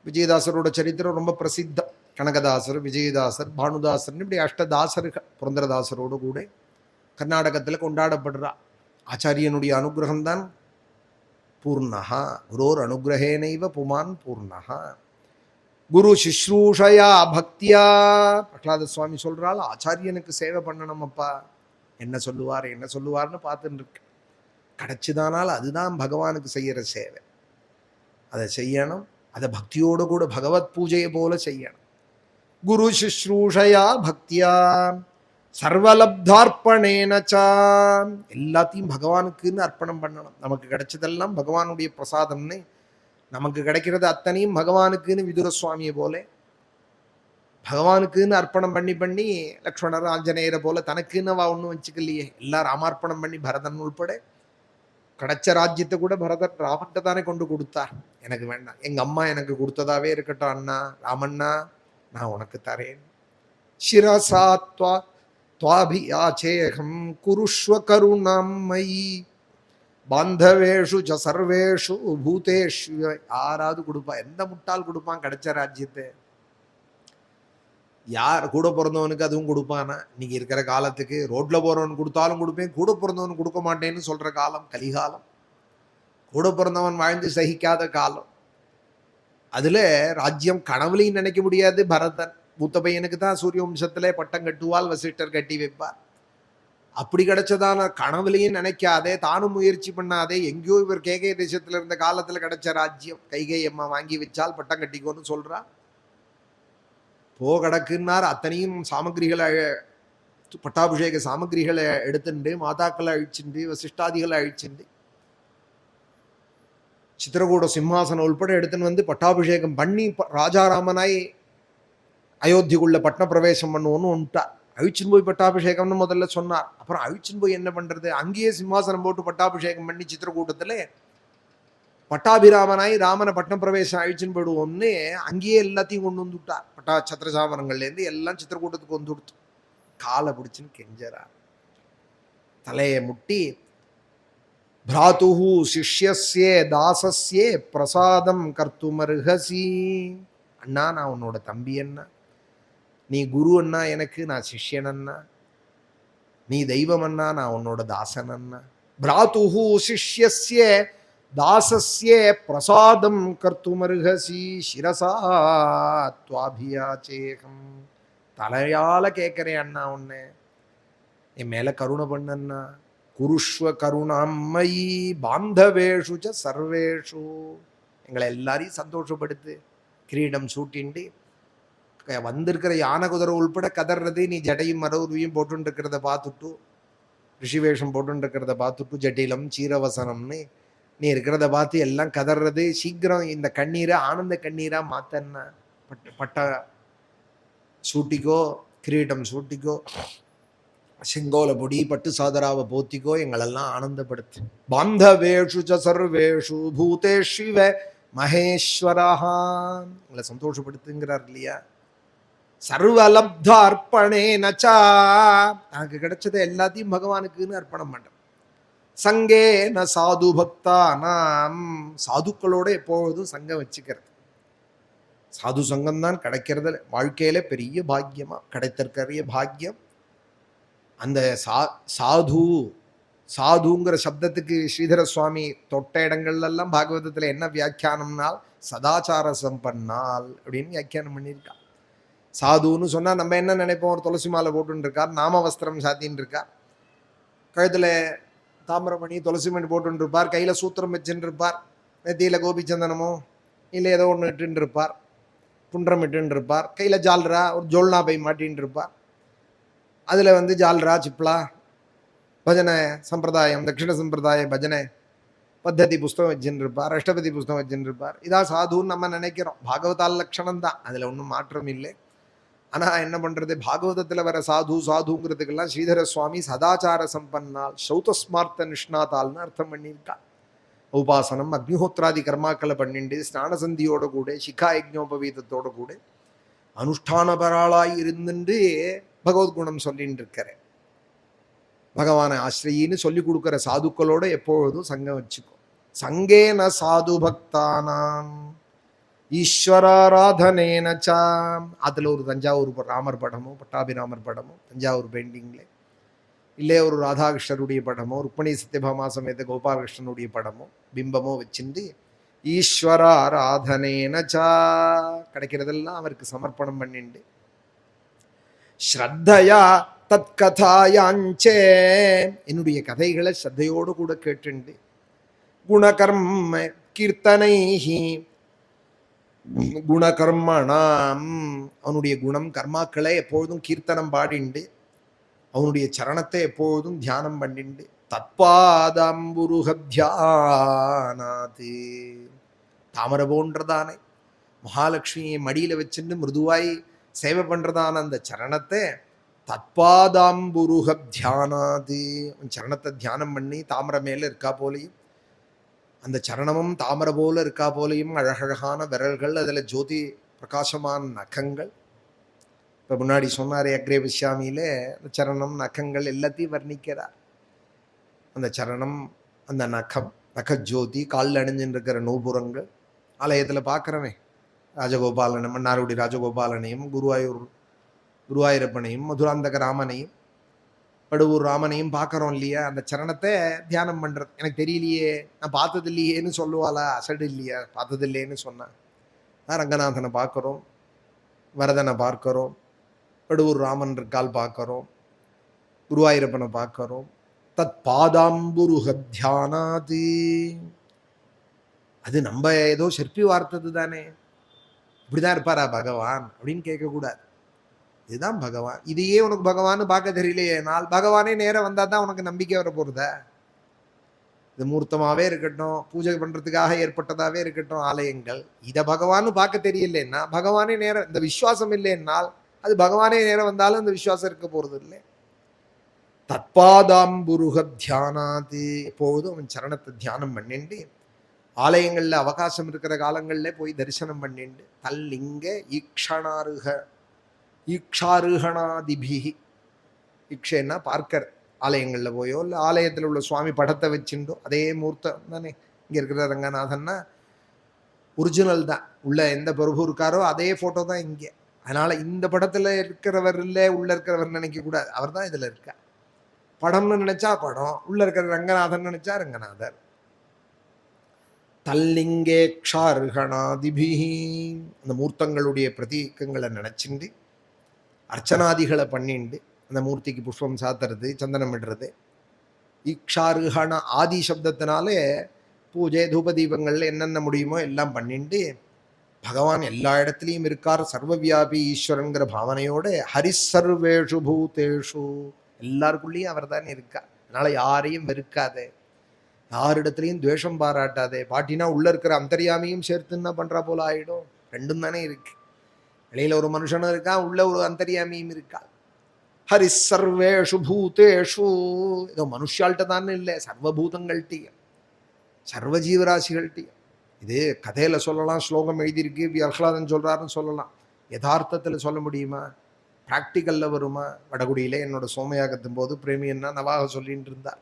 [SPEAKER 1] விஜயதாசரோட சரித்திரம் ரொம்ப பிரசித்தம். கனகதாசர், விஜயதாசர், பானுதாசர், இப்படி அஷ்டதாசர்கள் புரந்தரதாசரோடு கூட கர்நாடகத்தில் கொண்டாடப்படுறா. ஆச்சாரியனுடைய அனுகிரகம்தான் பூர்ணஹா. குரோர் அனுகிரகேனைவ புமான் பூர்ணஹா. குரு சிஸ்ரூஷயா பக்தியா. பிரகலாத சுவாமி சொல்றாள், ஆச்சாரியனுக்கு சேவை பண்ணணும் அப்பா. என்ன சொல்லுவார் என்ன சொல்லுவார்னு பார்த்துட்டு இருக்கு. கிடைச்சுதானால் அதுதான் பகவானுக்கு செய்யற சேவை. அதை செய்யணும். அதை பக்தியோடு கூட பகவத் பூஜையை போல செய்யணும். குரு சிஸ்ரூஷயா பக்தியா சர்வலப்தார்ப்பணேனச்சா. எல்லாத்தையும் பகவானுக்குன்னு அர்ப்பணம் பண்ணணும். நமக்கு கிடைச்சதெல்லாம் பகவானுடைய பிரசாதம்னு, நமக்கு கிடைக்கிறது அத்தனையும் பகவானுக்குன்னு விதுர சுவாமியை போல பகவானுக்குன்னு அர்ப்பணம் பண்ணி பண்ணி லக்ஷ்மணர் ஆஞ்சநேயரை போல தனக்குன்னு அவ ஒன்றும் வச்சுக்கலையே. எல்லாம் ராமார்ப்பணம் பண்ணி பரதன் உள்பட கிடைச்ச ராஜ்யத்தை கூட பரதன் ராமன்ட்ட தானே கொண்டு கொடுத்தார். எனக்கு வேண்டாம், எங்க அம்மா எனக்கு கொடுத்ததாவே இருக்கட்டும் அண்ணா, ராமண்ணா நான் உனக்கு தரேன். சிரசாத்வா துவாபியாச்சேகம் குருஷ்வ கருணாம் மயி பாந்தவேஷு ச சர்வேஷு பூதேஷு. யாராவது கொடுப்பா? எந்த முட்டால் கொடுப்பான் கிடைச்ச ராஜ்யத்தை? யார் கூட பிறந்தவனுக்கு அதுவும் கொடுப்பானா? இன்னைக்கு இருக்கிற காலத்துக்கு ரோட்ல போறவன் கொடுத்தாலும் கொடுப்பேன், கூட பிறந்தவன் கொடுக்க மாட்டேன்னு சொல்ற காலம் கலிகாலம். கூட பிறந்தவன் வாழ்ந்து சகிக்காத காலம். அதுல ராஜ்யம் கனவுலையும் நினைக்க முடியாது. பரதன் மூத்த பையனுக்கு தான் சூரிய வம்சத்திலே பட்டம் கட்டுவால், வசிஷ்டர் கட்டி வைப்பார். அப்படி கிடைச்சதான கனவுலையும் நினைக்காதே, தானும் முயற்சி பண்ணாதே. எங்கேயோ இவர் கேகை தேசத்துல இருந்த காலத்துல கிடைச்ச ராஜ்யம். கைகை அம்மா வாங்கி வச்சால் பட்டம் கட்டிக்கோன்னு சொல்றா. போ கிடக்குன்னார். அத்தனையும் சாமகிரிகளை, பட்டாபிஷேக சாமகிரிகளை எடுத்துட்டு, மாதாக்களை அழிச்சுண்டு, வசிஷ்டாதிகளை அழிச்சுண்டு, சித்திரகூட சிம்மாசனம் உள்பட எடுத்துன்னு வந்து பட்டாபிஷேகம் பண்ணி ராஜாராமனாய் அயோத்திக்குள்ள பட்ன பிரவேசம் பண்ணுவோன்னு ஒன்ட்டார். அழிச்சின் போய் பட்டாபிஷேகம்னு முதல்ல சொன்னார். அப்புறம் அழிச்சின் போய் என்ன பண்றது? அங்கேயே சிம்மாசனம் போட்டு பட்டாபிஷேகம் பண்ணி சித்திரக்கூட்டத்துல பட்டாபிராமனாய் ராமனை பட்ன பிரவேசம் அழிச்சுன்னு போயிடுவோம்னு அங்கேயே எல்லாத்தையும் கொண்டு வந்து விட்டார். பட்டா சத்திரசாமரங்கள்லேருந்து எல்லாம் சித்திரக்கூட்டத்துக்கு வந்து கொடுத்து காலை பிடிச்சுன்னு கெஞ்சரா, தலையை முட்டி, பிராத்துஹு சிஷ்யஸ்யே தாசஸ்யே பிரசாதம் கர்த்துமர்ஹசி. அண்ணா நான் உன்னோட தம்பி அண்ணா, நீ குரு அண்ணா எனக்கு, நான் சிஷ்யன் அண்ணா, நீ தெய்வம் அண்ணா, நான் உன்னோட தாசன் அண்ணா. பிராத்துஹு சிஷ்யஸ்யே தாசஸ்யே பிரசாதம் கர்த்துமர்ஹசி சிரசா துவாபியாச்சேகம். தலையால கேட்கிறேன் அண்ணா, உன்னை என் மேல கருணை பண்ணண்ணா. குருஷ்வ கருணாமயி பாந்தவேஷு ச சர்வேஷு. எங்களை எல்லாரையும் சந்தோஷப்படுத்து. கிரீடம் சூட்டிண்டு வந்திருக்கிற யானை குதிரை உள்பட கதறது, நீ ஜடையும் மரவுருவியும் போட்டு இருக்கிறத பார்த்துட்டு, ரிஷிவேஷம் போட்டு இருக்கிறத பார்த்துட்டு, ஜட்டிலம் சீரவசனம்னு நீ இருக்கிறத பார்த்து எல்லாம் கதறது. சீக்கிரம் இந்த கண்ணீரை ஆனந்த கண்ணீரா மாத்தன்னா. பட்ட சூட்டிக்கோ, கிரீடம் சூட்டிக்கோ, செங்கோல பொடி பட்டு சாதராவை போத்திக்கோ, எங்களெல்லாம் ஆனந்தப்படுத்து. பாந்தவேஷு ச சர்வேஷு பூதேஷ்வ மகேஸ்வரஹா. எங்களை சந்தோஷப்படுத்துங்கிறார் இல்லையா? சர்வலப்தார்ப்பணேனச்சா, தனக்கு கிடைச்சதை எல்லாத்தையும் பகவானுக்குன்னு அர்ப்பணம் பண்ற. சங்கேன சாது பக்தானாம், சாதுக்களோட எப்பொழுதும் சங்கம் வச்சுக்கிறது. சாது சங்கம் தான் கிடைக்கிறது வாழ்க்கையில பெரிய பாக்கியமா கிடைத்திருக்கிற பாக்கியம். அந்த சாது சாதுங்கிற சப்தத்துக்கு ஸ்ரீதர சுவாமி தொட்ட இடங்கள்லாம் பாகவதத்துல என்ன வியாக்கியானம்னால் சதாச்சார சம்பன்னால் அப்படின்னு வியாக்கியானம் பண்ணியிருக்கா. சாதுன்னு சொன்னா நம்ம என்ன நினைப்போம், ஒரு துளசி மாலை போட்டுன்னு இருக்கார், நாம வஸ்திரம் சாத்தின்னு இருக்கார், கழுத்துல தாமிரமணி துளசி மணி போட்டுன்னு இருப்பார், கையில சூத்திரம் வச்சுன்னு இருப்பார், நெத்தியில கோபிச்சந்தனமோ இல்லை ஏதோ ஒன்று இட்டுன்னு இருப்பார், புன்றம் இட்டுன்னு இருப்பார், கையில ஜால்ரா ஒரு ஜோல்னா பை மாட்டின்னு இருப்பார், அதுல ஜால்ரா சிப்லா பஜனை சம்பிரதாயம் தட்சிண சம்பிரதாய பஜனை பத்ததி புஸ்தகம் வச்சுன்னு இருப்பார், அஷ்டபதி புஸ்தகம் வச்சுன்னு இருப்பார். இதான் சாதுன்னு நம்ம நினைக்கிறோம். பாகவதால் லட்சணம் தான், அதுல ஒன்றும் மாற்றம் இல்லை. ஆனா என்ன பண்றது, பாகவதத்துல வர சாது சாதுங்கிறதுக்கெல்லாம் ஸ்ரீதர சுவாமி சதாச்சார சம்பன்னால் சௌதஸ்மார்த்த நிஷ்ணாத்தால்னு அர்த்தம் பண்ணியிருக்கா. உபாசனம் அக்னிஹோத்ராதி கர்மாக்களை பண்ணிண்டு ஸ்நானசந்தியோட கூட சிகா யஜ்ஞோபவீதத்தோட கூட அனுஷ்டானபராளாய் இருந்துட்டு பகவத்குணம் சொல்லிட்டு இருக்கிறேன். பகவானை ஆசிரியின்னு சொல்லி கொடுக்குற சாதுக்களோட எப்பொழுதும் சங்கம் வச்சுக்கோ. சங்கேன சாது பக்தானாம் ஈஸ்வராராதனேனச்சா. அதுல ஒரு தஞ்சாவூர் ராமர் படமோ பட்டாபிராமர் படமோ தஞ்சாவூர் பெயிண்டிங்ல, இல்லை ஒரு ராதாகிருஷ்ணருடைய படமோ ருக்மணி சத்யபாமா சமேத கோபாலகிருஷ்ணனுடைய படமோ பிம்பமோ வச்சிருந்து ஈஸ்வராராதனேனச்சா கிடைக்கிறதெல்லாம் அவருக்கு சமர்ப்பணம் பண்ணிண்டு ஸ்ரத்தையா தத் கதாயாஞ்சே, என்னுடைய கதைகளை ஸ்ரத்தையோடு கூட கேட்டுண்டு குணகர்ம கீர்த்தனைஹி குணகர்மணாம், அவனுடைய குணம் கர்மாக்களை எப்பொழுதும் கீர்த்தனம் பாடிண்டு அவனுடைய சரணத்தை எப்பொழுதும் தியானம் பண்ணிண்டு தத்பாதாம்புருகத்யானாதி, தாமரை போன்றதானே மகாலட்சுமியை மடியில வச்சுட்டு மிருதுவாய் சேவை பண்றதான அந்த சரணத்தை தத்பாதாம்புருகத்யானாதி, சரணத்தை தியானம் பண்ணி தாமரை மேல இருக்கா போலையும் அந்த சரணமும் தாமரை போல இருக்கா போலையும் அழகழகான விரல்கள், அதில் ஜோதி பிரகாசமான நகங்கள். இப்போ முன்னாடி சொன்னார் அக்ரே விஸ்யாமியில அந்த சரணம் நகங்கள் எல்லாத்தையும் வர்ணிக்கிறார். அந்த சரணம், அந்த நகம், நகஜோதி, காலில் அணிஞ்சுன்னு இருக்கிற நூபுரங்கள், ஆலயத்தில் பார்க்குறவன் ராஜகோபாலன் மன்னாருடைய ராஜகோபாலனையும் குருவாயூரப்பனையும் மதுராந்தக ராமனையும் படுவூர் ராமனையும் பார்க்குறோம் இல்லையா. அந்த சரணத்தை தியானம் பண்ணுறது. எனக்கு தெரியலையே, நான் பார்த்தது இல்லையேன்னு சொல்லுவாளா, அசடு இல்லையா, பார்த்தது இல்லையேன்னு சொன்னேன். நான் ரங்கநாதனை பார்க்குறோம், வரதனை பார்க்குறோம், படுவூர் ராமன் இருக்கால் பார்க்குறோம், குருவாயூரப்பனை பார்க்குறோம். தத் பாதாம்புருகத்யானாதி, அது நம்ம ஏதோ சிற்பி வார்த்தது தானே, இப்படிதான் இருப்பாரா பகவான் அப்படின்னு கேட்கக்கூடாது. இதுதான் பகவான். இதையே உனக்கு பகவான் பார்க்க தெரியலையே, நாள் பகவானே நேரம் வந்தா தான் உனக்கு நம்பிக்கை வர போறத. இது மூர்த்தமாவே இருக்கட்டும், பூஜை பண்றதுக்காக ஏற்பட்டதாவே இருக்கட்டும் ஆலயங்கள், இதை பகவான் பார்க்க தெரியலன்னா பகவானே நேரம், இந்த விசுவாசம் இல்லைன்னால் அது பகவானே நேரம் வந்தாலும் இந்த விசுவாசம் இருக்க போறது இல்லை. தத்பாதாம்புருக தியானாது, எப்போதும் அவன் சரணத்தை தியானம் பண்ணிண்டு ஆலயங்கள்ல அவகாசம் இருக்கிற காலங்கள்ல போய் தரிசனம் பண்ணிண்டு தல்லிங்க ஈக்ஷாருகணாதிபிகி, ஈக்ஷன்னா பார்க்கர், ஆலயங்களில் போயோ இல்லை ஆலயத்தில் உள்ள சுவாமி படத்தை வச்சுட்டோ அதே மூர்த்தம் தானே. இங்கே இருக்கிற ரங்கநாதன்னா ஒரிஜினல் தான், உள்ள எந்த பிரபு இருக்காரோ அதே ஃபோட்டோ தான் இங்கே. அதனால இந்த படத்தில் இருக்கிறவர் இல்லை உள்ள இருக்கிறவர் நினைக்கக்கூடாது, அவர் தான் இதில் இருக்கார். படம்னு நினைச்சா படம், உள்ள இருக்கிற ரங்கநாதன் நினைச்சா ரங்கநாதர். தல்லிங்கேக்ஷாருகணாதிபிகி, அந்த மூர்த்தங்களுடைய பிரதீகங்களை நினைச்சுண்டு அர்ச்சனாதிகளை பண்ணிண்டு அந்த மூர்த்திக்கு புஷ்பம் சாத்துறது, சந்தனம் இடுறது. ஈக்ஷாருகண ஆதி சப்தத்தினாலே பூஜை தூபதீபங்கள்ல என்னென்ன முடியுமோ எல்லாம் பண்ணிண்டு பகவான் எல்லா இடத்துலையும் இருக்கார், சர்வவியாபி ஈஸ்வரங்கிற பாவனையோட ஹரிசர்வேஷு பூதேஷு, எல்லாருக்குள்ளேயும் அவர் தான் இருக்கார். அதனால யாரையும் வெறுக்காதே, யாரிடத்துலையும் துவேஷம் பாராட்டாதே. பாட்டினா உள்ள இருக்கிற அந்தர்யாமியும் சேர்த்துன்னா பண்றா போல ஆயிடும். ரெண்டும் தானே இருக்கு, வெளியில ஒரு மனுஷனும் இருக்கா, உள்ள ஒரு அந்தர்யாமியும் இருக்கா. ஹரி சர்வேஷு பூதேஷு, ஏதோ மனுஷால்கிட்ட தானே இல்லை, சர்வபூதங்கள்ட்டையும் சர்வ ஜீவராசிகள்ட்டையும். இது கதையில சொல்லலாம், ஸ்லோகம் எழுதியிருக்கு, வியர்ஹ்லாதன் சொல்றாருன்னு சொல்லலாம். யதார்த்தத்தில் சொல்ல முடியுமா? ப்ராக்டிக்கல்ல வருமா? வடகுடியிலே என்னோட சோமயாகத்தின் போது பிரேமி என்ன நவாக சொல்லிட்டு இருந்தார்.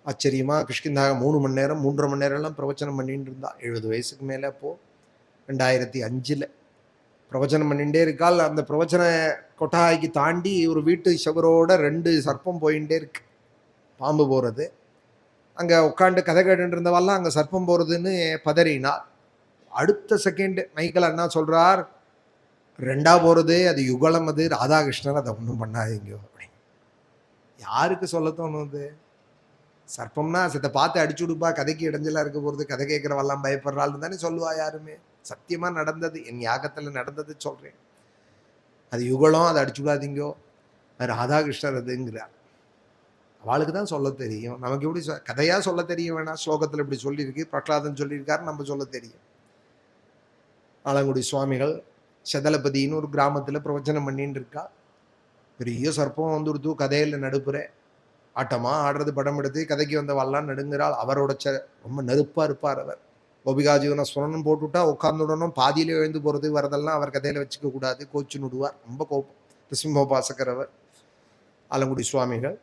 [SPEAKER 1] ஆச்சரியமா கிஷ்கிந்தாக 3 மணி நேரம் 3.5 மணி நேரம்லாம் பிரவச்சனம் பண்ணிட்டு இருந்தா. 70 வயசுக்கு மேலே அப்போ 2005 பிரவச்சனம் பண்ணிகிட்டே இருக்கால். அந்த பிரவச்சன கொட்டாய்க்கு தாண்டி ஒரு வீட்டு சுவரோட 2 சர்ப்பம் போயிட்டே இருக்கு, பாம்பு போகிறது. அங்கே உட்காந்து கதை கேட்டு இருந்தவாள்லாம் அங்கே சர்ப்பம் போகிறதுன்னு பதறினா. அடுத்த செகண்ட் மைக்கேல் அண்ணா சொல்கிறார், 2ஆ போகிறது அது யுகலம், அது ராதாகிருஷ்ணன், அதை ஒன்றும் பண்ணாதீங்க அப்படின்னு. யாருக்கு சொல்ல தோணுது? சர்ப்பம்னா சித்த பார்த்து அடிச்சு விடுப்பா, கதைக்கு இடைஞ்சலாக இருக்க போகிறது, கதை கேட்குறவெல்லாம் பயப்படுறாள்னு தானே சொல்லுவா யாருமே. சத்தியமாக நடந்தது, என் யாகத்தில் நடந்தது சொல்கிறேன். அது யுகலம், அதை அடிச்சு விடாதீங்கோ, அது ராதாகிருஷ்ணர் அதுங்கிறார். அவளுக்கு தான் சொல்ல தெரியும், நமக்கு எப்படி கதையாக சொல்ல தெரியும் வேணா. ஸ்லோகத்தில் இப்படி சொல்லியிருக்கு, பிரகலாதன் சொல்லியிருக்காரு, நம்ம சொல்ல தெரியும். ஆலங்குடி சுவாமிகள் செதலபதினு ஒரு கிராமத்தில் பிரவச்சனம் பண்ணின்னு இருக்கா. பெரிய சர்ப்பம் வந்துடுத்து, கதையில் நடுப்புற ஆட்டமாக ஆடுறது படம் எடுத்து கதைக்கு வந்தவாள்லாம் நடுங்கிறாள். அவரோட ரொம்ப நெருப்பாக இருப்பார் அவர். கோபிகா ஜீவன ஸ்மரணம் போட்டுவிட்டா உட்காந்துடணும், பாதியிலே எழுந்து போகிறது வரதெல்லாம் அவர் கதையில் வச்சுக்க கூடாது, கோச்சு நுடுவார், ரொம்ப கோபம். சிம்மோபாசகர் அவர் ஆலங்குடி சுவாமிகள்.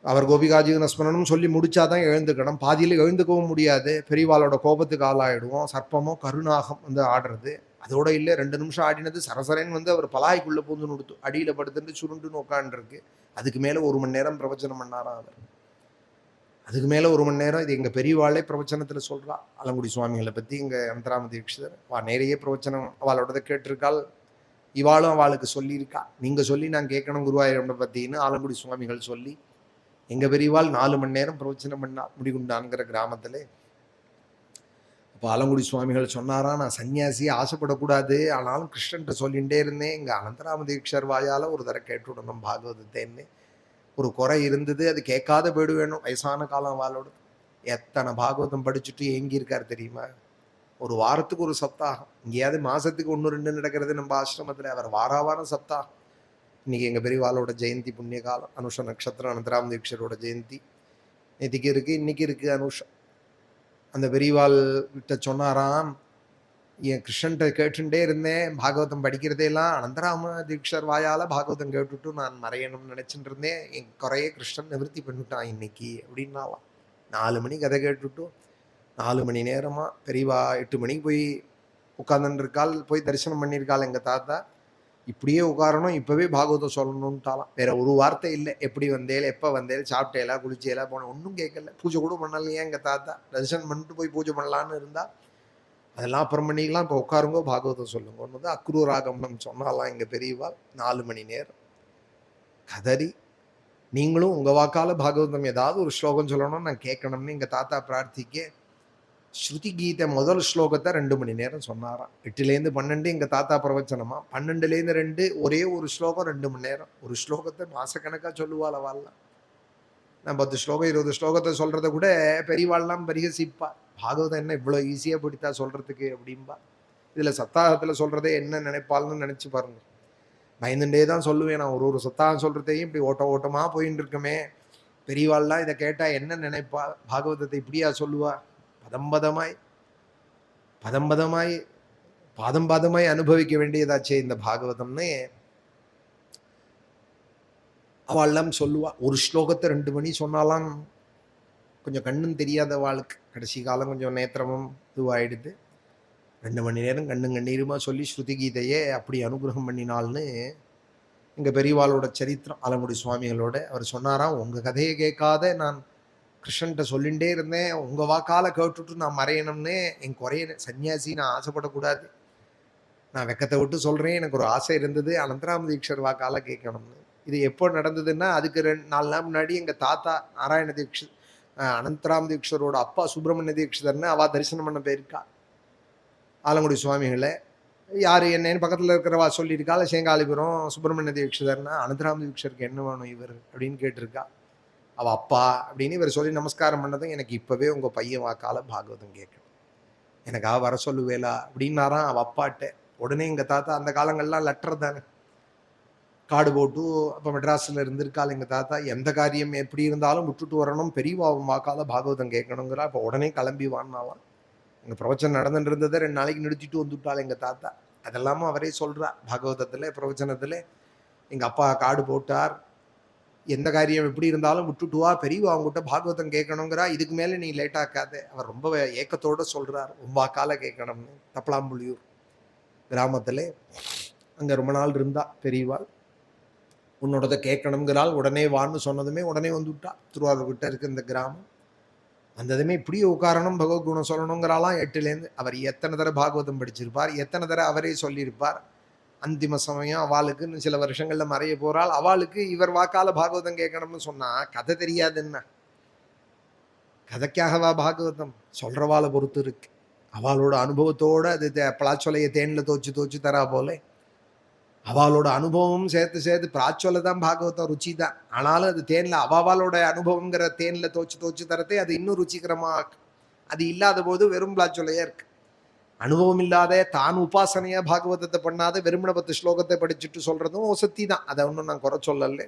[SPEAKER 1] அவர் கோபிகா ஜீவன ஸ்மரணம் சொல்லி முடிச்சாதான் எழுந்துக்கணும், பாதியில் எழுந்துக்கவும் முடியாது, பெரியவாளோட கோபத்துக்கு ஆளாயிடுவோம். சர்ப்பமோ கருணாகம் வந்து ஆடுறது, அதோட இல்லை 2 நிமிஷம் ஆடினது சரசரன்னு வந்து அவர் பலாய்க்குள்ளே பூந்து நுடுத்து அடியில் படுத்துட்டு சுருண்டுன்னு உட்காந்துருக்கு. அதுக்கு மேலே 1 மணி நேரம் பிரவச்சனம் பண்ணாராம் அவர். அதுக்கு மேலே 1 மணி நேரம். இது எங்கள் பெரியவாளே பிரவச்சனத்தில் சொல்கிறா ஆலங்குடி சுவாமிகளை பற்றி. எங்கள் அனந்தராம தீட்சிதர் நிறைய பிரவச்சனம் அவளோடதை கேட்டிருக்காள். இவாளும் அவளுக்கு சொல்லியிருக்கா, நீங்கள் சொல்லி நான் கேட்கணும் குருவாயூரப்பனை பற்றின்னு ஆலங்குடி சுவாமிகள் சொல்லி. எங்கள் பெரியவாள் 4 மணி நேரம் பிரவச்சனம் பண்ணா முடிகுண்டான்கிற கிராமத்தில். அப்போ ஆலங்குடி சுவாமிகள் சொன்னாரா, நான் சன்னியாசியை ஆசைப்படக்கூடாது, ஆனாலும் கிருஷ்ணன்ட்ட சொல்லிகிட்டே இருந்தேன், எங்கள் அனந்தராம தீட்சர் வாயால் ஒரு தடவை கேட்டுவிடணும் பாகவதத்தைன்னு. ஒரு குறை இருந்தது, அது கேட்காத போய்டு வேணும். வயசான காலம் வாழோடு எத்தனை பாகவதம் படிச்சுட்டு ஏங்கியிருக்கார் தெரியுமா? ஒரு வாரத்துக்கு ஒரு சப்தாகம், இங்கேயாவது மாதத்துக்கு 1-2 நடக்கிறது நம்ம ஆசிரமத்தில், அவர் வாரம் சப்தாகம். இன்றைக்கி எங்கள் பெரியவாளோட ஜெயந்தி, புண்ணிய காலம், அனுஷ நட்சத்திரம், அனந்தராம தீட்சரோட ஜெயந்தி நேற்றுக்கு இருக்குது, இன்றைக்கி இருக்குது அனுஷம். அந்த பெரியவாள் கிட்ட சொன்னாராம், என் கிருஷ்ணன்ட்ட கேட்டுட்டே இருந்தேன், பாகவதம் படிக்கிறதெல்லாம் அனந்தராம தீட்சர் வாயால் பாகவதம் கேட்டுட்டு நான் மறையணும்னு நினச்சிட்டு இருந்தேன், என் குறைய கிருஷ்ணன் நிவர்த்தி பண்ணிவிட்டான் இன்னைக்கு அப்படின்னாலாம். 4 மணி கதை கேட்டுட்டு 4 மணி நேரமாக பெரியவா 8 மணிக்கு போய் உட்காந்துருக்காள், போய் தரிசனம் பண்ணியிருக்காள் எங்கள் தாத்தா. இப்படியே உட்காரணும், இப்போவே பாகவதம் சொல்லணும்ட்டாலாம். வேற ஒரு வார்த்தை இல்லை. எப்படி வந்தேல், எப்போ வந்தேல், சாப்பிட்டேலா, குளிச்சேலா, போன ஒன்றும் கேட்கல. பூஜை கூட பண்ணலையே எங்கள் தாத்தா. தரிசனம் பண்ணிட்டு போய் பூஜை பண்ணலான்னு இருந்தால் அதெல்லாம் அப்புறம் பண்ணிக்கலாம், இப்போ உட்காருங்கோ பாகவதம் சொல்லுங்க. ஒன்று தான் அக்ரூராகமனம் சொன்னாலாம் எங்கள் பெரியவாள். 4 மணி நேரம் கதறி, நீங்களும் உங்கள் வாக்கால் பாகவதம் ஏதாவது ஒரு ஸ்லோகம் சொல்லணும்னு நான் கேட்கணும்னு எங்கள் தாத்தா பிரார்த்திக்க ஸ்ருதி கீதை முதல் ஸ்லோகத்தை 2 மணி நேரம் சொன்னாராம். 8லேருந்து 12 எங்கள் தாத்தா பிரவச்சனமா, 12லேருந்து 2 ஒரே ஒரு ஸ்லோகம் 2 மணி நேரம். ஒரு ஸ்லோகத்தை மாசக்கணக்காக சொல்லுவாள் அவள்லாம். நான் 10 ஸ்லோகம் 20 ஸ்லோகத்தை சொல்கிறத கூட பெரியவாள்லாம் பரிகசிப்பா. பாகவதம் என்ன இவ்வளோ ஈஸியாக பிடித்தா சொல்கிறதுக்கு அப்படின்பா. இதில் சப்தாகத்தில் சொல்கிறதே என்ன நினைப்பாள்னு நினச்சி பாருங்க. பயந்துட்டே தான் சொல்லுவேன் நான். ஒரு சப்தாகம் சொல்கிறதையும் இப்படி ஓட்டமாக போயின்னு இருக்கமே, பெரியவாள்லாம் இதை கேட்டால் என்ன நினைப்பா, பாகவதத்தை இப்படியா சொல்லுவா, பதம்பதமாய் பாதம் அனுபவிக்க வேண்டியதாச்சே இந்த பாகவதம்னு அவள்லாம் சொல்லுவா. ஒரு ஸ்லோகத்தை 2 மணி சொன்னாலாம் கொஞ்சம் கண்ணும் தெரியாத வாழ்க்கை. கடைசி காலம் கொஞ்சம் நேத்திரமும் இதுவாகிடுது. 2 மணி நேரம் கண்ணும் கண்ணீருமா சொல்லி ஸ்ருதி கீதையே அப்படி அனுகிரகம் பண்ணினால்னு எங்கள் பெரியவாளோட சரித்திரம். ஆலங்குடி சுவாமிகளோட அவர் சொன்னாராம், உங்கள் கதையை கேட்காத நான் கிருஷ்ணன்ட்ட சொல்லிகிட்டே இருந்தேன், உங்கள் வாக்கால் கேட்டுட்டு நான் மறையணும்னு. என் குறைய சன்னியாசி நான் ஆசைப்படக்கூடாது, நான் வெக்கத்தை விட்டு சொல்கிறேன், எனக்கு ஒரு ஆசை இருந்தது அனந்தராம தீட்சர் வாக்கால் கேட்கணும்னு. இது எப்போ நடந்ததுன்னா, அதுக்கு 2-4 நாள் முன்னாடி எங்கள் தாத்தா நாராயண தீட்சித், அனந்தராம தீட்சரோட அப்பா சுப்பிரமணிய தீட்சிதர்னு அவள் தரிசனம் பண்ண போயிருக்கா ஆலங்குடி சுவாமிகளை. யார் என்னன்னு பக்கத்தில் இருக்கிறவா சொல்லியிருக்காள், சேங்காலிபுரம் சுப்பிரமணிய தீட்சிதர்னா அனந்தராம தீட்சருக்கு என்ன வேணும் இவர் அப்படின்னு கேட்டிருக்கா. அவள் அப்பா அப்படின்னு இவர் சொல்லி நமஸ்காரம் பண்ணதும், எனக்கு இப்போவே உங்கள் பையன் வாக்கால் பாகவதம் கேட்கணும், எனக்காக வர சொல்லுவேலா அப்படின்னாராம் அவள் அப்பாட்ட. உடனே எங்கள் தாத்தா, அந்த காலங்கள்லாம் லெட்டர் தானே, கார்டு போட்டு அப்போ மெட்ராஸில் இருந்திருக்காள் எங்கள் தாத்தா, எந்த காரியம் எப்படி இருந்தாலும் விட்டுட்டு வரணும், பெரியவாவும் வாக்கால் பாகவதம் கேட்கணுங்கிறா. இப்போ உடனே கிளம்பி வாங்கினாலாம். எங்கள் பிரவச்சனம் நடந்துட்டு இருந்ததை 2 நாளைக்கு நிறுத்திட்டு வந்துவிட்டாள் எங்கள் தாத்தா. அதெல்லாமும் அவரே சொல்கிறார் பாகவதத்தில் பிரவச்சனத்தில். எங்கள் அப்பா காடு போட்டார், எந்த காரியம் எப்படி இருந்தாலும் விட்டுட்டு வா, பெரியவா அவங்ககிட்ட பாகவதம் கேட்கணுங்கிறா, இதுக்கு மேலே நீ லேட்டாக்காத. அவர் ரொம்ப ஏக்கத்தோடு சொல்கிறார், வாக்கால கேட்கணும்னு. தப்பலாம்புலியூர் கிராமத்தில் அங்கே ரொம்ப நாள் இருந்தா பெரியவாள். உன்னோடதை கேட்கணுங்கிறாள், உடனே வான்னு சொன்னதுமே உடனே வந்துவிட்டா. திருவாரூர் கிட்ட இருக்கு இந்த கிராமம். வந்ததுமே இப்படியே உட்காரணும், பகவத்குணம் சொல்லணுங்கிறாலாம் 8லேருந்து. அவர் எத்தனை தடவை பாகவதம் படிச்சிருப்பார், எத்தனை தடவை அவரே சொல்லியிருப்பார். அந்திம சமயம் அவளுக்கு இன்னும் சில வருஷங்கள்ல மறைய போறாள். அவளுக்கு இவர் வாக்கால பாகவதம் கேட்கணும்னு சொன்னா கதை தெரியாதுன்னா, கதைக்காகவா பாகவதம்? சொல்றவாளை பொறுத்து இருக்கு. அவளோட அனுபவத்தோட அது பலாச்சொலையை தேன்ல தோச்சு தரா போல அவளோட அனுபவமும் சேர்த்து பிராச்சொலை தான் பாகவதம் ருச்சி தான். ஆனாலும் அது தேன்ல அவளோட அனுபவங்கிற தேன்ல தோச்சு தரத்தே அது இன்னும் ருச்சிகரமா. அது இல்லாத போது வெறும் பிளாச்சொலையா இருக்கு. அனுபவம் இல்லாத தான் உபாசனையா பாகவதத்தை பண்ணாத வெறுமன 10 ஸ்லோகத்தை படிச்சுட்டு சொல்றதும் ஒசத்தி தான். அதை ஒன்றும் நான் குறை சொல்லல.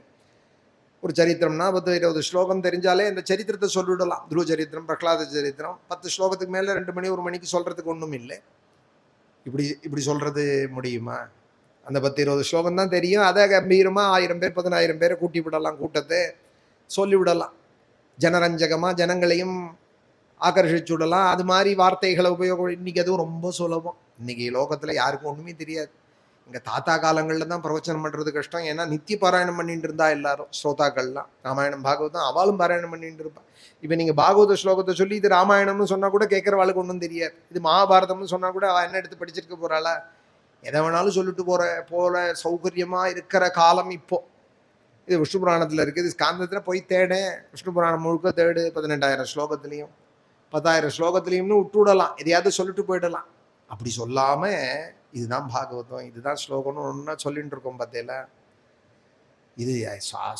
[SPEAKER 1] ஒரு சரித்திரம்னா 10-20 ஸ்லோகம் தெரிஞ்சாலே இந்த சரித்திரத்தை சொல்லிவிடலாம். துருவ சரித்திரம், பிரகலாத சரித்திரம் 10 ஸ்லோகத்துக்கு மேலே 2 மணி 1 மணிக்கு சொல்றதுக்கு ஒன்றும் இல்லை. இப்படி சொல்றது முடியுமா? அந்த 10-20 ஸ்லோகம் தான் தெரியும். அதை கம்பீரமாக 1000 பேர் 10000 பேரை கூட்டி விடலாம், கூட்டத்தை சொல்லிவிடலாம். ஜனரஞ்சகமாக ஜனங்களையும் ஆக்கர்ஷிச்சு விடலாம். அது மாதிரி வார்த்தைகளை உபயோகம் இன்னைக்கு அதுவும் ரொம்ப சுலபம். இன்னைக்கு லோகத்தில் யாருக்கும் ஒன்றுமே தெரியாது. எங்கள் தாத்தா காலங்களில் தான் பிரவச்சனம் பண்ணுறது கஷ்டம். ஏன்னா நித்திய பாராயணம் பண்ணிட்டு இருந்தா எல்லாரும் ஸ்ரோதாக்கள்லாம். ராமாயணம் பாகவதம் அவளும் பாராயணம் பண்ணிட்டு இருப்பாள். இப்போ நீங்கள் பாகவத ஸ்லோகத்தை சொல்லி இது ராமாயணம்னு சொன்னால் கூட கேட்குறவாளுக்கு ஒன்றும் தெரியாது. இது மகாபாரதம்னு சொன்னால் கூட அவள் என்ன எடுத்து படிச்சிருக்க போகிறாளா? எதை வேணாலும் சொல்லிட்டு போல சௌகரியமாக இருக்கிற காலம் இப்போ. இது விஷ்ணு புராணத்தில் இருக்குது. இது ஸ்காந்தத்தில் போய் தேடேன், விஷ்ணு புராணம் முழுக்க தேடு. 12000 ஸ்லோகத்துலேயும் 10,000 ஸ்லோகத்துலேயும்னு விட்டு விடலாம், எதையாவது சொல்லிட்டு போயிடலாம். அப்படி சொல்லாமல் இதுதான் பாகவதம், இதுதான் ஸ்லோகம்னு ஒன்றா சொல்லிட்டு இருக்கோம். பார்த்தேல, இது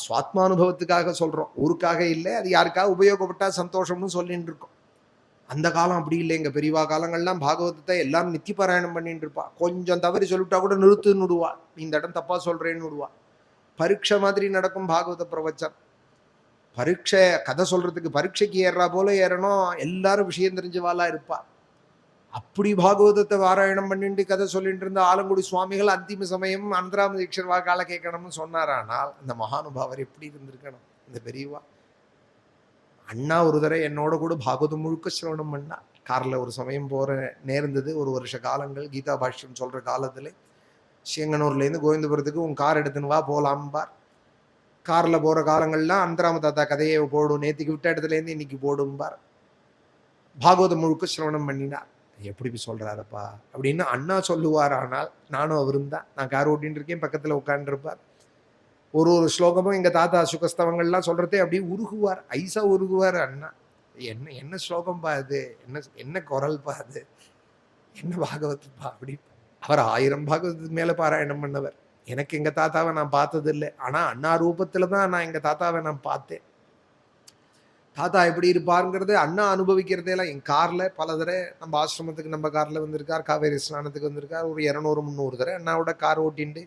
[SPEAKER 1] சுவாத்மானுபவத்துக்காக சொல்கிறோம், ஊருக்காக இல்லை. அது யாருக்காக உபயோகப்பட்டால் சந்தோஷம்னு சொல்லிட்டு இருக்கோம். அந்த காலம் அப்படி இல்லை. எங்கள் பெரியவா காலங்கள்லாம் பாகவதத்தை எல்லாரும் நித்திய பாராயணம் பண்ணிட்டு இருப்பா. கொஞ்சம் தவறி சொல்லிட்டா கூட நிறுத்துன்னு விடுவா, இந்த இடம் தப்பாக சொல்கிறேன்னு விடுவா. பரீட்சை மாதிரி நடக்கும் பாகவத பிரவச்சனம். பரீட்சை கதை சொல்றதுக்கு பரீட்சைக்கு ஏறா போல ஏறணும், எல்லாரும் விஷயம் தெரிஞ்சவாளா இருப்பா. அப்படி பாகவதத்தை பாராயணம் பண்ணிட்டு கதை சொல்லிட்டு இருந்த ஆலங்குடி சுவாமிகள் அந்திம சமயம் அனந்தராம தீட்சர் வாக்கால கேட்கணும்னு சொன்னாரானால் அந்த மகானுபாவர் எப்படி இருந்திருக்கணும்? இந்த பெரியவா அண்ணா ஒரு தடவை என்னோட கூட பாகவதம் முழுக்க சிரவணம் பண்ணா. காரில் ஒரு சமயம் போற நேர்ந்தது. ஒரு வருஷ காலங்கள் கீதா பாஷ்யம் சொல்ற காலத்துல சேங்கனூர்லேருந்து கோவிந்தபுரத்துக்கு உன் கார் எடுத்துன்னு வா போலாம்பார். காரில் போகிற காலங்கள்லாம் அனந்தராம தாத்தா கதையை போடும், நேற்றுக்கு விட்ட இடத்துலேருந்து இன்னைக்கு போடும்பார். பாகவதம் முழுக்க சிரவணம் பண்ணினார். எப்படி சொல்கிறாரப்பா அப்படின்னு அண்ணா சொல்லுவார். ஆனால் நானும் அவரும் தான். நான் கார் ஓட்டின்னு இருக்கேன், பக்கத்தில் உட்காந்துருப்பார். ஒரு ஸ்லோகமும் எங்கள் தாத்தா சுகஸ்தவங்கள்லாம் சொல்கிறதே அப்படியே உருகுவார், ஐசா உருகுவார். அண்ணா என்ன ஸ்லோகம்பா அது, என்ன குரல்பா அது, என்ன பாகவதப்பா அப்படி. அவர் 1000 பாகவதத்துக்கு மேலே பாராயணம் பண்ணவர். எனக்கு எங்கள் தாத்தாவை நான் பார்த்தது இல்லை. ஆனால் அண்ணா ரூபத்தில் தான் நான் எங்கள் தாத்தாவை நான் பார்த்தேன். தாத்தா எப்படி இருப்பாருங்கிறது அண்ணா அனுபவிக்கிறதெல்லாம் என் காரில் பல தடவை நம்ம ஆசிரமத்துக்கு நம்ம காரில் வந்திருக்கார், காவேரி ஸ்நானத்துக்கு வந்திருக்கார். ஒரு 200-300 தடவை அண்ணாவோட கார் ஓட்டின்ட்டு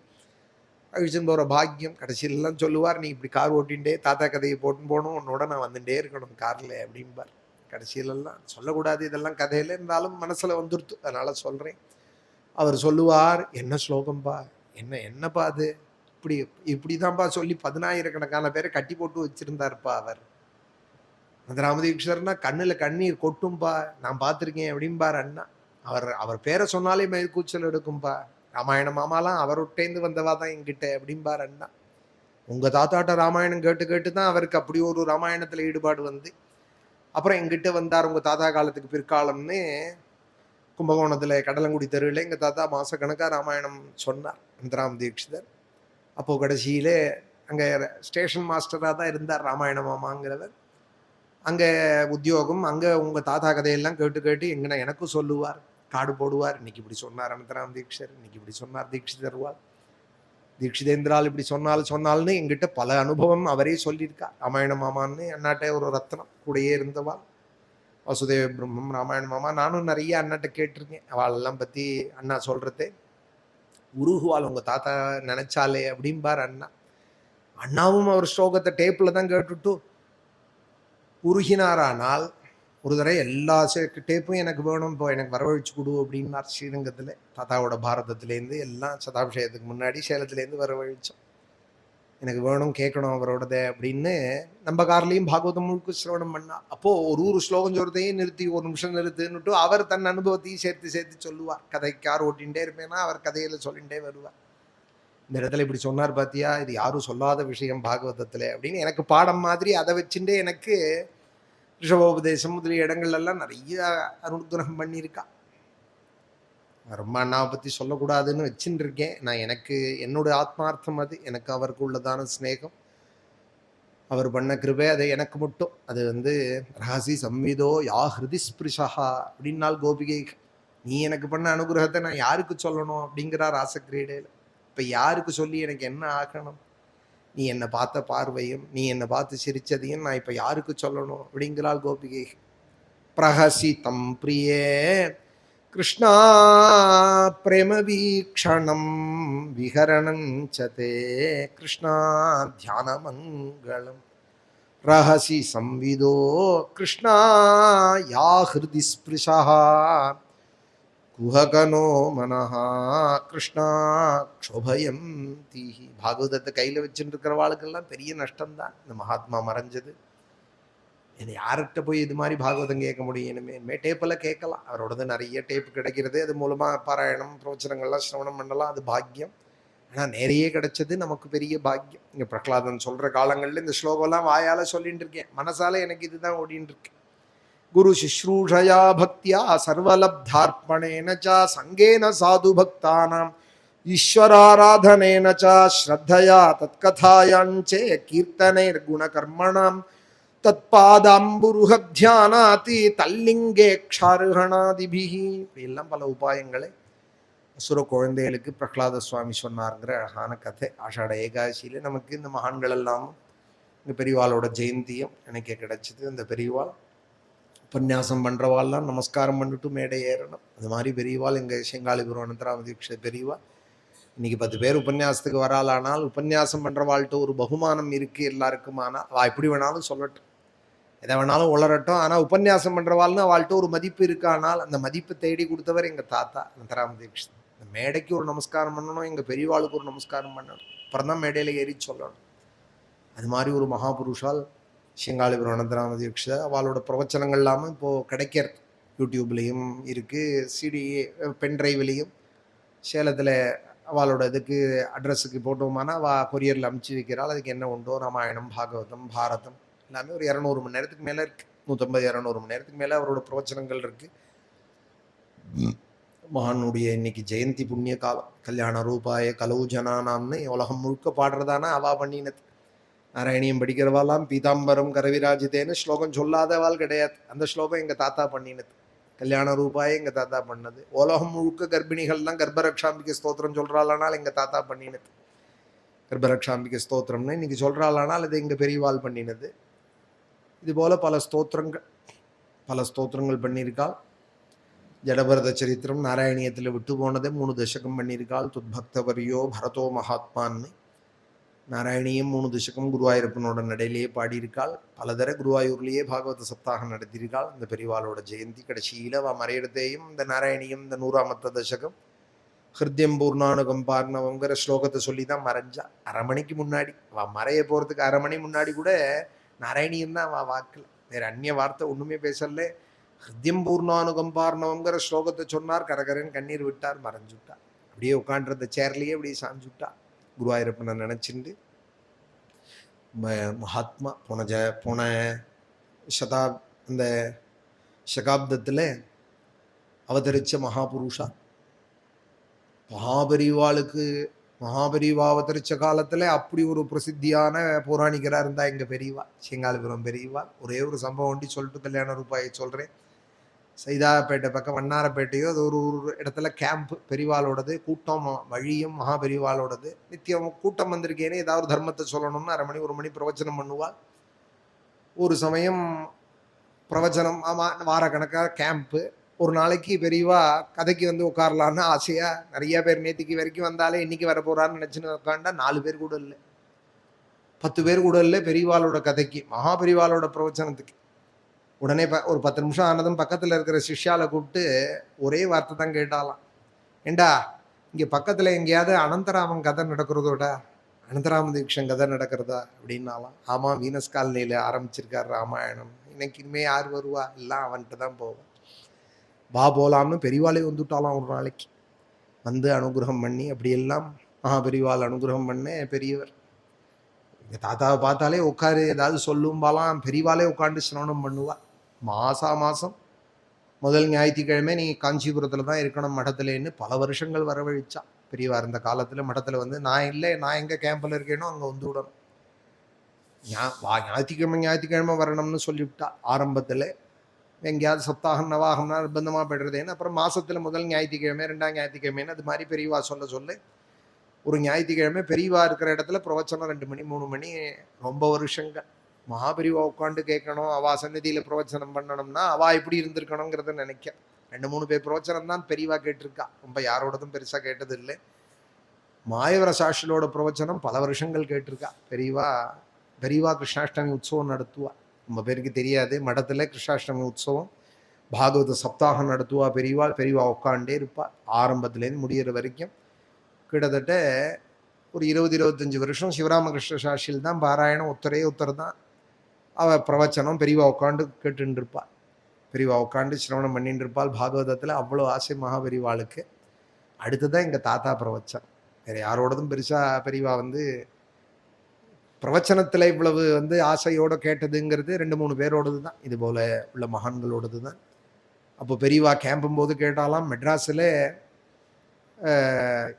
[SPEAKER 1] அழிச்சுன்னு போகிற பாக்கியம். கடைசியிலலாம் சொல்லுவார், நீ இப்படி கார் ஓட்டின்ண்டே தாத்தா கதையை போட்டுன்னு போகணும், உன்னோட நான் வந்துட்டே இருக்கணும் காரில் அப்படின்பார். கடைசியிலலாம் சொல்லக்கூடாது இதெல்லாம் கதையில், இருந்தாலும் மனசில் வந்துடுத்து, அதனால் சொல்கிறேன். அவர் சொல்லுவார், என்ன ஸ்லோகம்பா, என்னப்பா அது, இப்படிதான்ப்பா சொல்லி 10000 பேரை கட்டி போட்டு வச்சிருந்தாருப்பா அவர். அந்த ராமதீக்ஷர்னா கண்ணில் கண்ணீர் கொட்டும்பா, நான் பார்த்துருக்கேன் அப்படிம்பார் அண்ணா. அவர் பேரை சொன்னாலே மேற்கூச்சல் எடுக்கும்பா. ராமாயண மாமாலாம் அவர்கிட்டேருந்து வந்தவா தான் என்கிட்ட அப்படிம்பார் அண்ணா. உங்கள் தாத்தாட்ட ராமாயணம் கேட்டு தான் அவருக்கு அப்படி ஒரு ராமாயணத்தில் ஈடுபாடு வந்து அப்புறம் எங்கிட்ட வந்தார். உங்கள் தாத்தா காலத்துக்கு பிற்காலம்னு கும்பகோணத்தில் கடலங்குடி தெருவில் எங்கள் தாத்தா மாதக்கணக்காக ராமாயணம் சொன்னார் அனந்தராம தீட்சிதர். அப்போது கடைசியில் அங்கே ஸ்டேஷன் மாஸ்டராக தான் இருந்தார் ராமாயண மாமாங்கிறவர். அங்கே உத்தியோகம், அங்கே உங்கள் தாத்தா கதையெல்லாம் கேட்டு எங்கன்னா எனக்கும் சொல்லுவார், காடு போடுவார். இன்னைக்கு இப்படி சொன்னார் அனந்தராம தீட்சிதர், இன்னைக்கு இப்படி சொன்னார் தீட்சிதர்வாள், தீட்சிதேந்திரால் இப்படி சொன்னால்னு எங்கிட்ட பல அனுபவம் அவரே சொல்லியிருக்கார். ராமாயண மாமான்னு அண்ணாட்ட ஒரு ரத்னம் கூடையே இருந்தவாள். வசுதேவ பிரம்மம் ராமாயண மாமா. நானும் நிறைய அண்ணாட்ட கேட்டிருக்கேன். அவளெல்லாம் பற்றி அண்ணா சொல்கிறதே உருகுவாள், உங்கள் தாத்தா நினைச்சாலே அப்படிம்பார் அண்ணா. அண்ணாவும் அவர் ஸ்லோகத்தை டேப்பில் தான் கேட்டுட்டு உருகினாரானால் ஒரு தடவை எல்லா டேப்பும் எனக்கு வேணும், இப்போ எனக்கு வரவழைச்சு கொடு அப்படின்னார். ஸ்ரீரங்கத்தில் தாத்தாவோட பாரதத்துலேருந்து எல்லாம் சதாபிஷேகத்துக்கு முன்னாடி சேலத்துலேருந்து வரவழைச்சோம். எனக்கு வேணும், கேட்கணும் அவரோடதே அப்படின்னு. நம்ம கார்லேயும் பாகவதம் முழுக்க சிரவணம் பண்ணா. அப்போது ஒரு ஸ்லோகம் சொல்கிறதையும் நிறுத்தி ஒரு நிமிஷம் நிறுத்துன்னுட்டு அவர் தன் அனுபவத்தையும் சேர்த்து சேர்த்து சொல்லுவார். கதைக்கு கார் ஓட்டிகிட்டே இருப்பேன்னா அவர் கதையில் சொல்லிகிட்டே வருவார். இந்த இடத்துல இப்படி சொன்னார் பார்த்தியா, இது யாரும் சொல்லாத விஷயம் பாகவதத்தில் அப்படின்னு எனக்கு பாடம் மாதிரி அதை வச்சுட்டே எனக்கு ரிஷபோபதேசம் முதலிய இடங்கள்லாம் நிறைய அனுகிரகம் பண்ணியிருக்கா. ரொம்ப அண்ணாவை பற்றி சொல்லக்கூடாதுன்னு வச்சுட்டு இருக்கேன் நான். எனக்கு என்னோட ஆத்மார்த்தம் அது. எனக்கு அவருக்கு உள்ளதான ஸ்நேகம், அவர் பண்ண கிருபை அது எனக்கு மட்டும். அது ரகசி சம்விதோ யா ஹிருதி ஸ்பிருஷா அப்படின்னால் கோபிகை, நீ எனக்கு பண்ண அனுகிரகத்தை நான் யாருக்கு சொல்லணும் அப்படிங்கிறார் ராசக்கிரீடையில். இப்போ யாருக்கு சொல்லி எனக்கு என்ன ஆகணும்? நீ என்னை பார்த்த பார்வையும் நீ என்னை பார்த்து சிரிச்சதையும் நான் இப்போ யாருக்கு சொல்லணும் அப்படிங்கிறாள் கோபிகை. பிரஹசிதம் பிரியே கிருஷ்ணா பிரேம வீக்ஷணம் விஹரணஞ்சதே கிருஷ்ணா தியான மங்களம் ரஹசி சம்விதோ கிருஷ்ணா யா ஹிருதி ஸ்பிருஷா குஹகனோ மனஹா கிருஷ்ணா க்ஷோபயம் தீஹி. பாகவதத்தை கையில் வச்சுட்டு இருக்கிறவாளுக்கெல்லாம் பெரிய நஷ்டம்தான் இந்த மகாத்மா மறைஞ்சது. என்னை யார்கிட்ட போய் இது மாதிரி பாகவதம் கேட்க முடியும்? இனிமே டேப்பெல்லாம் கேட்கலாம். அவரோடது நிறைய டேப்பு கிடைக்கிறது. அது மூலமாக பாராயணம் பிரவச்சனங்கள்லாம் சிரவணம் பண்ணலாம். அது பாக்கியம். ஆனால் நிறைய கிடைச்சது நமக்கு பெரிய பாக்கியம். இங்கே பிரகலாதன் சொல்கிற காலங்களில் இந்த ஸ்லோகம்லாம் வாயால் சொல்லிட்டு இருக்கேன், மனசால எனக்கு இதுதான் ஓடின்னு இருக்கு. குரு சுஷ்ரூஷயா பக்தியா சர்வலப்தார்ப்பணேன ச சங்கேன சாது பக்தானாம் ஈஸ்வராராதனேன ச ஸ்ரத்தயா தத்கதாயாஞ்சே கீர்த்தனைர் குணகர்மணாம் தத்பாதாம்புருஹத்யானாதி தல்லிங்கே க்ஷாருஹணாதிபிஹி. இப்படியெல்லாம் பல உபாயங்களை அசுர குழந்தைகளுக்கு பிரகலாத சுவாமி சொன்னாருங்கிற அழகான கதை. ஆஷாட ஏகாதசியில் நமக்கு இந்த மகான்கள் எல்லாம் இந்த பெரியவாளோட ஜெயந்தியும் எனக்கு கிடைச்சிது. இந்த பெரியவாள் உபன்யாசம் பண்ணுறவாள்லாம் நமஸ்காரம் பண்ணிட்டு மேடை ஏறணும். அது மாதிரி பெரியவாள் எங்கள் செங்காலிபுரம் அனந்தராம பெரியவாள் இன்னைக்கு 10 பேர் உபன்யாசத்துக்கு வராளானால் உபன்யாசம் பண்ணுறவாள்கிட்ட ஒரு பகுமானம் இருக்குது எல்லாருக்கும். ஆனால் அவள் எப்படி வேணாலும் சொல்லட்டும், எதை வேணாலும் உளரட்டும், ஆனால் உபன்யாசம் பண்ணுறவாள்னு அவள்கிட்ட ஒரு மதிப்பு இருக்கானால் அந்த மதிப்பை தேடி கொடுத்தவர் எங்கள் தாத்தா அனந்தராம தீட்சித். இந்த மேடைக்கு ஒரு நமஸ்காரம் பண்ணணும், எங்கள் பெரியவாளுக்கு ஒரு நமஸ்காரம் பண்ணணும், அப்புறம் தான் மேடையில் ஏறி சொல்லணும். அது மாதிரி ஒரு மகாபுருஷால் செங்காலிபுரம் அனந்தராம தீட்சித். அவளோட பிரவச்சனங்கள் இல்லாமல் இப்போது கிடைக்கிறது. யூடியூப்லேயும் இருக்குது, சிடி பென்ட்ரைவ்லேயும். சேலத்தில் அவளோட இதுக்கு அட்ரஸுக்கு போட்டோமானா அவள் கொரியரில் அனுப்பிச்சி வைக்கிறாள். அதுக்கு என்ன உண்டோ ராமாயணம் பாகவதம் பாரதம் எல்லாமே ஒரு 200 மணி நேரத்துக்கு மேலே இருக்குது. 150-200 மணி நேரத்துக்கு மேலே அவரோட பிரவச்சனங்கள் இருக்குது. மகானுடைய இன்னைக்கு ஜெயந்தி புண்ணிய காலம். கல்யாண ரூபாய கலவு ஜனானாம்னு உலகம் முழுக்க பாடுறதானா அவா பண்ணினது. நாராயணியம் படிக்கிறவாலாம் பீதாம்பரம் கரவிராஜிதேன்னு ஸ்லோகம் சொல்லாதவாள் கிடையாது. அந்த ஸ்லோகம் எங்கள் தாத்தா பண்ணினது. கல்யாண ரூபாயை எங்கள் தாத்தா பண்ணது. உலகம் முழுக்க கர்ப்பிணிகள்லாம் கர்ப்பரக்ஷாம்பிகை ஸ்தோத்திரம் சொல்கிறாளானால் எங்கள் தாத்தா பண்ணினது. கர்ப்பரக்ஷாம்பிகை ஸ்தோத்திரம்னு இன்னைக்கு சொல்கிறாளானால் அது எங்கள் பெரியவாள் பண்ணினது. இதுபோல் பல ஸ்தோத்திரங்கள் பண்ணியிருக்காள். ஜடபரத சரித்திரம் நாராயணியத்தில் விட்டு போனதே 3 தசகம் பண்ணியிருக்காள். துத்பக்தவரியோ பரதோ மகாத்மான்னு நாராயணியும் 3 தசகம் குருவாயூரப்பனோட நடையிலேயே பாடியிருக்காள். பலதர குருவாயூர்லேயே பாகவத சப்தாகம் நடத்தியிருக்காள். இந்த பெரியவாளோட ஜெயந்தி கடைசியில் மறையிடத்தையும் இந்த நாராயணியும் இந்த 100ஆமத்த தசகம் ஹிருத்யம் பூர்ணானுகம் பார்ணவங்கிற ஸ்லோகத்தை சொல்லி தான் மறைஞ்சா. அரை மணிக்கு முன்னாடி மறைய போகிறதுக்கு 1/2 மணி முன்னாடி கூட நாராயணியம் தான் வாக்கில், வேறு அந்நிய வார்த்தை ஒன்றுமே பேசல. ஹிருத்யம் பூர்ணானுகம் பார்ணவங்கிற ஸ்லோகத்தை சொன்னார். கரகரன் கண்ணீர் விட்டார், மறைஞ்சுட்டார். அப்படியே உட்காண்டிருந்த சேர்லேயே அப்படியே சாஞ்சுட்டார். குருவாயூரப்பனை நினச்சிண்டு மகாத்மா போன அந்த சகாப்தத்தில் அவதரித்த மகாபுருஷா. மகாபெரிவா அவதரித்த காலத்தில் அப்படி ஒரு பிரசித்தியான பௌராணிகராக இருந்தால் எங்கள் பெரியவா செங்காலிபுரம் பெரியவா. ஒரே ஒரு சம்பவம் ஒண்டி சொல்லிட்டு கல்யாண ரூபாயை சொல்கிறேன். சைதாப்பேட்டை பக்கம் வண்ணாரப்பேட்டையோ அது ஒரு இடத்துல கேம்ப் பெரியவாளோடது கூட்டம், வழியும் மகாபெரிவாளோடது. நித்தியம் கூட்டம் வந்திருக்கேனே ஏதாவது தர்மத்தை சொல்லணும்னு 1/2 மணி 1 மணி பிரவச்சனம் பண்ணுவாள். ஒரு சமயம் பிரவச்சனம் வாரக்கணக்காக கேம்ப்பு. ஒரு நாளைக்கு பெரியவா கதைக்கு உட்காரலான்னு ஆசையாக நிறைய பேர் நேற்றுக்கு வரைக்கும் வந்தாலே இன்றைக்கி வர போகிறான்னு நினச்சின்னு உட்காண்டா 4 பேர் கூட இல்லை, 10 பேர் கூட இல்லை பெரியவாளோட கதைக்கு, மகாபெரிவாளோட பிரவச்சனத்துக்கு. உடனே ஒரு 10 நிமிஷம் ஆனதும் பக்கத்தில் இருக்கிற சிஷ்யாவை கூப்பிட்டு ஒரே வார்த்தை தான் கேட்டாலாம். ஏண்டா இங்கே பக்கத்தில் எங்கேயாவது அனந்தராமன் கதை நடக்கிறதோட அனந்தராம தீக்ஷன் கதை நடக்கிறதா அப்படின்னாலாம். ஆமாம், வீனஸ் காலனியில் ஆரம்பிச்சிருக்கார் ராமாயணம். இன்னைக்கு இனிமே யார் வருவா, எல்லாம் அவன்கிட்ட தான் போவோம். வா போலாம்னு பெரியவாளே வந்துட்டாலாம் ஒரு நாளைக்கு. வந்து அனுகிரகம் பண்ணி அப்படியெல்லாம் பெரியவாள் அனுகிரகம் பண்ண பெரியவர். எங்கள் தாத்தாவை பார்த்தாலே உட்காரு ஏதாவது சொல்லும்பாலாம். பெரியவாளே உட்காந்து சிரவணம் பண்ணுவா. மாதம் முதல் ஞாயிற்றுக்கிழமை நீ காஞ்சிபுரத்தில் தான் இருக்கணும் மடத்துலேன்னு பல வருஷங்கள் வரவழிச்சா பெரியவா. இருந்த காலத்தில் மடத்தில் வந்து நான் இல்லை, நான் எங்கே கேம்பில் இருக்கேனோ அங்கே வந்து விடணும். ஞாயிற்றுக்கிழமை வரணும்னு சொல்லிவிட்டா. ஆரம்பத்தில் எங்கேயாவது சப்தாகம் நவாகம்னா நிர்பந்தமாக போய்டுறதுன்னு. அப்புறம் மாதத்தில் முதல் ஞாயிற்றுக்கிழமை 2ஆம் ஞாயிற்றுக்கிழமைன்னு அது மாதிரி பெரியவா சொல்ல ஒரு ஞாயிற்றுக்கிழமை பெரியவா இருக்கிற இடத்துல பிரவச்சனம் 2 மணி 3 மணி ரொம்ப வருஷங்கள். மகாபெரிவா உட்காந்து கேட்கணும், அவா சந்நிதியில் பிரவச்சனம் பண்ணணும்னா அவா எப்படி இருந்திருக்கணுங்கிறத நினைக்க. 2-3 பேர் பிரவச்சனம் தான் பெரியவா கேட்டிருக்கா. ரொம்ப யாரோடதும் பெருசாக கேட்டது இல்லை. மாயவர சாஷிலோட பிரவச்சனம் பல வருஷங்கள் கேட்டிருக்கா பெரியவா கிருஷ்ணாஷ்டமி உற்சவம் நடத்துவா. ரொம்ப பேருக்கு தெரியாது, மடத்தில் கிருஷ்ணாஷ்டமி உற்சவம் பாகவத சப்தாகம் நடத்துவா பெரியவா உட்காண்டே இருப்பாள் ஆரம்பத்துலேருந்து முடிகிற வரைக்கும். கிட்டத்தட்ட ஒரு 20-25 வருஷம் சிவராமகிருஷ்ண சாஷியில் தான் பாராயணம். ஒருத்தர் தான் அவள் பிரவச்சனம் பெரியவா உட்காந்து கேட்டுன்னு இருப்பாள். பெரியவா உட்காந்து சிரவணம் பண்ணிட்டு இருப்பாள் பாகவதத்தில். அவ்வளோ ஆசை மகாபெரிவாளுக்கு. அடுத்ததான் எங்கள் தாத்தா பிரவச்சனம். வேறு யாரோடதும் பெருசாக பெரியவா வந்து பிரவச்சனத்தில் இவ்வளவு வந்து ஆசையோடு கேட்டதுங்கிறது 2-3 பேரோடது தான், இது போல் உள்ள மகான்களோடது தான். அப்போ பெரியவா கேம்பும் போது கேட்டாலாம், மெட்ராஸில்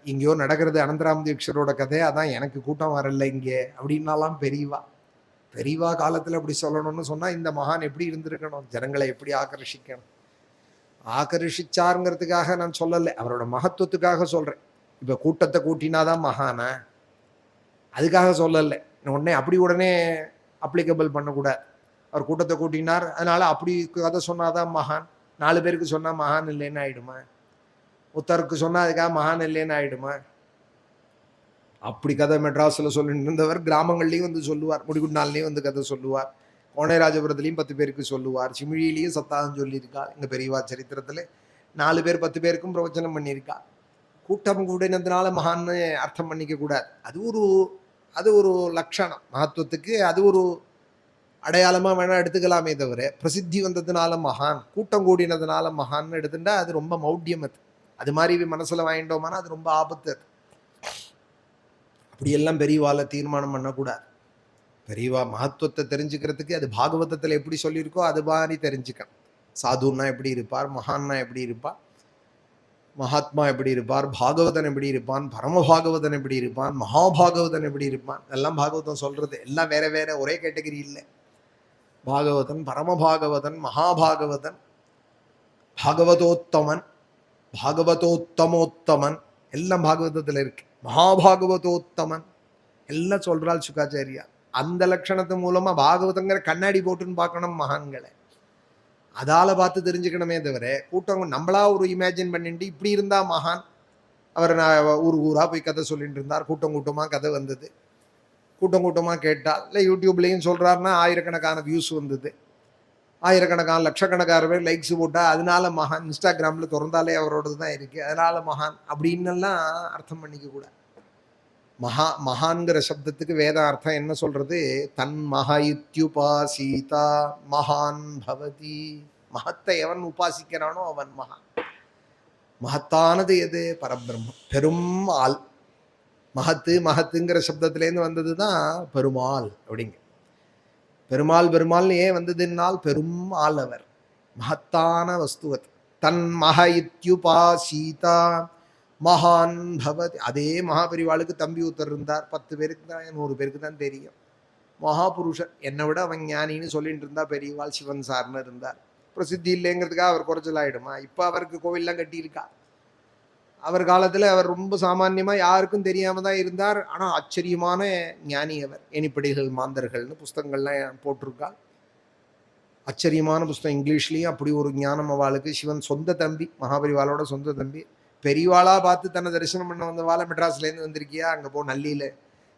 [SPEAKER 1] இங்கேயோ நடக்கிறது அனந்தராம தீக்ஷரோட கதை, அதான் எனக்கு கூட்டம் வரல இங்கே அப்படின்னாலாம் பெரியவா காலத்தில் அப்படி சொல்லணும்னு சொன்னால் இந்த மகான் எப்படி இருந்திருக்கணும், ஜனங்களை எப்படி ஆக்கர்ஷிக்கணும். ஆக்கர்ஷிச்சாருங்கிறதுக்காக நான் சொல்லலை, அவரோட மகத்துவத்துக்காக சொல்கிறேன். இப்போ கூட்டத்தை கூட்டினாதான் மகான, அதுக்காக சொல்லலை. உடனே அப்ளிகபிள் பண்ணக்கூடாது. அவர் கூட்டத்தை கூட்டினார் அதனால அப்படி கதை சொன்னாதான் மகான். 4 பேருக்கு சொன்னால் மகான் இல்லைன்னு ஆயிடுமா? ஒருத்தருக்கு சொன்னால் அதுக்காக மகான் இல்லைன்னு ஆயிடுமா? அப்படி கதை மெட்ராஸில் சொல்லிட்டு இருந்தவர் கிராமங்கள்லையும் வந்து சொல்லுவார். முடிகுண்டாலையும் வந்து கதை சொல்லுவார். கோணைராஜபுரத்துலையும் 10 பேருக்கு சொல்லுவார். சிமிழிலையும் சத்தாகம் சொல்லியிருக்கா. எங்கள் பெரியவா சரித்திரத்தில் 4 பேர் 10 பேருக்கும் பிரவச்சனம் பண்ணியிருக்கா. கூட்டம் கூடினதுனால மகான்னு அர்த்தம் பண்ணிக்க கூடாது. அது ஒரு லட்சணம் மகத்துவத்துக்கு. அது ஒரு அடையாளமாக வேணால் எடுத்துக்கலாமே தவிர பிரசித்தி வந்ததுனால மகான், கூட்டம் கூடினதுனால மகான்னு எடுத்துட்டா அது ரொம்ப மௌட்யம். அது மாதிரி மனசில் வாங்கிட்டோம்னா அது ரொம்ப ஆபத்து. அது அப்படியெல்லாம் பெரியவால தீர்மானம் பண்ணக்கூடாது. பெரியவா மகத்துவத்தை தெரிஞ்சுக்கிறதுக்கு அது பாகவதத்தில் எப்படி சொல்லியிருக்கோ அது மாதிரி தெரிஞ்சுக்கணும். சாதுன்னா எப்படி இருப்பார், மகான்னா எப்படி இருப்பார், மகாத்மா எப்படி இருப்பார், பாகவதன் எப்படி இருப்பான், பரமபாகவதன் எப்படி இருப்பான், மகாபாகவதன் எப்படி இருப்பான், எல்லாம் பாகவதம் சொல்றது. எல்லாம் வேற வேற, ஒரே கேட்டகரி இல்லை. பாகவதன், பரமபாகவதன், மகாபாகவதன், பாகவதோத்தமன், பாகவதோத்தமோத்தமன் எல்லாம் பாகவதத்தில் இருக்கு. மகாபாகவதோத்தமன் எல்லாம் சொல்றாள் சுகாச்சாரியா. அந்த லட்சணத்து மூலமா பாகவதங்கிற கண்ணாடி போட்டுன்னு பார்க்கணும் மகான்களை. அதால பார்த்து தெரிஞ்சுக்கணுமே தவிர கூட்டம் நம்மளா ஒரு இமேஜின் பண்ணிட்டு இப்படி இருந்தா மகான். அவர் ஊரா போய் கதை சொல்லிட்டு இருந்தார். கூட்டமா கதை வந்தது. கூட்டமா கேட்டால் இல்லை யூடியூப்லேயும் சொல்றாருன்னா ஆயிரக்கணக்கான வியூஸ் வந்தது, ஆயிரக்கணக்கான லட்சக்கணக்கான பேர் லைக்ஸ் போட்டா அதனால மகான். இன்ஸ்டாகிராமில் திறந்தாலே அவரோடது தான் இருக்கு, அதனால மகான் அப்படின்னெல்லாம் அர்த்தம் பண்ணிக்க கூட. மகான்கிற சப்தத்துக்கு வேத அர்த்தம் என்ன சொல்றது? தன் மஹயுத்யுபாசீதா மகான் பவதி. மகத்தை எவன் உபாசிக்கிறானோ அவன் மகான். மகத்தானது எது? பரபிரம்மம், பெரும் ஆள். மகத்துங்கிற சப்தத்திலேருந்து வந்தது தான் பெருமாள் அப்படிங்க. பெருமாள்னு ஏன் வந்ததுன்னால் பெரும் ஆள் அவர், மகத்தான வஸ்துவத். தன் மஹயுத்யுபாசீதா மகான் பவதி. அதே மகாபெரிவாளுக்கு தம்பி ஒருத்தர் இருந்தார். 10 பேருக்கு தான் 100 பேருக்கு தான் தெரியும். மகாபுருஷர், என்னை விட அவன் ஞானின்னு சொல்லிட்டு இருந்தா பெரியவாள். சிவன் சார்னு இருந்தார். பிரசித்தி இல்லைங்கிறதுக்காக அவர் குறைச்சல் ஆகிடுமா? இப்போ அவருக்கு கோவில்லாம் கட்டியிருக்கா. அவர் காலத்தில் அவர் ரொம்ப சாமான்யமாக யாருக்கும் தெரியாமல் தான் இருந்தார். ஆனால் ஆச்சரியமான ஞானி அவர். எனிப்படிகள் மாந்தர்கள்னு புஸ்தகங்கள்லாம் போட்டிருக்கா. ஆச்சரியமான புஸ்தகம் இங்கிலீஷ்லேயும். அப்படி ஒரு ஞானம் அவளுக்கு. சிவன் சொந்த தம்பி, மகாபெரிவாளோட சொந்த தம்பி. பெரியவாளா பார்த்து தன்னை தரிசனம் பண்ண வந்தவாளை மெட்ராஸ்லேருந்து வந்திருக்கியா, அங்கே போ நல்லியில்